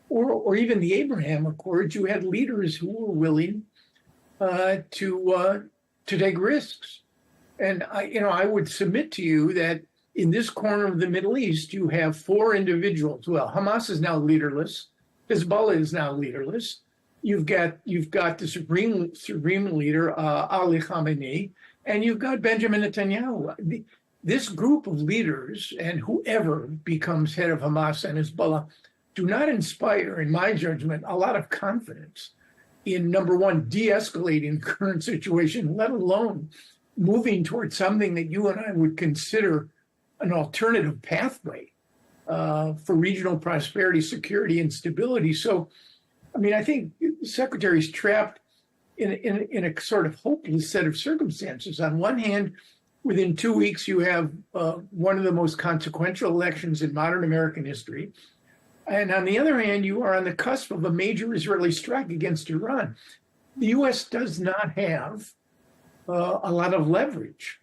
or even the Abraham Accords, you had leaders who were willing to take risks. And I would submit to you that in this corner of the Middle East, you have four individuals. Well, Hamas is now leaderless. Hezbollah is now leaderless. You've got the supreme leader, Ali Khamenei, and you've got Benjamin Netanyahu. This group of leaders and whoever becomes head of Hamas and Hezbollah do not inspire, in my judgment, a lot of confidence in, number one, de-escalating the current situation, let alone moving towards something that you and I would consider an alternative pathway for regional prosperity, security, and stability. So, I mean, I think the secretary's trapped in a sort of hopeless set of circumstances. On one hand, within 2 weeks, you have one of the most consequential elections in modern American history. And on the other hand, you are on the cusp of a major Israeli strike against Iran. The U.S. does not have a lot of leverage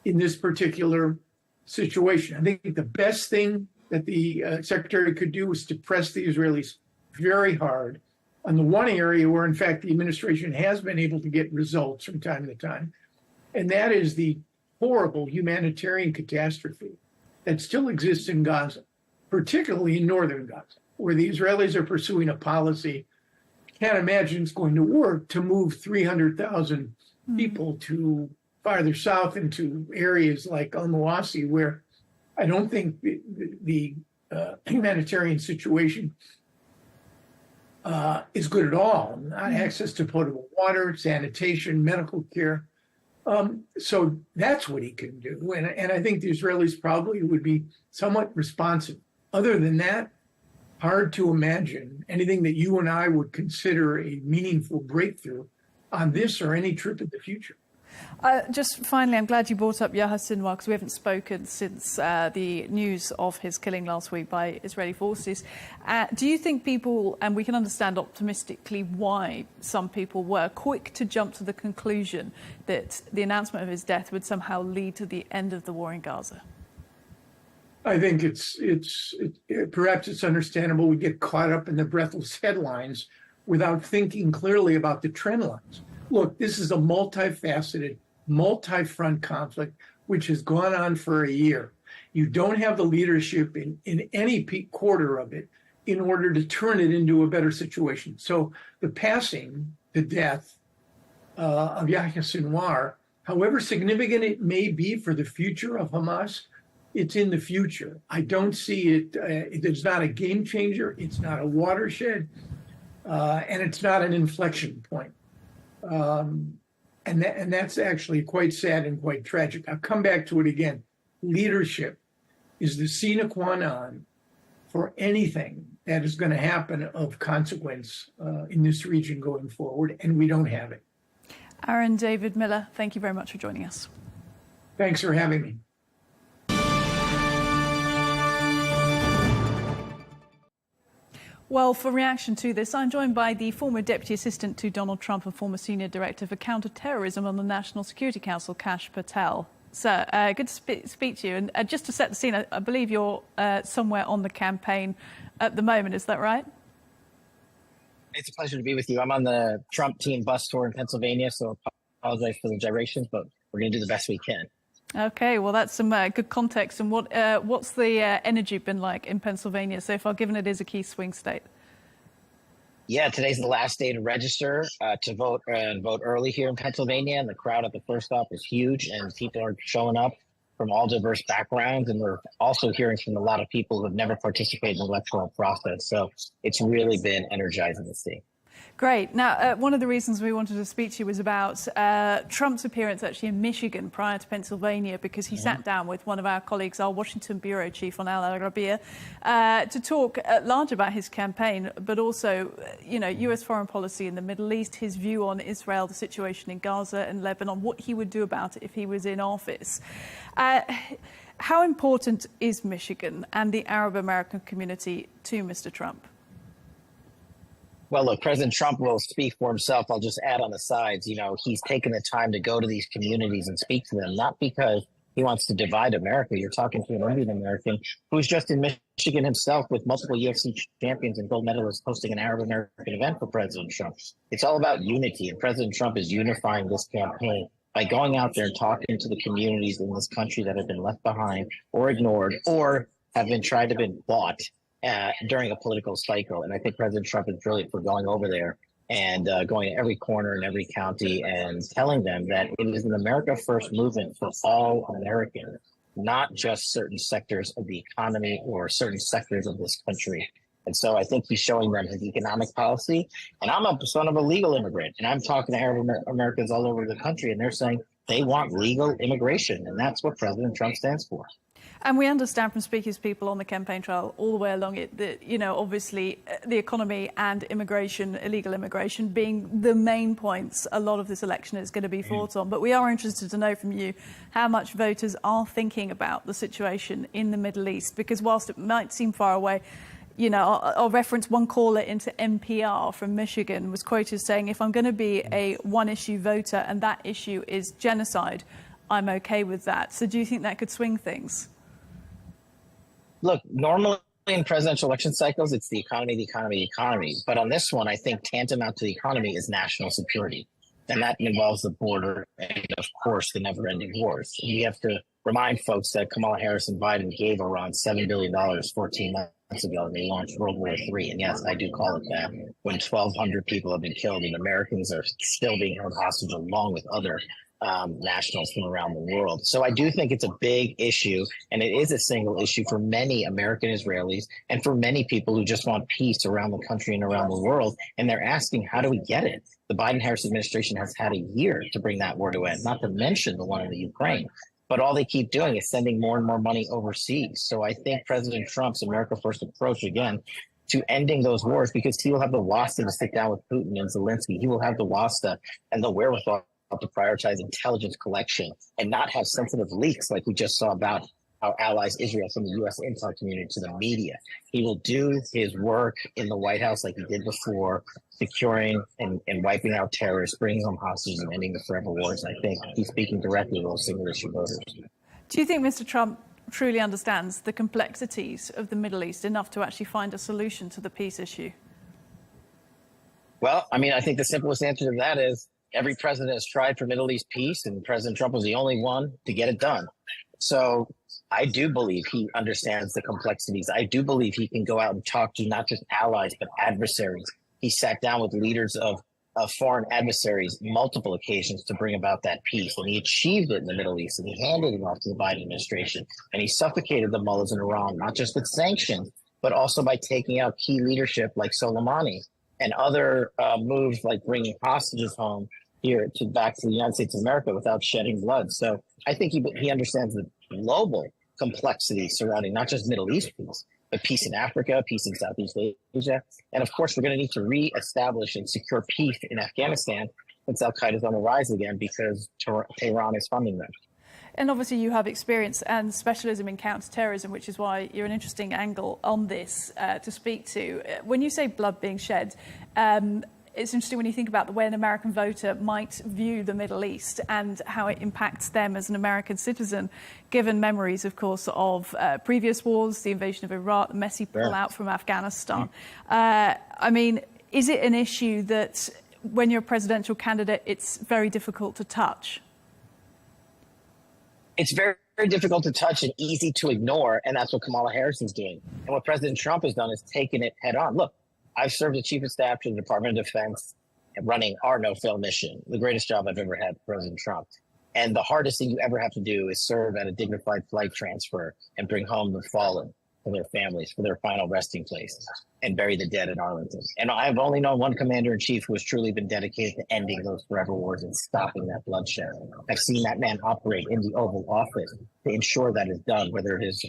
in this particular situation. I think the best thing that the secretary could do is to press the Israelis very hard on the one area where, in fact, the administration has been able to get results from time to time, and that is the horrible humanitarian catastrophe that still exists in Gaza, particularly in northern Gaza, where the Israelis are pursuing a policy, can't imagine it's going to work, to move 300,000 people to farther south into areas like Al-Mawasi, where I don't think the humanitarian situation is good at all. Not access to potable water, sanitation, medical care. So that's what he can do. And I think the Israelis probably would be somewhat responsive. Other than that, hard to imagine anything that you and I would consider a meaningful breakthrough on this or any trip in the future. Just finally, I'm glad you brought up Yahya Sinwar, because we haven't spoken since the news of his killing last week by Israeli forces. Do you think people, and we can understand optimistically why some people were quick to jump to the conclusion that the announcement of his death would somehow lead to the end of the war in Gaza? I think perhaps it's understandable we get caught up in the breathless headlines without thinking clearly about the trend lines. Look, this is a multifaceted, multi-front conflict which has gone on for a year. You don't have the leadership in any peak quarter of it in order to turn it into a better situation. So the death of Yahya Sinwar, however significant it may be for the future of Hamas, it's in the future. I don't see it. It's not a game changer. It's not a watershed. And it's not an inflection point. And that's actually quite sad and quite tragic. I'll come back to it again. Leadership is the sine qua non for anything that is going to happen of consequence in this region going forward, and we don't have it. Aaron David Miller, thank you very much for joining us. Thanks for having me. Well, for reaction to this, I'm joined by the former Deputy Assistant to Donald Trump and former Senior Director for Counterterrorism on the National Security Council, Kash Patel. Sir, good to speak to you. And just to set the scene, I believe you're somewhere on the campaign at the moment. Is that right? It's a pleasure to be with you. I'm on the Trump team bus tour in Pennsylvania, so I apologize for the gyrations, but we're going to do the best we can. Okay, well, that's some good context. And what's the energy been like in Pennsylvania so far, given it is a key swing state? Yeah, today's the last day to register to vote and vote early here in Pennsylvania. And the crowd at the first stop is huge, and people are showing up from all diverse backgrounds. And we're also hearing from a lot of people who have never participated in the electoral process. So it's really been energizing to see. Great. Now, one of the reasons we wanted to speak to you was about Trump's appearance actually in Michigan prior to Pennsylvania, because he sat down with one of our colleagues, our Washington bureau chief on Al Arabiya, to talk at large about his campaign, but also, U.S. foreign policy in the Middle East, his view on Israel, the situation in Gaza and Lebanon, what he would do about it if he was in office. How important is Michigan and the Arab American community to Mr. Trump? Well, look, President Trump will speak for himself. I'll just add on the sides, he's taken the time to go to these communities and speak to them, not because he wants to divide America. You're talking to an Indian American who's just in Michigan himself with multiple UFC champions and gold medalists hosting an Arab American event for President Trump. It's all about unity, and President Trump is unifying this campaign by going out there and talking to the communities in this country that have been left behind or ignored or have been tried to be bought during a political cycle. And I think President Trump is brilliant for going over there and going to every corner in every county and telling them that it is an America First movement for all Americans, not just certain sectors of the economy or certain sectors of this country. And so I think he's showing them his economic policy. And I'm a son of a legal immigrant, and I'm talking to Arab Americans all over the country, and they're saying they want legal immigration. And that's what President Trump stands for. And we understand from speaking to people on the campaign trail all the way along it that, obviously the economy and immigration, illegal immigration being the main points a lot of this election is going to be fought on. But we are interested to know from you how much voters are thinking about the situation in the Middle East, because whilst it might seem far away, I'll reference one caller into NPR from Michigan was quoted saying, if I'm going to be a one-issue voter and that issue is genocide, I'm okay with that. So do you think that could swing things? Look, normally in presidential election cycles, it's the economy, the economy, the economy. But on this one, I think tantamount to the economy is national security. And that involves the border and, of course, the never-ending wars. We have to remind folks that Kamala Harris and Biden gave Iran $7 billion 14 months ago, and they launched World War III. And yes, I do call it that. When 1,200 people have been killed and Americans are still being held hostage along with other nationals from around the world. So I do think it's a big issue, and it is a single issue for many American Israelis and for many people who just want peace around the country and around the world. And they're asking, how do we get it? The Biden-Harris administration has had a year to bring that war to end, not to mention the one in the Ukraine. But all they keep doing is sending more and more money overseas. So I think President Trump's America First approach, again, to ending those wars, because he will have the wasta to sit down with Putin and Zelensky. He will have the wasta and the wherewithal to prioritize intelligence collection and not have sensitive leaks like we just saw about our allies Israel from the U.S. intel community to the media. He will do his work in the White House like he did before, securing and wiping out terrorists, bringing home hostages, and ending the forever wars. I think he's speaking directly to those single-issue voters. Do you think Mr. Trump truly understands the complexities of the Middle East enough to actually find a solution to the peace issue? Well, I mean, I think the simplest answer to that is every president has tried for Middle East peace, and President Trump was the only one to get it done. So I do believe he understands the complexities. I do believe he can go out and talk to not just allies, but adversaries. He sat down with leaders of foreign adversaries multiple occasions to bring about that peace. And he achieved it in the Middle East, and he handed it off to the Biden administration. And he suffocated the mullahs in Iran, not just with sanctions, but also by taking out key leadership like Soleimani and other moves like bringing hostages home here back to the United States of America without shedding blood. So I think he understands the global complexity surrounding not just Middle East peace, but peace in Africa, peace in Southeast Asia. And of course, we're going to need to reestablish and secure peace in Afghanistan since Al-Qaeda is on the rise again because Tehran is funding them. And obviously you have experience and specialism in counter-terrorism, which is why you're an interesting angle on this to speak to. When you say blood being shed, it's interesting when you think about the way an American voter might view the Middle East and how it impacts them as an American citizen, given memories, of course, of previous wars, the invasion of Iraq, the messy pullout from Afghanistan. I mean, is it an issue that when you're a presidential candidate, it's very difficult to touch? It's very, very difficult to touch and easy to ignore, and that's what Kamala Harris is doing. And what President Trump has done is taken it head on. Look, I've served as Chief of Staff to the Department of Defense and running our no-fail mission, the greatest job I've ever had for President Trump. And the hardest thing you ever have to do is serve at a dignified flight transfer and bring home the fallen to their families for their final resting place and bury the dead in Arlington. And I've only known one commander-in-chief who has truly been dedicated to ending those forever wars and stopping that bloodshed. I've seen that man operate in the Oval Office to ensure that is done, whether it is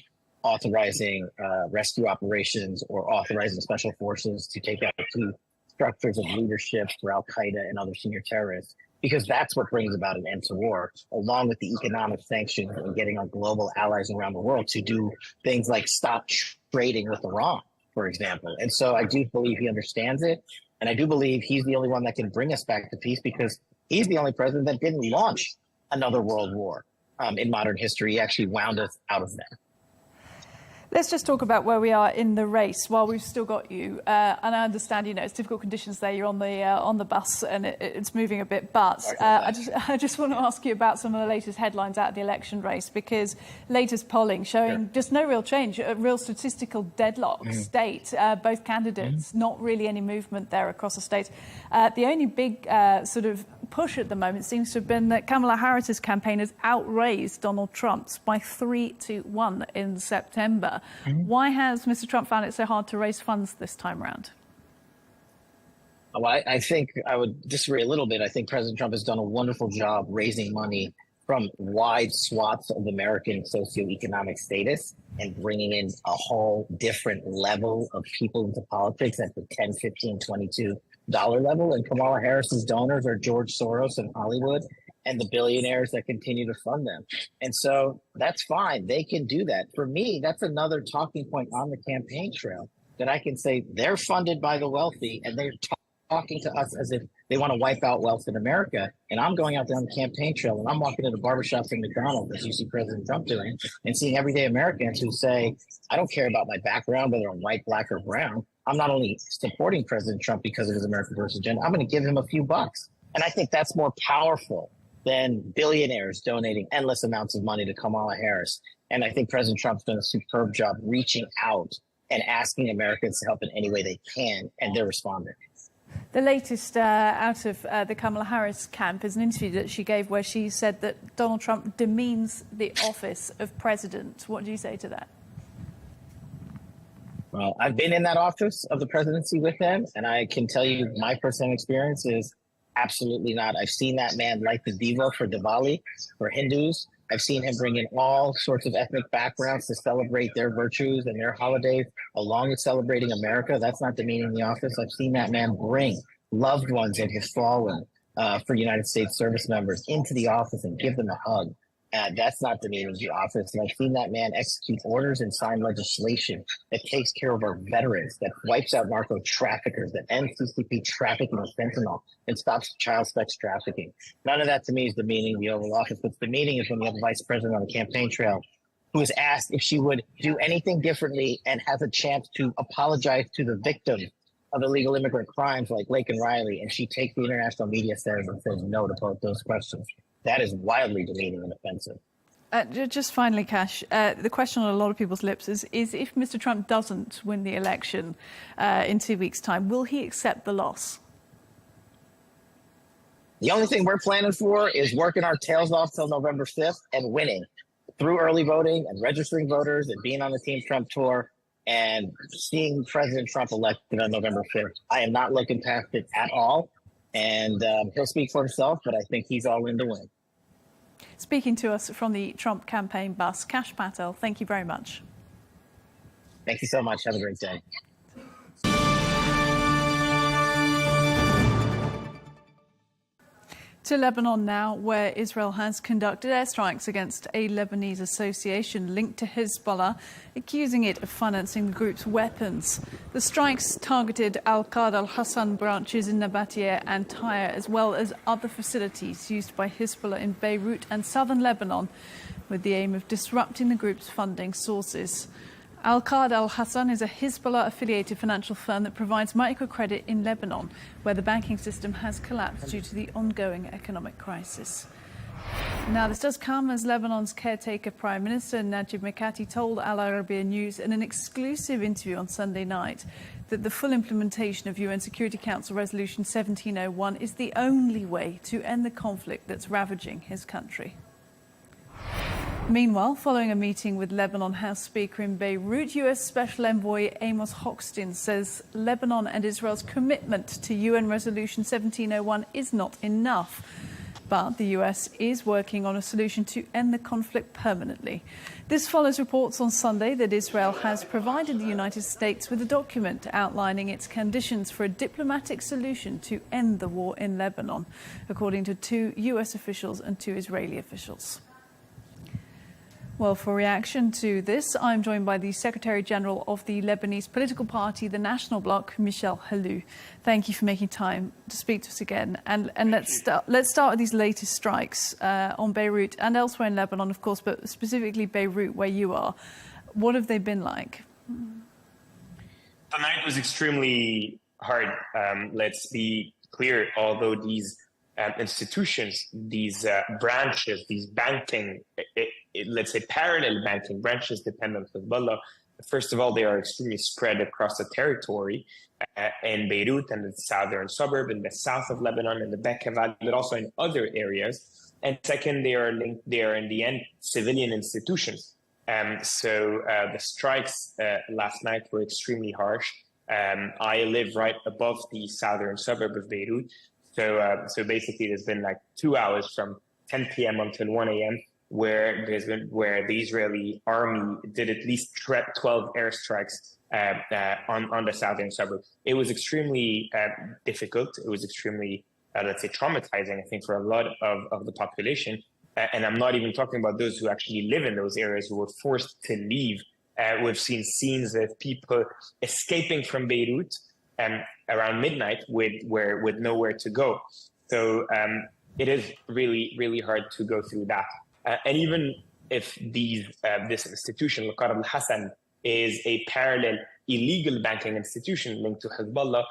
authorizing rescue operations or authorizing special forces to take out key structures of leadership for Al-Qaeda and other senior terrorists, because that's what brings about an end to war, along with the economic sanctions and getting our global allies around the world to do things like stop trading with Iran, for example. And so I do believe he understands it. And I do believe he's the only one that can bring us back to peace because he's the only president that didn't launch another world war in modern history. He actually wound us out of that. Let's just talk about where we are in the race while we've still got you. And I understand, it's difficult conditions there. You're on the bus and it's moving a bit. But I just want to ask you about some of the latest headlines out of the election race, because latest polling showing just no real change, a real statistical deadlock state. Both candidates, not really any movement there across the state. The only big sort of push at the moment seems to have been that Kamala Harris's campaign has outraised Donald Trump's by 3-1 in September. Why has Mr. Trump found it so hard to raise funds this time around? Well, I think I would disagree a little bit. I think President Trump has done a wonderful job raising money from wide swaths of American socioeconomic status and bringing in a whole different level of people into politics at the $10, $15, $22 level. And Kamala Harris's donors are George Soros and Hollywood and the billionaires that continue to fund them. And so that's fine. They can do that. For me, that's another talking point on the campaign trail. that I can say they're funded by the wealthy and they're talking to us as if they want to wipe out wealth in America. And I'm going out there on the campaign trail and I'm walking into barbershops and McDonald's, as you see President Trump doing, and seeing everyday Americans who say, I don't care about my background, whether I'm white, black, or brown. I'm not only supporting President Trump because of his America First agenda, I'm going to give him a few bucks. And I think that's more powerful than billionaires donating endless amounts of money to Kamala Harris. And I think President Trump's done a superb job reaching out and asking Americans to help in any way they can, and they're responding. The latest out of the Kamala Harris camp is an interview that she gave where she said that Donald Trump demeans the office of president. What do you say to that? Well, I've been in that office of the presidency with him, and I can tell you my personal experience is absolutely not. I've seen that man light the diva for Diwali, for Hindus. I've seen him bring in all sorts of ethnic backgrounds to celebrate their virtues and their holidays, along with celebrating America. That's not demeaning the office. I've seen that man bring loved ones that have fallen for United States service members into the office and give them a hug. That's not demeaning the office. And I've seen that man execute orders and sign legislation that takes care of our veterans, that wipes out narco traffickers, that ends CCP trafficking of fentanyl and stops child sex trafficking. None of that to me is demeaning the Oval Office. What's demeaning is when you have a vice president on the campaign trail who is asked if she would do anything differently and has a chance to apologize to the victims of illegal immigrant crimes like Lake and Riley, and she takes the international media center and says no to both those questions. That is wildly demeaning and offensive. Just finally, Kash, the question on a lot of people's lips is if Mr. Trump doesn't win the election in 2 weeks' time, will he accept the loss? The only thing we're planning for is working our tails off till November 5th and winning through early voting and registering voters and being on the Team Trump tour and seeing President Trump elected on November 5th. I am not looking past it at all. And he'll speak for himself, but I think he's all in to win. Speaking to us from the Trump campaign bus, Kash Patel, thank you very much. Thank you so much. Have a great day. To Lebanon now, where Israel has conducted airstrikes against a Lebanese association linked to Hezbollah, accusing it of financing the group's weapons. The strikes targeted Al-Qad al-Hassan branches in Nabatea and Tyre, as well as other facilities used by Hezbollah in Beirut and southern Lebanon, with the aim of disrupting the group's funding sources. Al-Qad al-Hassan is a Hezbollah-affiliated financial firm that provides microcredit in Lebanon, where the banking system has collapsed due to the ongoing economic crisis. Now, this does come as Lebanon's caretaker Prime Minister Najib Mikati told Al Arabiya News in an exclusive interview on Sunday night that the full implementation of UN Security Council Resolution 1701 is the only way to end the conflict that's ravaging his country. Meanwhile, following a meeting with Lebanon House Speaker in Beirut, US Special Envoy Amos Hochstein says Lebanon and Israel's commitment to UN Resolution 1701 is not enough. But the US is working on a solution to end the conflict permanently. This follows reports on Sunday that Israel has provided the United States with a document outlining its conditions for a diplomatic solution to end the war in Lebanon, according to 2 US officials and 2 Israeli officials. Well, for reaction to this, I'm joined by the Secretary General of the Lebanese political party, the National Bloc, Michel Helou. Thank you for making time to speak to us again. And let's start with these latest strikes on Beirut and elsewhere in Lebanon, of course, but specifically Beirut, where you are. What have they been like? The night was extremely hard. Let's be clear, although these institutions, these branches, these banking, let's say parallel banking branches dependent on Hezbollah, first of all, they are extremely spread across the territory in Beirut and the southern suburb, in the south of Lebanon, in the Bekaa Valley, but also in other areas. And second, they are in the end civilian institutions. So the strikes last night were extremely harsh. I live right above the southern suburb of Beirut. So basically, there's been like 2 hours from 10 p.m. until 1 a.m. where the Israeli army did at least 12 airstrikes on the southern suburb. It was extremely difficult. It was extremely, let's say, traumatizing, I think, for a lot of the population. And I'm not even talking about those who actually live in those areas who were forced to leave We've seen scenes of people escaping from Beirut around midnight with nowhere to go. So it is really, really hard to go through that. And even if this institution, Al-Qarab al-Hassan, is a parallel illegal banking institution linked to Hezbollah,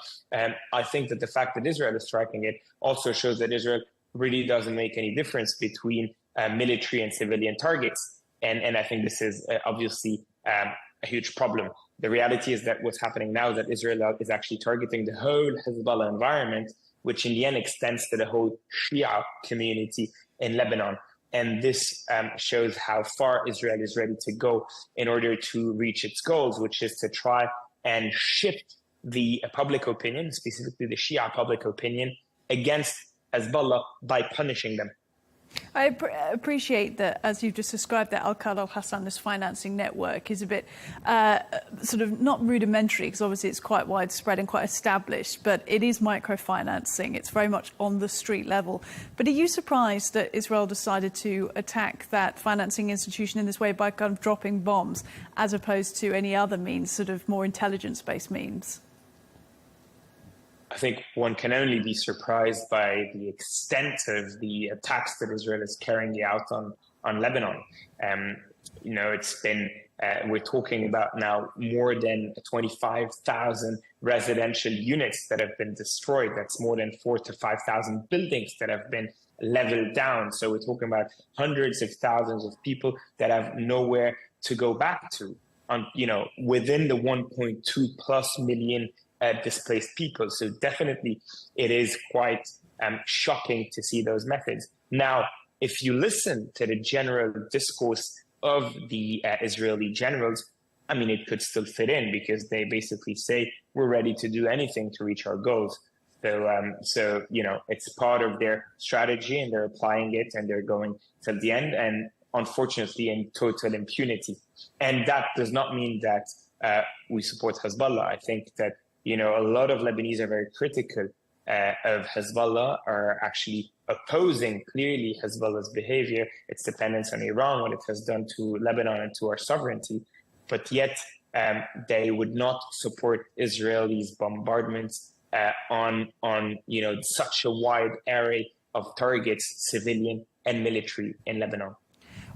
I think that the fact that Israel is striking it also shows that Israel really doesn't make any difference between military and civilian targets. And I think this is obviously a huge problem. The reality is that what's happening now is that Israel is actually targeting the whole Hezbollah environment, which in the end extends to the whole Shia community in Lebanon. And this shows how far Israel is ready to go in order to reach its goals, which is to try and shift the public opinion, specifically the Shia public opinion, against Hezbollah by punishing them. I appreciate that, as you've just described, that Al-Qarab al-Hassan, this financing network, is a bit sort of not rudimentary, because obviously it's quite widespread and quite established, but it is microfinancing. It's very much on the street level. But are you surprised that Israel decided to attack that financing institution in this way by kind of dropping bombs, as opposed to any other means, sort of more intelligence-based means? I think one can only be surprised by the extent of the attacks that Israel is carrying out on Lebanon. It's been, we're talking about now more than 25,000 residential units that have been destroyed. That's more than 4,000 to 5,000 buildings that have been leveled down. So we're talking about hundreds of thousands of people that have nowhere to go back to, within the 1.2 plus million displaced people. So definitely it is quite shocking to see those methods. Now, if you listen to the general discourse of the Israeli generals, I mean, it could still fit in, because they basically say, we're ready to do anything to reach our goals. So it's part of their strategy, and they're applying it, and they're going till the end, and unfortunately in total impunity. And that does not mean that we support Hezbollah. I think that a lot of Lebanese are very critical of Hezbollah, are actually opposing clearly Hezbollah's behavior, its dependence on Iran, what it has done to Lebanon and to our sovereignty. But yet they would not support Israelis' bombardments on such a wide array of targets, civilian and military, in Lebanon.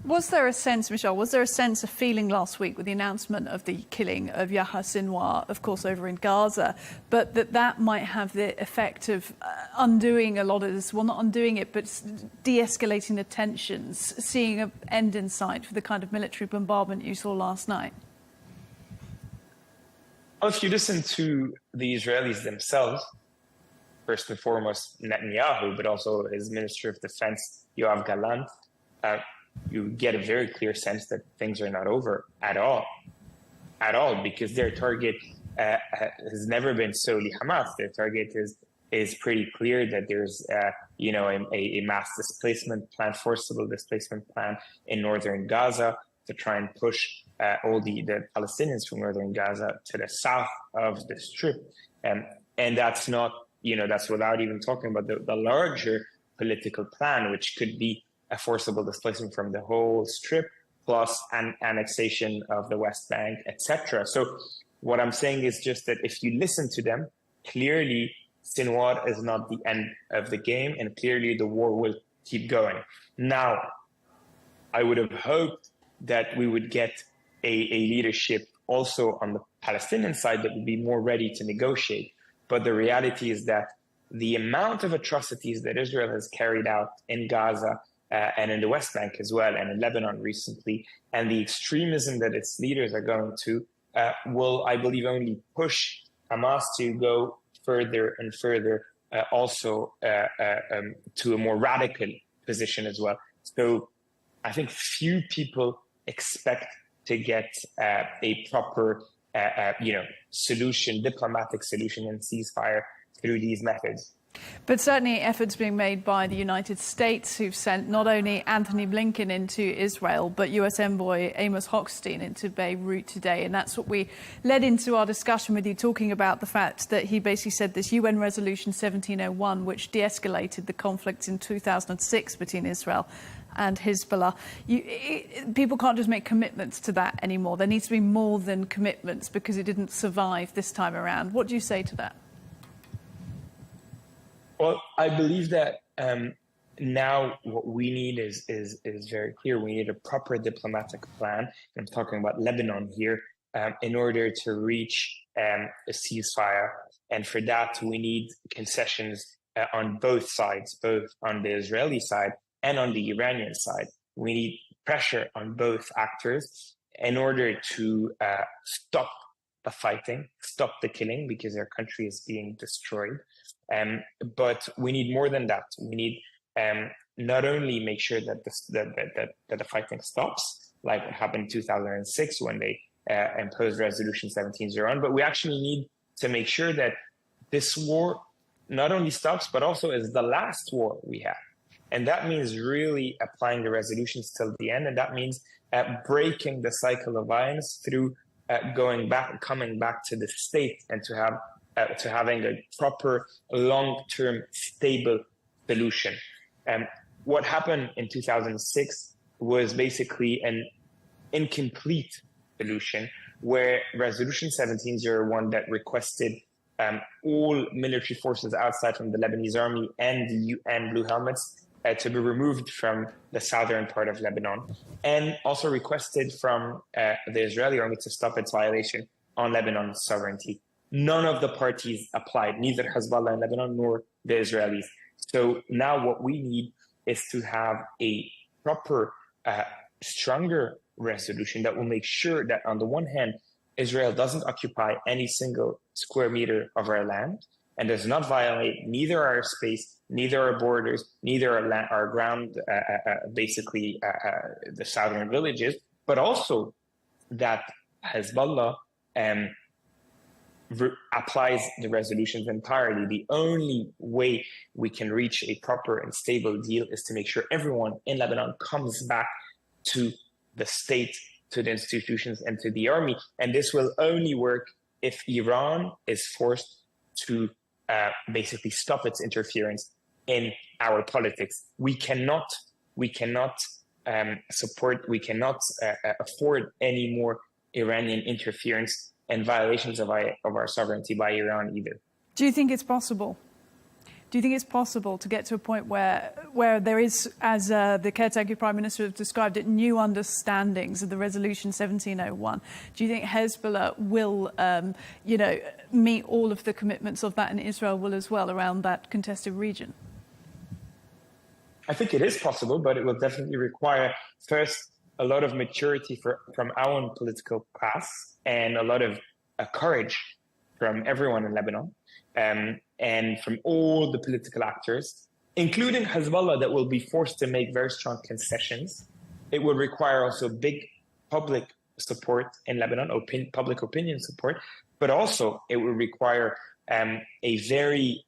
Was there a sense, Michelle, a feeling last week with the announcement of the killing of Yahya Sinwar, of course, over in Gaza, but that might have the effect of undoing a lot of this, well, not undoing it, but de-escalating the tensions, seeing an end in sight for the kind of military bombardment you saw last night? Well, if you listen to the Israelis themselves, first and foremost Netanyahu, but also his Minister of Defense, Yoav Gallant, you get a very clear sense that things are not over at all, because their target has never been solely Hamas. Their target is pretty clear, that there's a mass displacement plan, forcible displacement plan in northern Gaza, to try and push all the Palestinians from northern Gaza to the south of the Strip. And that's not, that's without even talking about the larger political plan, which could be a forcible displacement from the whole Strip, plus an annexation of the West Bank, etc. So what I'm saying is just that if you listen to them, clearly Sinwar is not the end of the game, and clearly the war will keep going. Now, I would have hoped that we would get a leadership also on the Palestinian side that would be more ready to negotiate. But the reality is that the amount of atrocities that Israel has carried out in Gaza and in the West Bank as well, and in Lebanon recently, and the extremism that its leaders are going to, will, I believe, only push Hamas to go further and further, also to a more radical position as well. So I think few people expect to get a proper, solution, diplomatic solution and ceasefire through these methods. But certainly efforts being made by the United States, who've sent not only Anthony Blinken into Israel, but US Envoy Amos Hochstein into Beirut today. And that's what we led into our discussion with you, talking about the fact that he basically said this UN Resolution 1701, which de-escalated the conflict in 2006 between Israel and Hezbollah. People can't just make commitments to that anymore. There needs to be more than commitments because it didn't survive this time around. What do you say to that? Well, I believe that now what we need is very clear. We need a proper diplomatic plan. I'm talking about Lebanon here, in order to reach a ceasefire. And for that, we need concessions on both sides, both on the Israeli side and on the Iranian side. We need pressure on both actors in order to stop the fighting, stop the killing, because their country is being destroyed. But we need more than that. We need not only make sure that the fighting stops, like what happened in 2006 when they imposed Resolution 1701, but we actually need to make sure that this war not only stops, but also is the last war we have. And that means really applying the resolutions till the end. And that means breaking the cycle of violence through coming back to the state and to having a proper long-term stable solution. What happened in 2006 was basically an incomplete solution where Resolution 1701 that requested all military forces outside from the Lebanese army and the UN Blue Helmets to be removed from the southern part of Lebanon, and also requested from the Israeli army to stop its violation on Lebanon's sovereignty. None of the parties applied, neither Hezbollah in Lebanon nor the Israelis. So now what we need is to have a proper, stronger resolution that will make sure that on the one hand, Israel doesn't occupy any single square meter of our land and does not violate neither our space, neither our borders, neither our ground, basically the southern villages, but also that Hezbollah applies the resolutions entirely. The only way we can reach a proper and stable deal is to make sure everyone in Lebanon comes back to the state, to the institutions, and to the army. And this will only work if Iran is forced to basically stop its interference in our politics. We cannot afford any more Iranian interference and violations of our sovereignty by Iran either. Do you think it's possible? Do you think it's possible to get to a point where there is, as the caretaker Prime Minister has described it, new understandings of the Resolution 1701? Do you think Hezbollah will, meet all of the commitments of that, and Israel will as well around that contested region? I think it is possible, but it will definitely require first a lot of maturity from our own political class and a lot of courage from everyone in Lebanon. And from all the political actors, including Hezbollah, that will be forced to make very strong concessions. It will require also big public support in Lebanon, public opinion support, but also it will require a very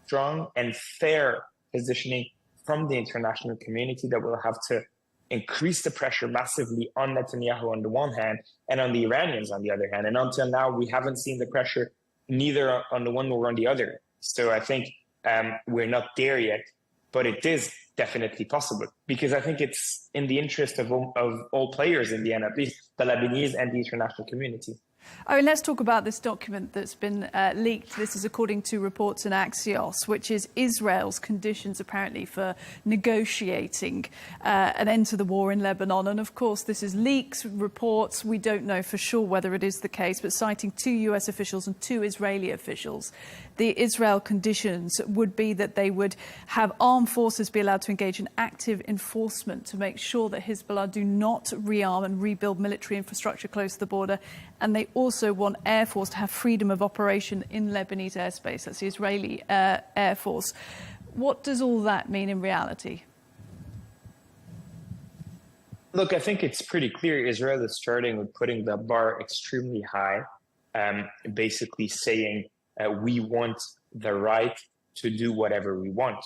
strong and fair positioning from the international community that will have to increase the pressure massively on Netanyahu on the one hand and on the Iranians on the other hand. And until now, we haven't seen the pressure neither on the one nor on the other. So I think we're not there yet, but it is definitely possible because I think it's in the interest of all players in the end, at least the Lebanese and the international community. I mean, let's talk about this document that's been leaked. This is according to reports in Axios, which is Israel's conditions apparently for negotiating an end to the war in Lebanon. And of course, this is leaks, reports. We don't know for sure whether it is the case, but citing 2 US officials and 2 Israeli officials, the Israel conditions would be that they would have armed forces be allowed to engage in active enforcement to make sure that Hezbollah do not rearm and rebuild military infrastructure close to the border. And they also want Air Force to have freedom of operation in Lebanese airspace. That's the Israeli Air Force. What does all that mean in reality? Look, I think it's pretty clear Israel is starting with putting the bar extremely high, basically saying we want the right to do whatever we want.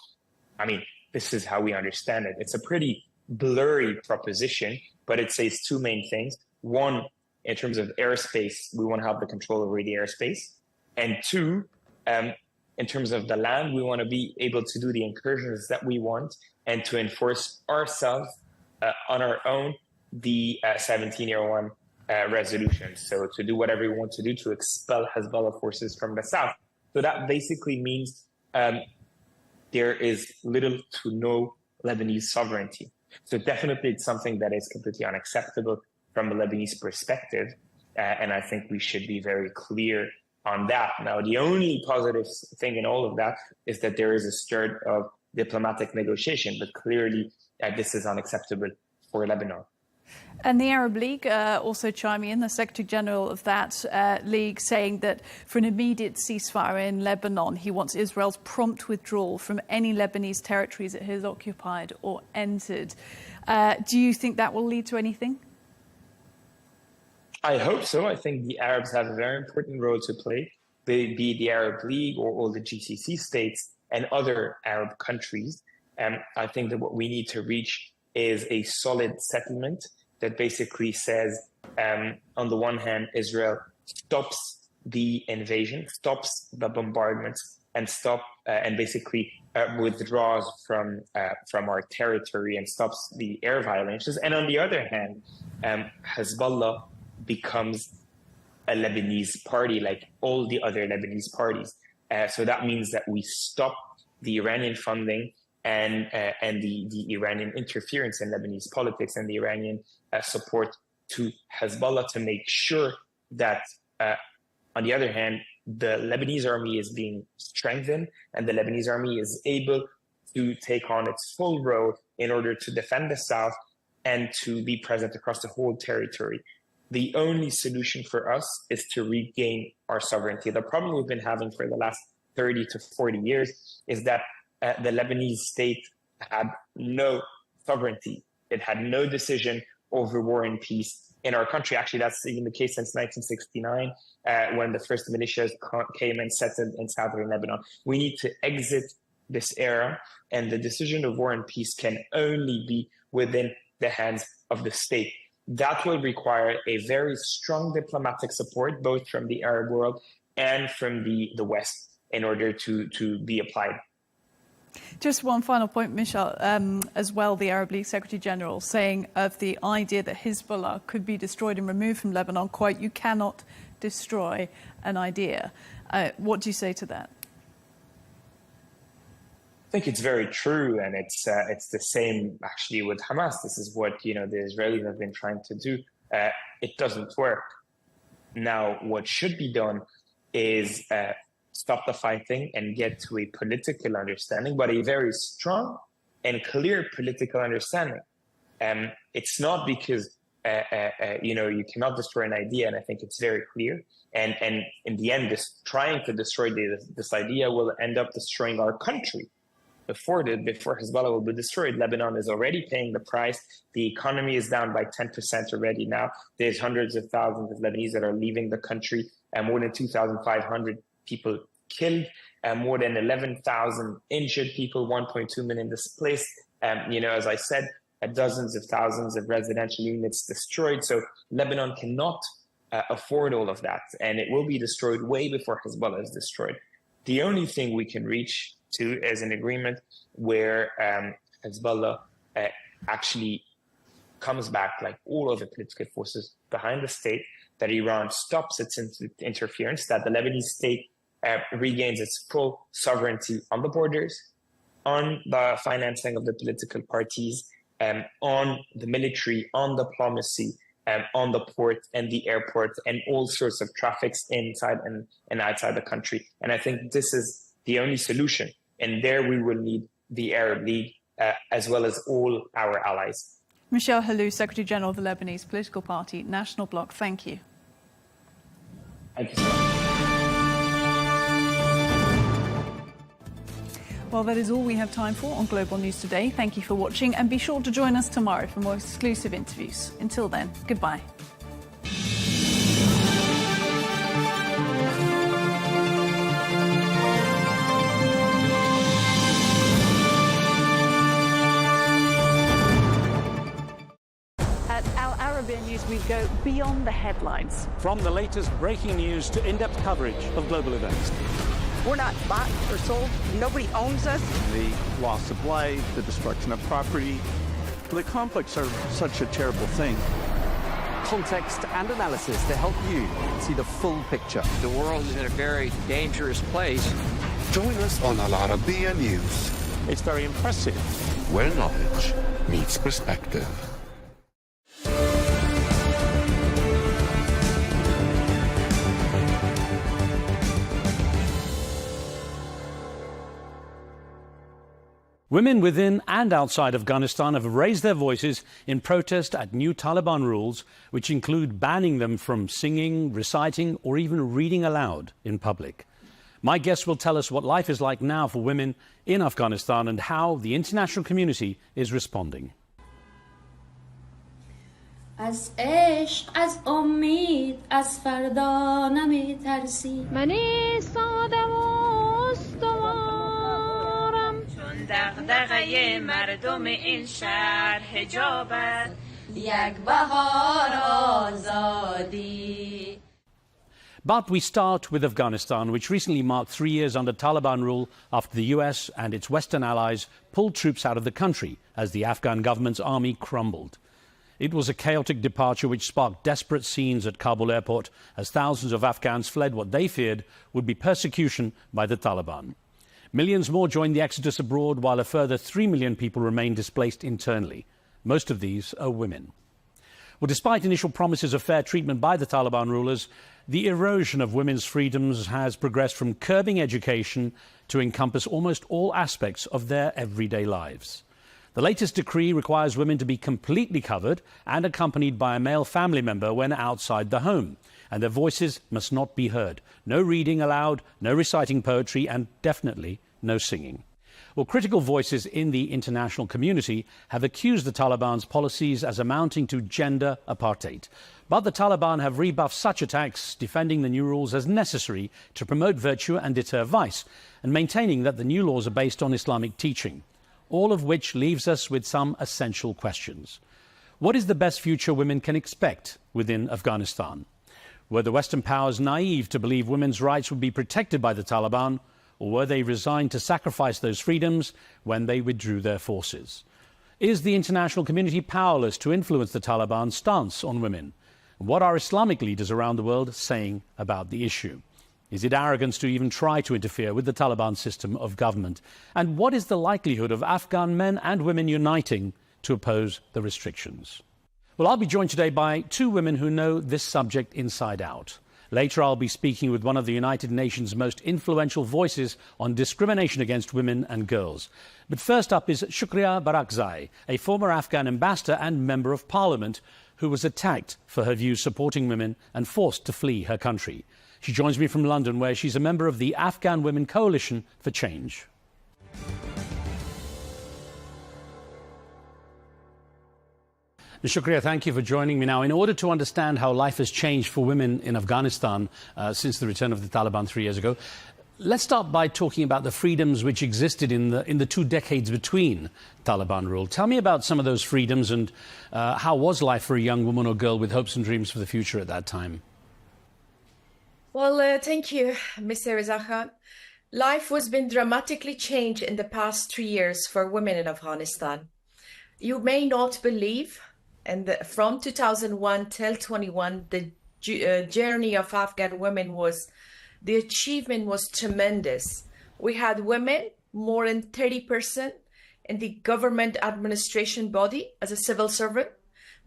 I mean, this is how we understand it. It's a pretty blurry proposition, but it says 2 main things. One, in terms of airspace, we want to have the control over the airspace. And 2, in terms of the land. We want to be able to do the incursions that we want and to enforce ourselves on our own the 1701 resolution. So to do whatever we want to do to expel Hezbollah forces from the south. So that basically means there is little to no Lebanese sovereignty. So definitely it's something that is completely unacceptable from a Lebanese perspective. And I think we should be very clear on that. Now, the only positive thing in all of that is that there is a start of diplomatic negotiation, but clearly this is unacceptable for Lebanon. And the Arab League also chiming in, the Secretary General of that league saying that for an immediate ceasefire in Lebanon, he wants Israel's prompt withdrawal from any Lebanese territories it has occupied or entered. Do you think that will lead to anything? I hope so. I think the Arabs have a very important role to play, be it the Arab League or all the GCC states and other Arab countries. And I think that what we need to reach is a solid settlement that basically says, on the one hand, Israel stops the invasion, stops the bombardments, and basically withdraws from our territory and stops the air violations. And on the other hand, Hezbollah becomes a Lebanese party like all the other Lebanese parties. So that means that we stop the Iranian funding and the Iranian interference in Lebanese politics and the Iranian support to Hezbollah to make sure that, on the other hand, the Lebanese army is being strengthened and the Lebanese army is able to take on its full role in order to defend the south and to be present across the whole territory. The only solution for us is to regain our sovereignty. The problem we've been having for the last 30 to 40 years is that the Lebanese state had no sovereignty. It had no decision over war and peace in our country. Actually, that's even the case since 1969, when the first militias came and settled in southern Lebanon. We need to exit this era, and the decision of war and peace can only be within the hands of the state. That will require a very strong diplomatic support, both from the Arab world and from the West, in order to be applied. Just one final point, Michel, as well, the Arab League Secretary General saying of the idea that Hezbollah could be destroyed and removed from Lebanon, quote, "You cannot destroy an idea." What do you say to that? I think it's very true, and it's the same actually with Hamas. This is what the Israelis have been trying to do. It doesn't work. Now, what should be done is stop the fighting and get to a political understanding, but a very strong and clear political understanding. It's not because you cannot destroy an idea, and I think it's very clear. And in the end, trying to destroy this idea will end up destroying our country. Before Hezbollah will be destroyed, Lebanon is already paying the price. The economy is down by 10% already now. There's hundreds of thousands of Lebanese that are leaving the country, and more than 2,500 people killed, more than 11,000 injured people, 1.2 million displaced. As I said, dozens of thousands of residential units destroyed. So Lebanon cannot afford all of that, and it will be destroyed way before Hezbollah is destroyed. The only thing we can reach to is an agreement where Hezbollah actually comes back, like all of the political forces behind the state, that Iran stops its interference, that the Lebanese state regains its full sovereignty on the borders, on the financing of the political parties, on the military, on diplomacy, on the port and the airport, and all sorts of traffics inside and outside the country. And I think this is the only solution. And there we will need the Arab League as well as all our allies. Michel Halou, Secretary General of the Lebanese political party National Bloc, thank you. Thank you so much. Well, that is all we have time for on Global News Today. Thank you for watching, and be sure to join us tomorrow for more exclusive interviews. Until then, goodbye. At Al Arabiya News, we go beyond the headlines. From the latest breaking news to in-depth coverage of global events. We're not bought or sold. Nobody owns us. The loss of life, the destruction of property. The conflicts are such a terrible thing. Context and analysis to help you see the full picture. The world is in a very dangerous place. Join us on Arabiya News, It's very impressive. where knowledge meets perspective. Women within and outside Afghanistan have raised their voices in protest at new Taliban rules, which include banning them from singing, reciting, or even reading aloud in public. My guest will tell us what life is like now for women in Afghanistan and how the international community is responding. از عشق از امید از فردا نمیترسی من ساده و استوارم چون دغدغه مردم این شهر حجابت یک بهار آزادی. But we start with Afghanistan, which recently marked 3 years under Taliban rule after the US and its Western allies pulled troops out of the country as the Afghan government's army crumbled. It was a chaotic departure which sparked desperate scenes at Kabul airport as thousands of Afghans fled what they feared would be persecution by the Taliban. Millions more joined the exodus abroad, while a further 3 million people remain displaced internally. Most of these are women. Well, despite initial promises of fair treatment by the Taliban rulers, the erosion of women's freedoms has progressed from curbing education to encompass almost all aspects of their everyday lives. The latest decree requires women to be completely covered and accompanied by a male family member when outside the home, and their voices must not be heard. No reading allowed, no reciting poetry, and definitely no singing. Well, critical voices in the international community have accused the Taliban's policies as amounting to gender apartheid. But the Taliban have rebuffed such attacks, defending the new rules as necessary to promote virtue and deter vice, and maintaining that the new laws are based on Islamic teaching. All of which leaves us with some essential questions. What is the best future women can expect within Afghanistan? Were the Western powers naive to believe women's rights would be protected by the Taliban, or were they resigned to sacrifice those freedoms when they withdrew their forces? Is the international community powerless to influence the Taliban's stance on women? What are Islamic leaders around the world saying about the issue? Is it arrogance to even try to interfere with the Taliban system of government? And what is the likelihood of Afghan men and women uniting to oppose the restrictions? Well, I'll be joined today by two women who know this subject inside out. Later, I'll be speaking with one of the United Nations' most influential voices on discrimination against women and girls. But first up is Shukriya Barakzai, a former Afghan ambassador and member of parliament who was attacked for her views supporting women and forced to flee her country. She joins me from London, where she's a member of the Afghan Women Coalition for Change. Shukriya, thank you for joining me. Now, in order to understand how life has changed for women in Afghanistan since the return of the Taliban 3 years ago, let's start by talking about the freedoms which existed in the 2 decades between Taliban rule. Tell me about some of those freedoms and how was life for a young woman or girl with hopes and dreams for the future at that time? Well, thank you, Mr. Zaha. Life has been dramatically changed in the past 3 years for women in Afghanistan. You may not believe, and from 2001 till 21, the journey of Afghan women the achievement was tremendous. We had women, more than 30%, in the government administration body as a civil servant.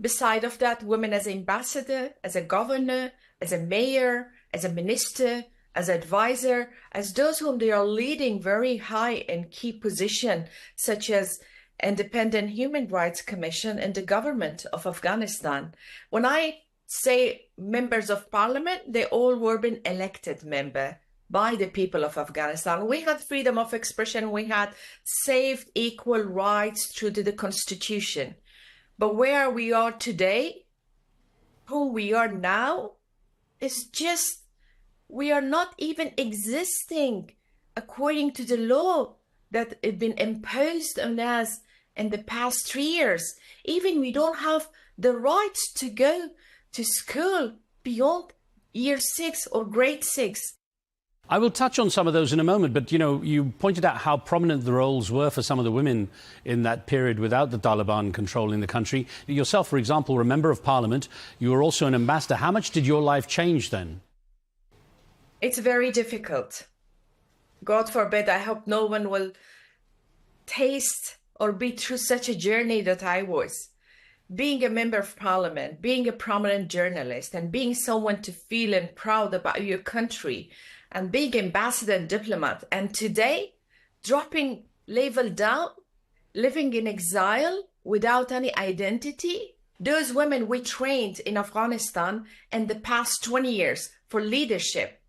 Beside of that, women as ambassador, as a governor, as a mayor, as a minister, as advisor, as those whom they are leading very high in key position, such as Independent Human Rights Commission in the government of Afghanistan. When I say members of parliament, they all were been elected member by the people of Afghanistan. We had freedom of expression. We had saved equal rights through the constitution. But where we are today, who we are now, is just, we are not even existing according to the law that had been imposed on us in the past 3 years. Even we don't have the rights to go to school beyond year 6 or grade 6. I will touch on some of those in a moment, but, you pointed out how prominent the roles were for some of the women in that period without the Taliban controlling the country. Yourself, for example, were a member of parliament. You were also an ambassador. How much did your life change then? It's very difficult. God forbid, I hope no one will taste or be through such a journey that I was. Being a member of parliament, being a prominent journalist, and being someone to feel and proud about your country, and being ambassador and diplomat, and today dropping level down, living in exile without any identity. Those women we trained in Afghanistan in the past 20 years for leadership.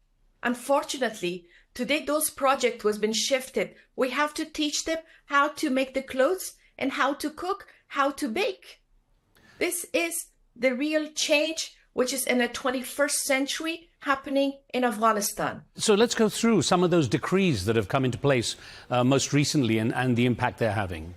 Unfortunately, today those projects was been shifted. We have to teach them how to make the clothes and how to cook, how to bake. This is the real change which is in the 21st century happening in Afghanistan. So let's go through some of those decrees that have come into place most recently and the impact they're having.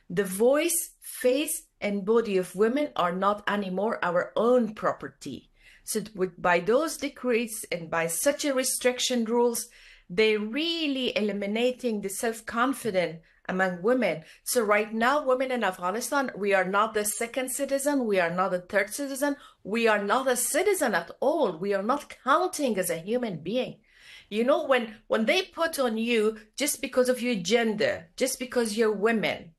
The voice, face and body of women are not anymore our own property. So by those decrees and by such a restriction rules, they're really eliminating the self-confidence among women. So right now, women in Afghanistan, we are not the second citizen, we are not a third citizen, we are not a citizen at all. We are not counting as a human being. When they put on you just because of your gender, just because you're women,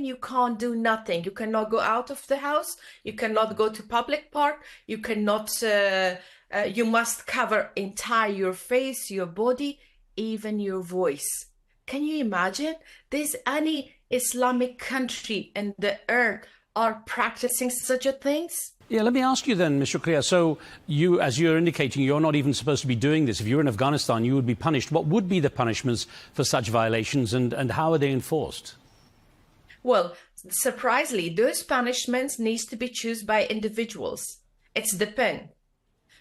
you can't do nothing. You cannot go out of the house. You cannot go to public park. You cannot, you must cover entire your face, your body, even your voice. Can you imagine? There's any Islamic country in the earth are practicing such a things? Yeah, let me ask you then, Ms. Shukriya. So you, as you're indicating, you're not even supposed to be doing this. If you were in Afghanistan, you would be punished. What would be the punishments for such violations and how are they enforced? Well, surprisingly, those punishments needs to be chosen by individuals. It's depend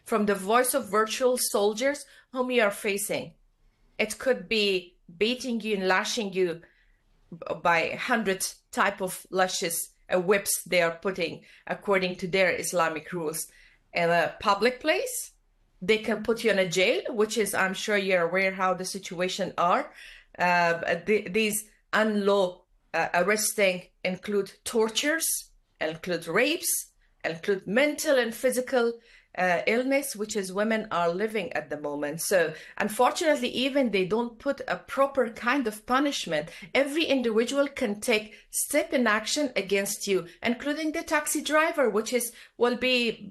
from the voice of virtual soldiers whom you are facing. It could be beating you and lashing you by 100 type of lashes, whips they are putting according to their Islamic rules. In a public place, they can put you in a jail, which is, I'm sure you're aware how the situation are. These unlaw arresting include tortures, include rapes, include mental and physical illness, which is women are living at the moment. So unfortunately, even they don't put a proper kind of punishment. Every individual can take step in action against you, including the taxi driver, which will be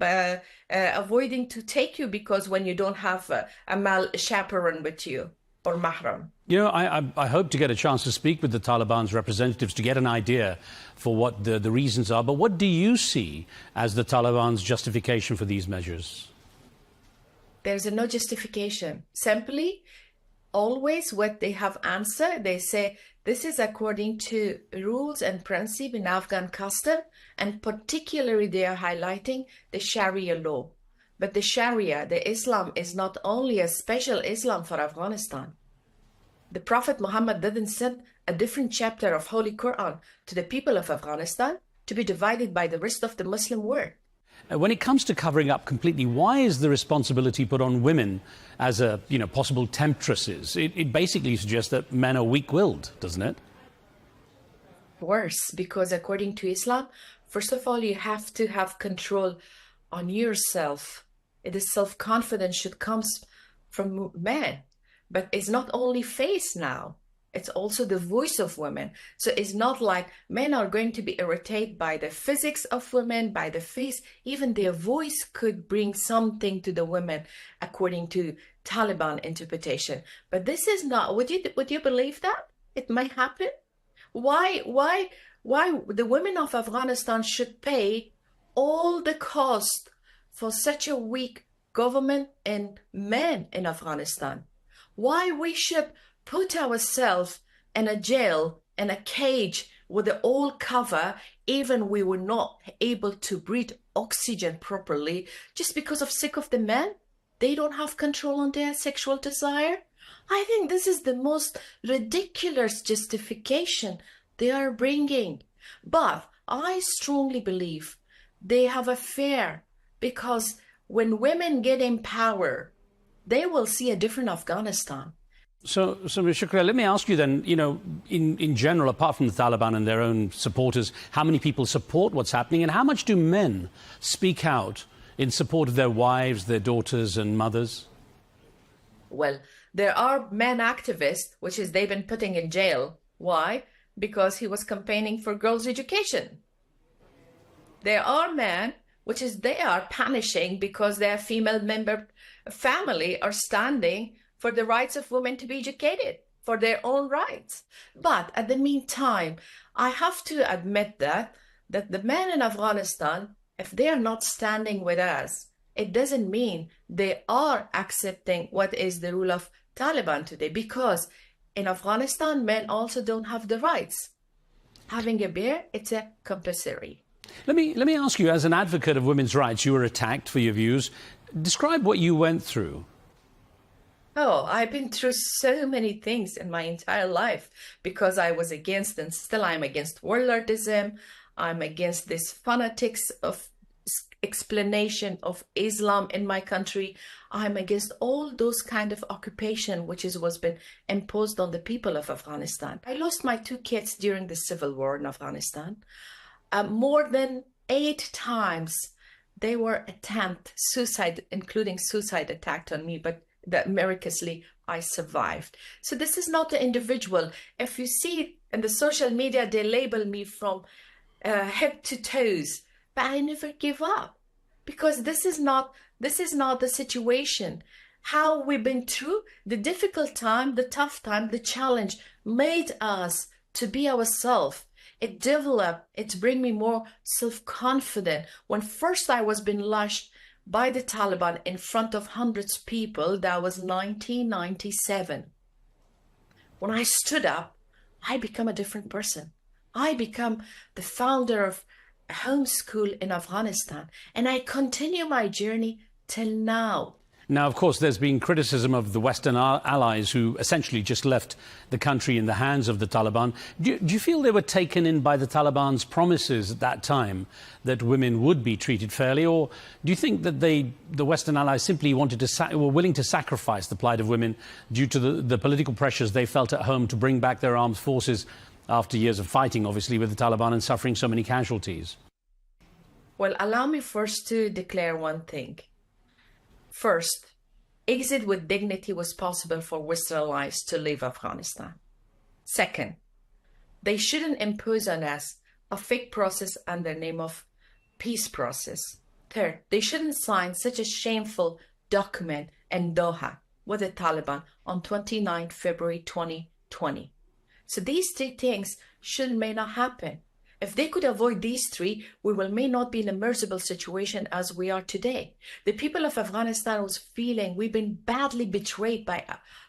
avoiding to take you because when you don't have a male chaperone with you or mahram. I hope to get a chance to speak with the Taliban's representatives to get an idea for what the reasons are. But what do you see as the Taliban's justification for these measures? There's no justification. Simply, always what they have answered, they say, this is according to rules and principles in Afghan custom, and particularly they are highlighting the Sharia law. But the Sharia, the Islam, is not only a special Islam for Afghanistan. The Prophet Muhammad didn't send a different chapter of Holy Quran to the people of Afghanistan to be divided by the rest of the Muslim world. When it comes to covering up completely, why is the responsibility put on women as possible temptresses? It basically suggests that men are weak-willed, doesn't it? Worse, because according to Islam, first of all, you have to have control on yourself. The self-confidence should come from men. But it's not only face now, it's also the voice of women. So it's not like men are going to be irritated by the physics of women, by the face. Even their voice could bring something to the women, according to Taliban interpretation. But this is not, would you believe that? It might happen? Why the women of Afghanistan should pay all the cost for such a weak government and men in Afghanistan? Why we should put ourselves in a jail, in a cage with the all cover, even we were not able to breathe oxygen properly, just because of sick of the men? They don't have control on their sexual desire? I think this is the most ridiculous justification they are bringing. But I strongly believe they have a fear, because When women get in power, they will see a different Afghanistan. So Ms. Shukriya, let me ask you then, in general, apart from the Taliban and their own supporters, how many people support what's happening, and how much do men speak out in support of their wives, their daughters and mothers? Well, there are men activists, which is they've been putting in jail. Why? Because he was campaigning for girls' education. There are men, which is they are punishing because their female member family are standing for the rights of women to be educated, for their own rights. But at the meantime, I have to admit that the men in Afghanistan, if they are not standing with us, it doesn't mean they are accepting what is the rule of Taliban today, because in Afghanistan, men also don't have the rights. Having a beer, it's a compulsory. Let me ask you, as an advocate of women's rights, you were attacked for your views. Describe what you went through. Oh, I've been through so many things in my entire life because I was against, and still I'm against warlordism. I'm against this fanatics of explanation of Islam in my country. I'm against all those kind of occupation which was been imposed on the people of Afghanistan. I lost my 2 kids during the civil war in Afghanistan. More than 8 times they were suicide, including suicide attacked on me, but that miraculously I survived. So this is not the individual. If you see in the social media, they label me from head to toes, but I never give up, because this is not the situation. How we've been through the difficult time, the tough time, the challenge made us to be ourselves. It developed, it bring me more self-confident. When first I was being lashed by the Taliban in front of hundreds of people, that was 1997. When I stood up, I became a different person. I become the founder of a home school in Afghanistan, and I continue my journey till now. Now, of course, there's been criticism of the Western allies who essentially just left the country in the hands of the Taliban. Do you feel they were taken in by the Taliban's promises at that time that women would be treated fairly, or do you think that the Western allies simply were willing to sacrifice the plight of women due to the political pressures they felt at home to bring back their armed forces after years of fighting, obviously, with the Taliban and suffering so many casualties? Well, allow me first to declare one thing. First, exit with dignity was possible for Western allies to leave Afghanistan. Second, they shouldn't impose on us a fake process under the name of peace process. Third, they shouldn't sign such a shameful document in Doha with the Taliban on 29 February 2020. So these 3 things may not happen. If they could avoid these 3, we may not be in a miserable situation as we are today. The people of Afghanistan was feeling we've been badly betrayed by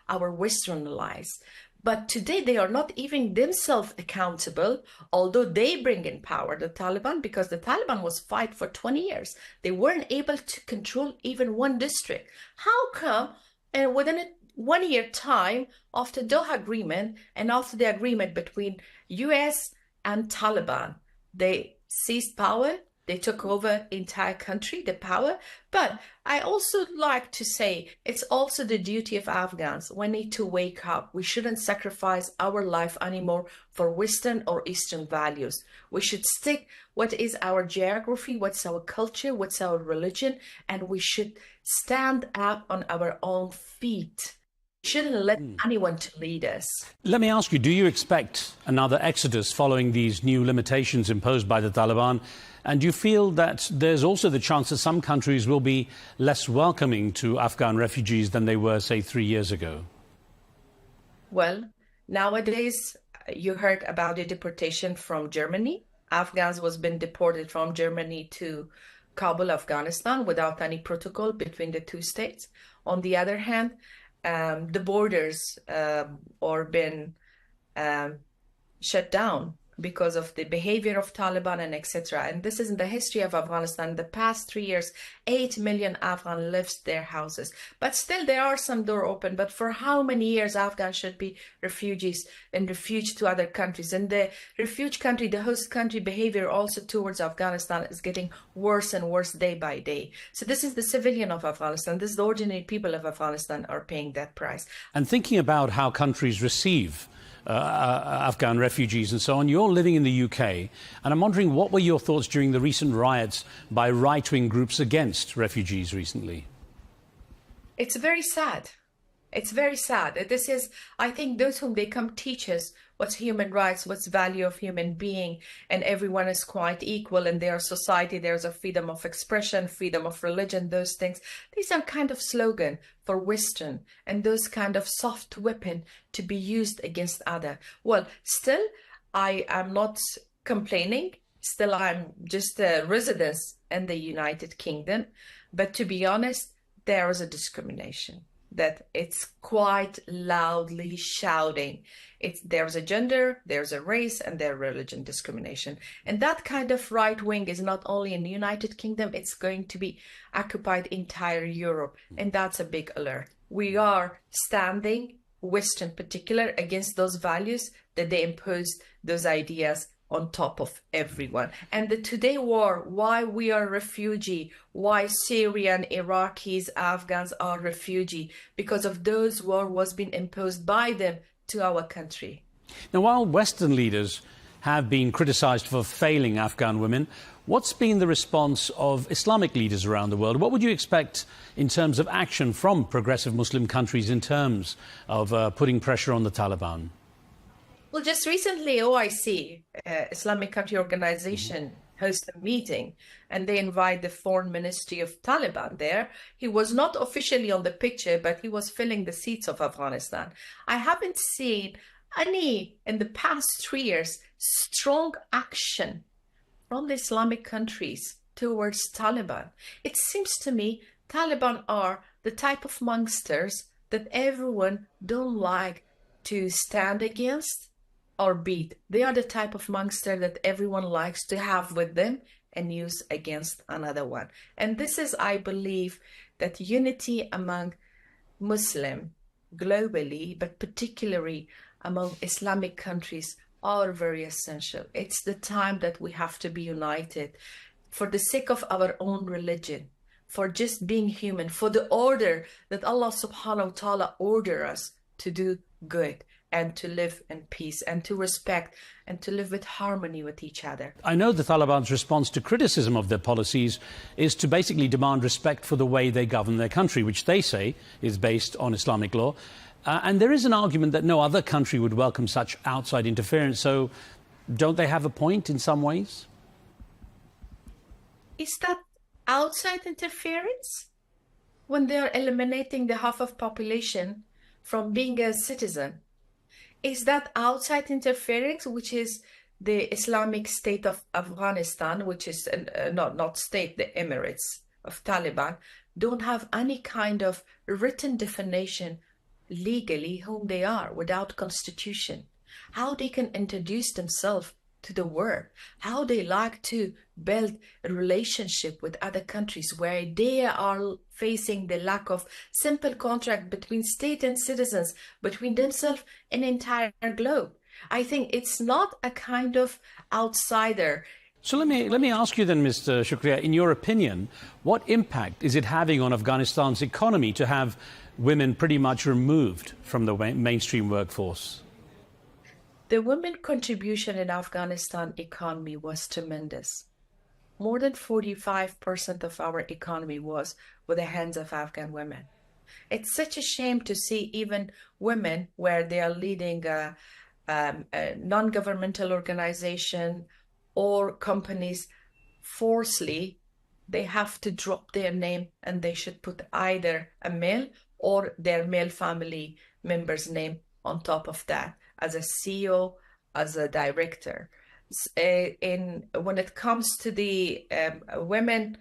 our Western allies. But today they are not even themselves accountable, although they bring in power the Taliban, because the Taliban was fight for 20 years. They weren't able to control even one district. How come within a 1 year time after Doha agreement and after the agreement between US and Taliban, they seized power, they took over the entire country, the power. But I also like to say it's also the duty of Afghans. We need to wake up. We shouldn't sacrifice our life anymore for Western or Eastern values. We should stick what is our geography, what's our culture, what's our religion, and we should stand up on our own feet. Shouldn't let anyone to lead us. Let me ask you, do you expect another exodus following these new limitations imposed by the Taliban? And do you feel that there's also the chance that some countries will be less welcoming to Afghan refugees than they were, say, 3 years ago? Well, nowadays, you heard about the deportation from Germany. Afghans was been deported from Germany to Kabul, Afghanistan, without any protocol between the 2 states. On the other hand, the borders are been shut down because of the behavior of Taliban and etc. And this is in the history of Afghanistan. In the past 3 years, 8 million Afghans left their houses. But still, there are some doors open. But for how many years Afghans should be refugees and refuge to other countries? And the refuge country, the host country behavior also towards Afghanistan is getting worse and worse day by day. So this is the civilian of Afghanistan. This is the ordinary people of Afghanistan are paying that price. And thinking about how countries receive Afghan refugees and so on, you're living in the UK, and I'm wondering, what were your thoughts during the recent riots by right-wing groups against refugees recently? It's very sad. It's very sad. This is, I think, those whom they come teach us what's human rights, what's value of human being, and everyone is quite equal in their society. There's a freedom of expression, freedom of religion, those things. These are kind of slogan for Western and those kind of soft weapon to be used against other. Well, still, I am not complaining. Still, I'm just a resident in the United Kingdom. But to be honest, there is a discrimination that it's quite loudly shouting. There's a gender, there's a race, and there's religion discrimination. And that kind of right wing is not only in the United Kingdom, it's going to be occupied entire Europe. And that's a big alert. We are standing, West in particular, against those values that they imposed, those ideas on top of everyone. And the today war, why we are refugee, why Syrian, Iraqis, Afghans are refugee, because of those war was being imposed by them to our country. Now, while Western leaders have been criticised for failing Afghan women, what's been the response of Islamic leaders around the world? What would you expect in terms of action from progressive Muslim countries in terms of putting pressure on the Taliban? Well, just recently, OIC, Islamic Country Organization, hosted a meeting, and they invite the Foreign Ministry of Taliban there. He was not officially on the picture, but he was filling the seats of Afghanistan. I haven't seen any, in the past 3 years, strong action from the Islamic countries towards Taliban. It seems to me Taliban are the type of monsters that everyone don't like to stand against or beat. They are the type of monster that everyone likes to have with them and use against another one. And this is, I believe, that unity among Muslim globally, but particularly among Islamic countries, are very essential. It's the time that we have to be united for the sake of our own religion, for just being human, for the order that Allah subhanahu wa ta'ala order us to do good and to live in peace and to respect and to live with harmony with each other. I know the Taliban's response to criticism of their policies is to basically demand respect for the way they govern their country, which they say is based on Islamic law. And there is an argument that no other country would welcome such outside interference. So don't they have a point in some ways? Is that outside interference? When they are eliminating the half of population from being a citizen, is that outside interference, which is the Islamic State of Afghanistan, which is not state, the Emirates of Taliban, don't have any kind of written definition legally whom they are without constitution, how they can introduce themselves to the world, how they like to build a relationship with other countries where they are facing the lack of simple contract between state and citizens, between themselves and entire globe. I think it's not a kind of outsider. So let me ask you then, Mr. Shukriya, in your opinion, what impact is it having on Afghanistan's economy to have women pretty much removed from the mainstream workforce? The women contribution in Afghanistan economy was tremendous. More than 45% of our economy was with the hands of Afghan women. It's such a shame to see even women where they are leading a non-governmental organization or companies, forcefully, they have to drop their name and they should put either a male or their male family member's name on top of that, as a CEO, as a director. When it comes to the women,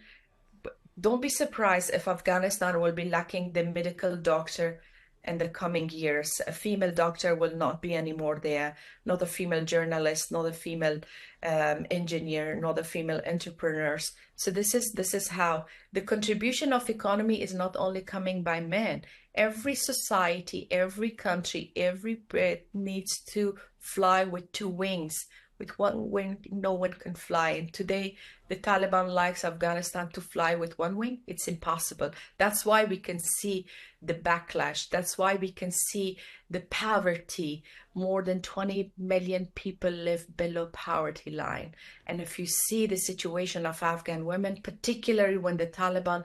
don't be surprised if Afghanistan will be lacking the medical doctor in the coming years. A female doctor will not be anymore there, not a female journalist, not a female engineer, not a female entrepreneurs. So this is how the contribution of economy is not only coming by men. Every society, every country, every bird needs to fly with two wings. With one wing, no one can fly. And today, the Taliban likes Afghanistan to fly with one wing. It's impossible. That's why we can see the backlash. That's why we can see the poverty. More than 20 million people live below poverty line. And if you see the situation of Afghan women, particularly when the Taliban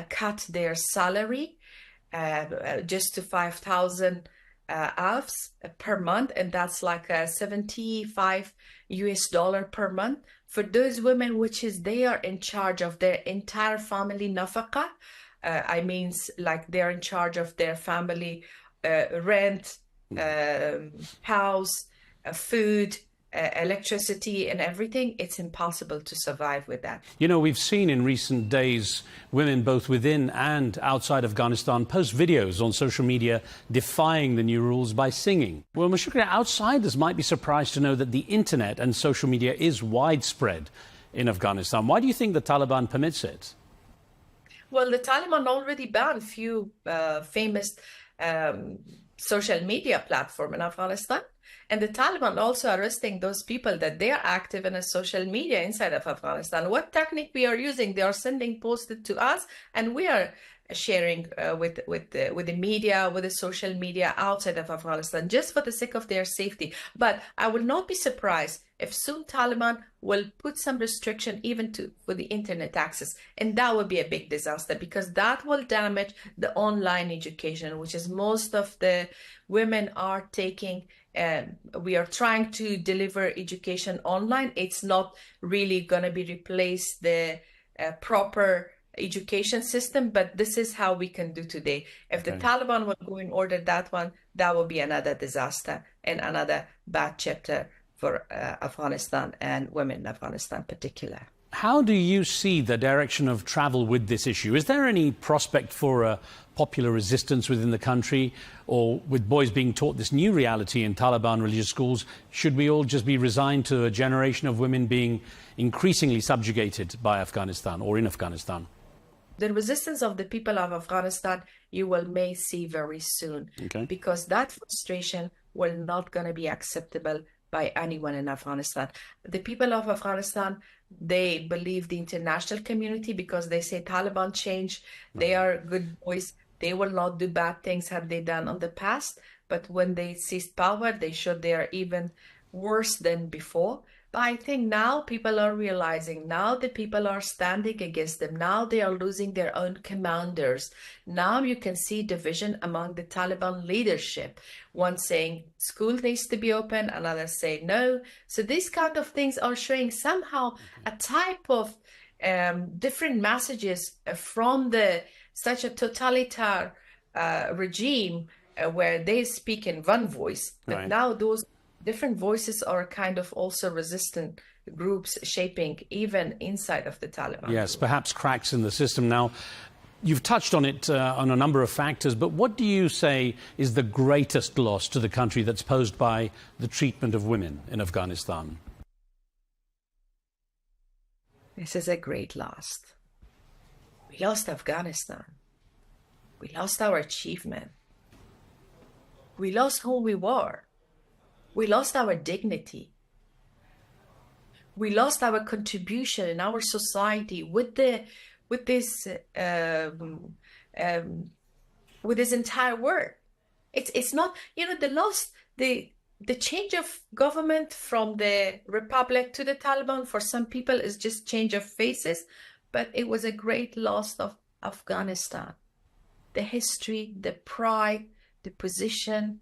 cut their salary just to 5,000 AFs per month, and that's like $75 per month for those women, which is they are in charge of their entire family nafaka. I mean, like they're in charge of their family rent, house, food, electricity and everything. It's impossible to survive with that. You know, we've seen in recent days women both within and outside Afghanistan post videos on social media defying the new rules by singing. Well, Shukriya, outsiders might be surprised to know that the internet and social media is widespread in Afghanistan. Why do you think the Taliban permits it? Well, the Taliban already banned few famous social media platforms in Afghanistan. And the Taliban also arresting those people that they are active in a social media inside of Afghanistan. What technique we are using? They are sending posted to us, and we are sharing with the media, with the social media outside of Afghanistan, just for the sake of their safety. But I will not be surprised if soon Taliban will put some restriction even for the internet access, and that would be a big disaster because that will damage the online education, which is most of the women are taking. We are trying to deliver education online. It's not really going to be replace the proper education system, but this is how we can do today. If the Taliban will go and order that one, that will be another disaster and another bad chapter for Afghanistan and women in Afghanistan in particular. How do you see the direction of travel with this issue? Is there any prospect for a popular resistance within the country, or with boys being taught this new reality in Taliban religious schools, should we all just be resigned to a generation of women being increasingly subjugated by Afghanistan or in Afghanistan? The resistance of the people of Afghanistan may see very soon, because that frustration will not going to be acceptable by anyone in Afghanistan. The people of Afghanistan, they believe the international community because they say Taliban changed. They are good boys. They will not do bad things have they done in the past. But when they seized power, they showed they are even worse than before. But I think now people are realizing, now the people are standing against them. Now they are losing their own commanders. Now you can see division among the Taliban leadership. One saying school needs to be open, another say no. So these kind of things are showing somehow a type of different messages from such a totalitarian regime where they speak in one voice. But now those different voices are kind of also resistant groups shaping even inside of the Taliban. Yes, perhaps cracks in the system. Now, you've touched on it on a number of factors, but what do you say is the greatest loss to the country that's posed by the treatment of women in Afghanistan? This is a great loss. We lost Afghanistan. We lost our achievement. We lost who we were. We lost our dignity. We lost our contribution in our society with this entire world. It's not, the change of government from the republic to the Taliban for some people is just change of faces, but it was a great loss of Afghanistan. The history, the pride, the position,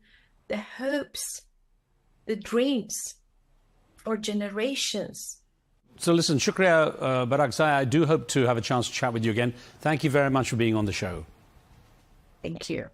the hopes, the dreams for generations. So listen, Shukriya Baraksai, I do hope to have a chance to chat with you again. Thank you very much for being on the show. Thank you.